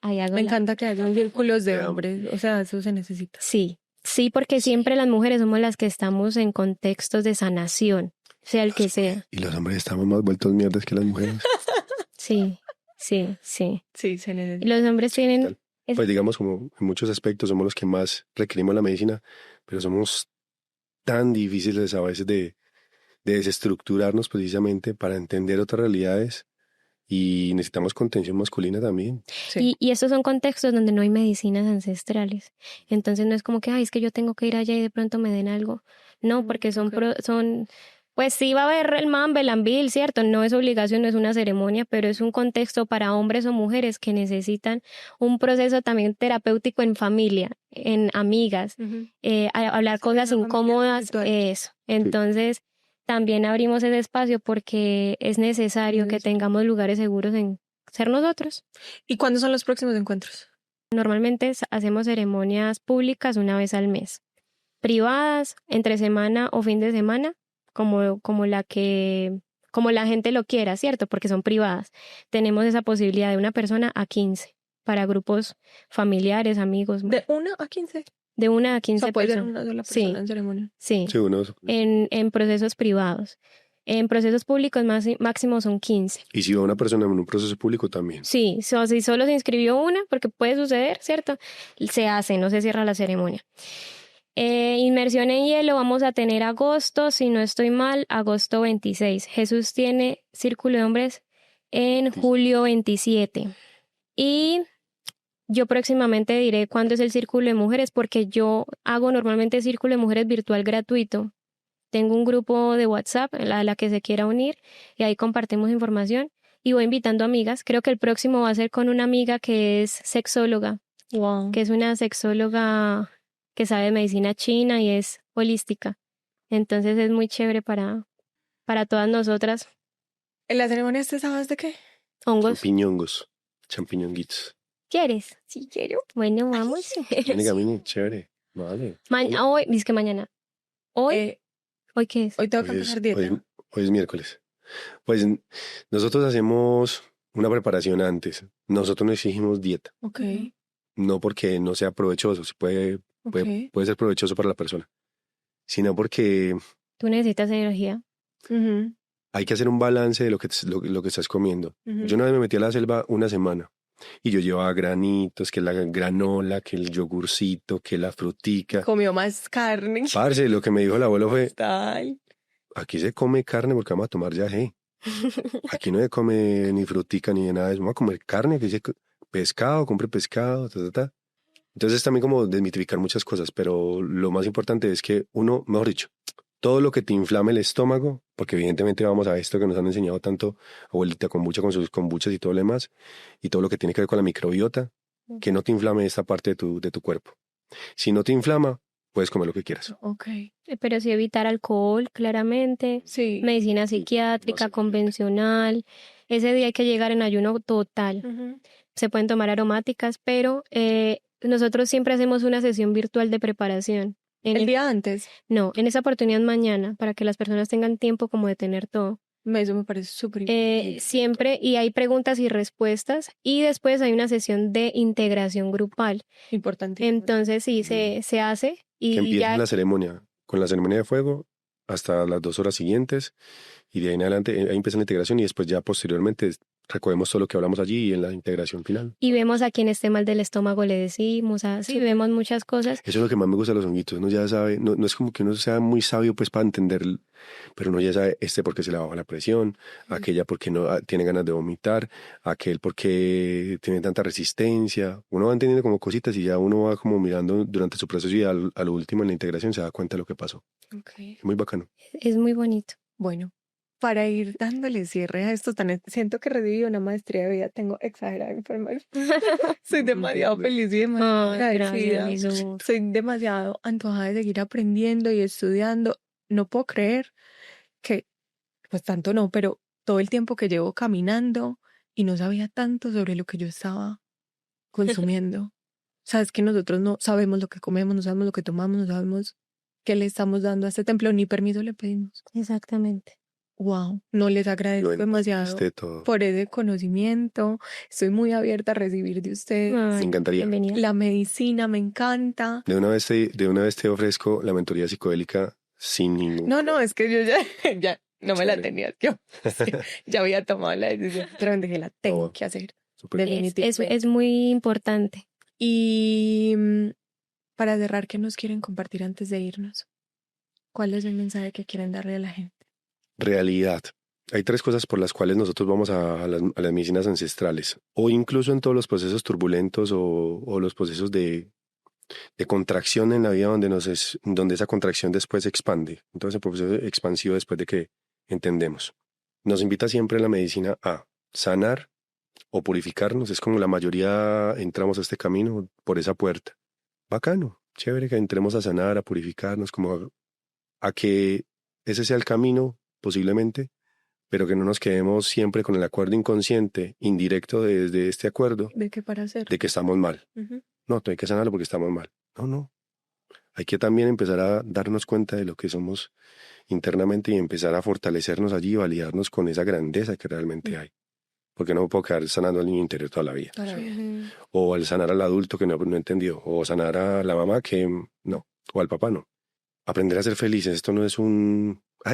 Ahí hago Me encanta que hayan círculos de hombres. O sea, eso se necesita. Sí, sí, porque siempre las mujeres somos las que estamos en contextos de sanación, sea el que sea. Y los hombres estamos más vueltos mierdas que las mujeres. Sí, sí, sí. Sí, se Y necesita. los hombres tienen... Pues digamos, como en muchos aspectos somos los que más requerimos la medicina, pero somos tan difíciles a veces de desestructurarnos precisamente para entender otras realidades y necesitamos contención masculina también. Sí. Y estos son contextos donde no hay medicinas ancestrales. Entonces no es como que, ay, es que yo tengo que ir allá y de pronto me den algo. No, porque son, pues sí va a haber el mambe, el ambil, ¿cierto? No es obligación, no es una ceremonia, pero es un contexto para hombres o mujeres que necesitan un proceso también terapéutico en familia, en amigas, hablar cosas incómodas, eso. Entonces también abrimos ese espacio porque es necesario que tengamos lugares seguros en ser nosotros. ¿Y cuándo son los próximos encuentros? Normalmente hacemos ceremonias públicas una vez al mes, privadas, entre semana o fin de semana, como la gente lo quiera, ¿cierto? Porque son privadas. Tenemos esa posibilidad de una persona a 15 para grupos familiares, amigos. ¿De 1 a 15? De 1 a O 15 sea, puede ser personas. una sola persona en ceremonia. Sí, Sí, uno, en procesos privados. En procesos públicos máximo son 15. y si va una persona en un proceso público también. Sí, si solo se inscribió una, porque puede suceder, ¿cierto? Se hace, no se cierra la ceremonia. Inmersión en hielo vamos a tener agosto, si no estoy mal, agosto 26. Jesús tiene Círculo de Hombres en julio 27. Y Yo próximamente diré cuándo es el círculo de mujeres, porque yo hago normalmente círculo de mujeres virtual gratuito. Tengo un grupo de WhatsApp a la que se quiera unir y ahí compartimos información y voy invitando amigas. Creo que el próximo va a ser con una amiga que es sexóloga, Wow. que es una sexóloga que sabe de medicina china y es holística. Entonces es muy chévere para todas nosotras. ¿En la ceremonia este sábado es de qué? Hongos. Champiñongos, champiñonguitos. ¿Quieres? Sí, quiero. Bueno, vamos. Viene camino, chévere. Vale. Hoy, dice que mañana. Hoy, ¿hoy qué es? Hoy tengo que Hoy empezar es, dieta. hoy es miércoles. Pues nosotros hacemos una preparación antes. Nosotros no exigimos dieta. Ok, No porque no sea provechoso, puede ser provechoso para la persona, sino porque Tú necesitas energía. Ujú, hay que hacer un balance de lo que estás comiendo. ujú. Yo una vez me metí a la selva una semana y yo llevaba granitos, que la granola, que el yogurcito, que la frutica. Comió más carne. Parce, lo que me dijo el abuelo fue, Tal. aquí se come carne porque vamos a tomar yagé. Aquí no se come ni frutica ni nada de eso. Vamos a comer carne, aquí se pescado, compre pescado, ta, ta, ta. Entonces también como desmitificar muchas cosas, pero lo más importante es que uno, mejor dicho, todo lo que te inflame el estómago, porque evidentemente vamos a esto que nos han enseñado tanto abuelita kombucha con sus kombuchas y todo lo demás, y todo lo que tiene que ver con la microbiota, que no te inflame esta parte de tu cuerpo. Si no te inflama, puedes comer lo que quieras. Ok. Pero sí evitar alcohol, claramente. Sí. Medicina psiquiátrica, básicamente. convencional. Ese día hay que llegar en ayuno total. Ujú. Se pueden tomar aromáticas, pero nosotros siempre hacemos una sesión virtual de preparación. El día antes. No, en esa oportunidad mañana, para que las personas tengan tiempo como de tener todo. Eso me parece súper importante. Siempre, y hay preguntas y respuestas, y después hay una sesión de integración grupal. Importante. Entonces sí, se hace Que y empieza ya la ceremonia, con la ceremonia de fuego hasta las 2 horas siguientes, y de ahí en adelante ahí empieza la integración y después ya posteriormente recogemos todo lo que hablamos allí y en la integración final. y vemos a quien esté mal del estómago, le decimos, así vemos muchas cosas. Eso es lo que más me gusta de los honguitos. Uno ya sabe, no es como que uno sea muy sabio pues para entender, pero uno ya sabe porque se le baja la presión, aquella porque no tiene ganas de vomitar, aquel porque tiene tanta resistencia. Uno va entendiendo como cositas y ya uno va como mirando durante su proceso y a lo último en la integración se da cuenta de lo que pasó. Ok. Es muy bacano. Es muy bonito. Bueno, para ir dándole cierre a esto tan... Siento que recibí una maestría de vida. Tengo exagerada información. Soy demasiado feliz y demasiado agradecida. Soy demasiado antojada de seguir aprendiendo y estudiando. No puedo creer que, pues tanto no, pero todo el tiempo que llevo caminando y no sabía tanto sobre lo que yo estaba consumiendo. Sabes que nosotros no sabemos lo que comemos, no sabemos lo que tomamos, no sabemos qué le estamos dando a este templo, ni permiso le pedimos. Exactamente. Wow, no les agradezco demasiado Este todo. por ese conocimiento. Estoy muy abierta a recibir de ustedes. Me encantaría. Bienvenida. La medicina me encanta. De una vez te ofrezco la mentoría psicodélica sin ningún. No, es que yo ya no me la Chévere. tenía. Yo ya había tomado la decisión, pero dije, la tengo Oh, que hacer. súper. Definitivamente. Es muy importante. Y para cerrar, ¿qué nos quieren compartir antes de irnos? ¿Cuál es el mensaje que quieren darle a la gente? Realidad. Hay 3 cosas por las cuales nosotros vamos a las medicinas ancestrales, o incluso en todos los procesos turbulentos o los procesos de contracción en la vida donde esa contracción después se expande. Entonces el proceso expansivo después de que entendemos. Nos invita siempre la medicina a sanar o purificarnos. Es como la mayoría entramos a este camino por esa puerta. Bacano, chévere que entremos a sanar, a purificarnos, como a que ese sea el camino posiblemente, pero que no nos quedemos siempre con el acuerdo inconsciente, indirecto desde este acuerdo, ¿De qué para hacer? de que estamos mal. Ujú. No, hay que sanarlo porque estamos mal. No. Hay que también empezar a darnos cuenta de lo que somos internamente y empezar a fortalecernos allí y validarnos con esa grandeza que realmente hay. Porque no me puedo quedar sanando al niño interior toda la vida. O al sanar al adulto que no entendió. O sanar a la mamá que no. O al papá no. Aprender a ser felices. Esto no es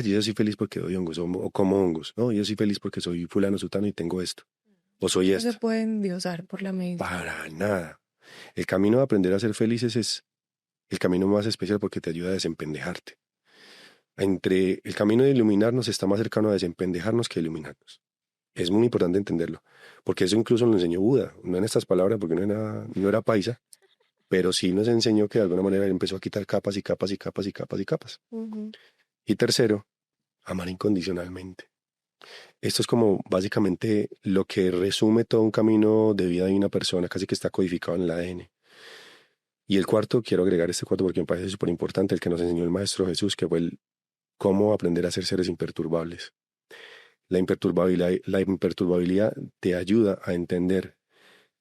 yo soy feliz porque doy hongos o como hongos. No, yo soy feliz porque soy fulano, sutano y tengo esto. O soy No esto. se pueden diosar por la medicina. Para nada. El camino de aprender a ser felices es el camino más especial porque te ayuda a desempendejarte. Entre el camino de iluminarnos está más cercano a desempendejarnos que a iluminarnos. Es muy importante entenderlo, porque eso incluso lo enseñó Buda, no en estas palabras, porque no era paisa, pero sí nos enseñó que de alguna manera él empezó a quitar capas y capas y capas y capas y capas. Ujú. Y tercero, amar incondicionalmente. Esto es como básicamente lo que resume todo un camino de vida de una persona, casi que está codificado en el ADN. Y el cuarto, quiero agregar este cuarto porque me parece súper importante, el que nos enseñó el Maestro Jesús, que fue el cómo aprender a ser seres imperturbables. La imperturbabilidad te ayuda a entender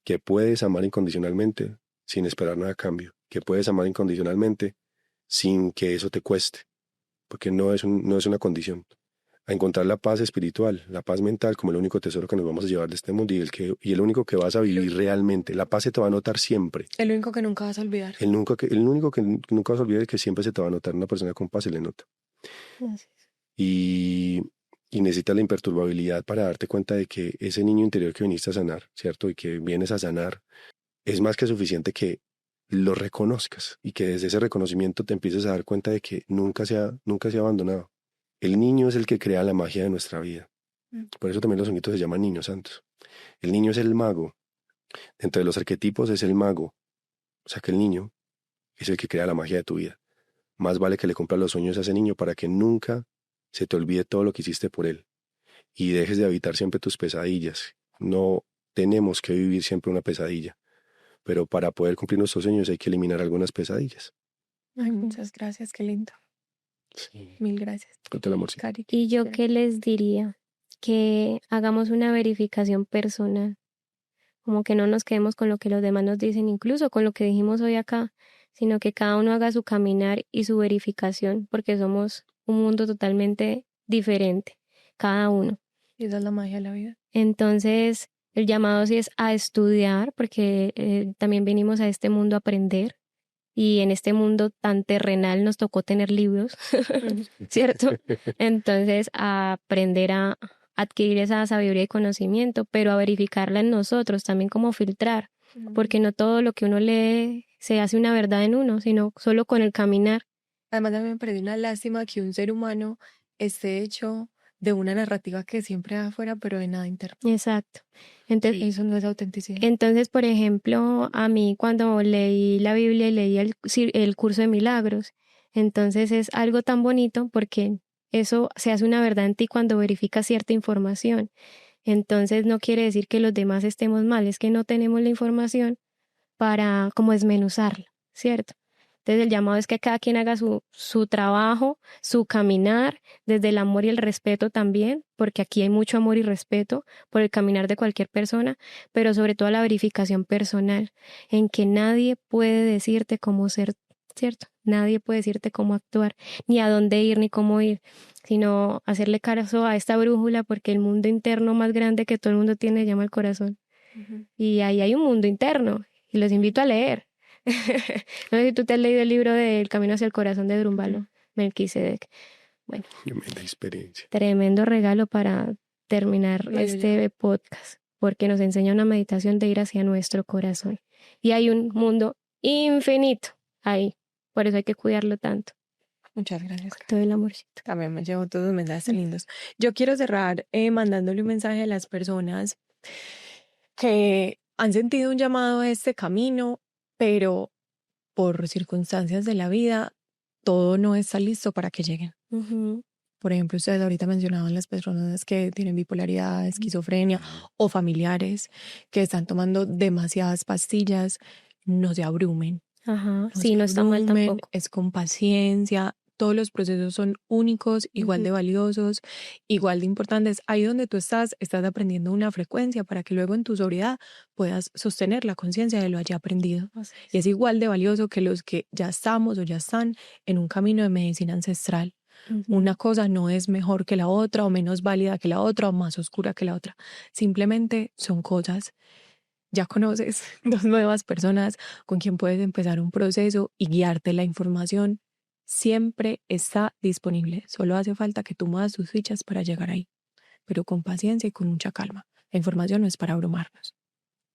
que puedes amar incondicionalmente sin esperar nada a cambio, que puedes amar incondicionalmente sin que eso te cueste, porque no es una condición. A encontrar la paz espiritual, la paz mental como el único tesoro que nos vamos a llevar de este mundo y el único que vas a vivir realmente. La paz se te va a notar siempre. El único que nunca vas a olvidar. El único que nunca vas a olvidar es que siempre se te va a notar. Una persona con paz se le nota. Así es. Y, y necesitas la imperturbabilidad para darte cuenta de que ese niño interior que viniste a sanar, ¿cierto? Y que vienes a sanar, es más que suficiente que lo reconozcas y que desde ese reconocimiento te empieces a dar cuenta de que nunca se ha abandonado. El niño es el que crea la magia de nuestra vida. Por eso también los sonitos se llaman niños santos. El niño es el mago. Dentro de los arquetipos es el mago. O sea que el niño es el que crea la magia de tu vida. Más vale que le cumplas los sueños a ese niño para que nunca se te olvide todo lo que hiciste por él. Y dejes de habitar siempre tus pesadillas. No tenemos que vivir siempre una pesadilla. Pero para poder cumplir nuestros sueños hay que eliminar algunas pesadillas. Ay, muchas gracias, qué lindo. Sí. Mil gracias. Con el amor, sí. Cari, ¿Y yo qué les diría? Que hagamos una verificación personal, como que no nos quedemos con lo que los demás nos dicen, incluso con lo que dijimos hoy acá, sino que cada uno haga su caminar y su verificación, porque somos un mundo totalmente diferente, cada uno. Y esa es la magia de la vida. Entonces, el llamado sí es a estudiar, porque también venimos a este mundo a aprender. Y en este mundo tan terrenal nos tocó tener libros, ¿cierto? Entonces, a aprender a adquirir esa sabiduría y conocimiento, pero a verificarla en nosotros, también como filtrar, porque no todo lo que uno lee se hace una verdad en uno, sino solo con el caminar. Además, a mí me parece una lástima que un ser humano esté hecho de una narrativa que siempre va afuera, pero de nada interno. Exacto. Entonces, Eso no es autenticidad. Entonces, por ejemplo, a mí cuando leí la Biblia y leí el curso de milagros, entonces es algo tan bonito porque eso se hace una verdad en ti cuando verificas cierta información. Entonces no quiere decir que los demás estemos mal, es que no tenemos la información para como desmenuzarla, ¿cierto? Entonces el llamado es que cada quien haga su trabajo, su caminar, desde el amor y el respeto también, porque aquí hay mucho amor y respeto por el caminar de cualquier persona, pero sobre todo la verificación personal, en que nadie puede decirte cómo ser, ¿cierto? Nadie puede decirte cómo actuar, ni a dónde ir, ni cómo ir, sino hacerle caso a esta brújula, porque el mundo interno más grande que todo el mundo tiene se llama el corazón. Y ahí hay un mundo interno, y los invito a leer. No sé si tú te has leído el libro de El camino hacia el corazón de Drúmbalo, Melquisedec. Bueno, Tremenda experiencia. tremendo regalo para terminar Ay, este podcast, porque nos enseña una meditación de ir hacia nuestro corazón. Y hay un mundo infinito ahí, por eso hay que cuidarlo tanto, Muchas gracias. con todo el amorcito. También me llevo todos los mensajes tan lindos. Yo quiero cerrar mandándole un mensaje a las personas que han sentido un llamado a este camino, pero por circunstancias de la vida, todo no está listo para que lleguen. Ujú. Por ejemplo, ustedes ahorita mencionaban las personas que tienen bipolaridad, esquizofrenia o familiares que están tomando demasiadas pastillas. No se abrumen. Ajá, No sí, se no está mal abrumen, tampoco. es con paciencia. Todos los procesos son únicos, igual de valiosos, igual de importantes. Ahí donde tú estás aprendiendo una frecuencia para que luego en tu sobriedad puedas sostener la conciencia de lo haya aprendido. Y es igual de valioso que los que ya estamos o ya están en un camino de medicina ancestral. Una cosa no es mejor que la otra o menos válida que la otra o más oscura que la otra. Simplemente son cosas. Ya conoces dos nuevas personas con quien puedes empezar un proceso y guiarte. La información siempre está disponible. Solo hace falta que tú muevas tus fichas para llegar ahí, pero con paciencia y con mucha calma. La información no es para abrumarnos.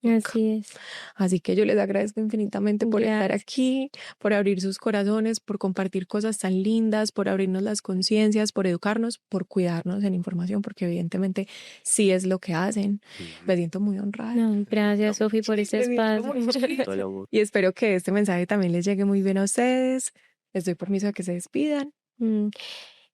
Así es. Así que yo les agradezco infinitamente por estar Gracias. aquí, por abrir sus corazones, por compartir cosas tan lindas, por abrirnos las conciencias, por educarnos, por cuidarnos en información, porque evidentemente sí es lo que hacen. Me siento muy honrada. No, gracias, Sofi, por este Me siento espacio. muy chiquita. Y espero que este mensaje también les llegue muy bien a ustedes. Les doy permiso de que se despidan.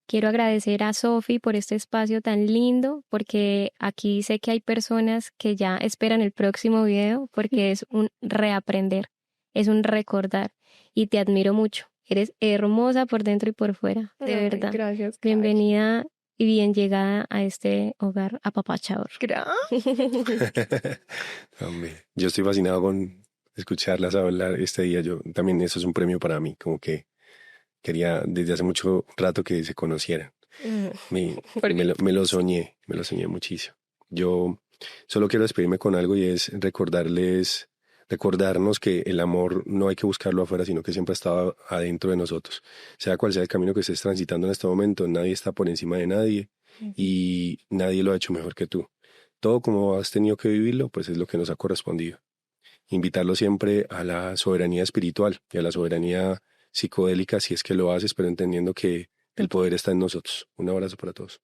Quiero agradecer a Sofi por este espacio tan lindo, porque aquí sé que hay personas que ya esperan el próximo video, porque es un reaprender, es un recordar, y te admiro mucho. Eres hermosa por dentro y por fuera, de Ay, verdad. gracias, Cari. Bienvenida y bien llegada a este hogar apapachador. Hombre, yo estoy fascinado con escucharlas hablar este día. Yo también, eso es un premio para mí, como que quería desde hace mucho rato que se conocieran. Me lo soñé muchísimo. Yo solo quiero despedirme con algo y es recordarnos que el amor no hay que buscarlo afuera, sino que siempre ha estado adentro de nosotros. Sea cual sea el camino que estés transitando en este momento, nadie está por encima de nadie y nadie lo ha hecho mejor que tú. Todo como has tenido que vivirlo, pues es lo que nos ha correspondido. Invitarlo siempre a la soberanía espiritual y a la soberanía psicodélica si es que lo haces, pero entendiendo que el poder está en nosotros. Un abrazo para todos.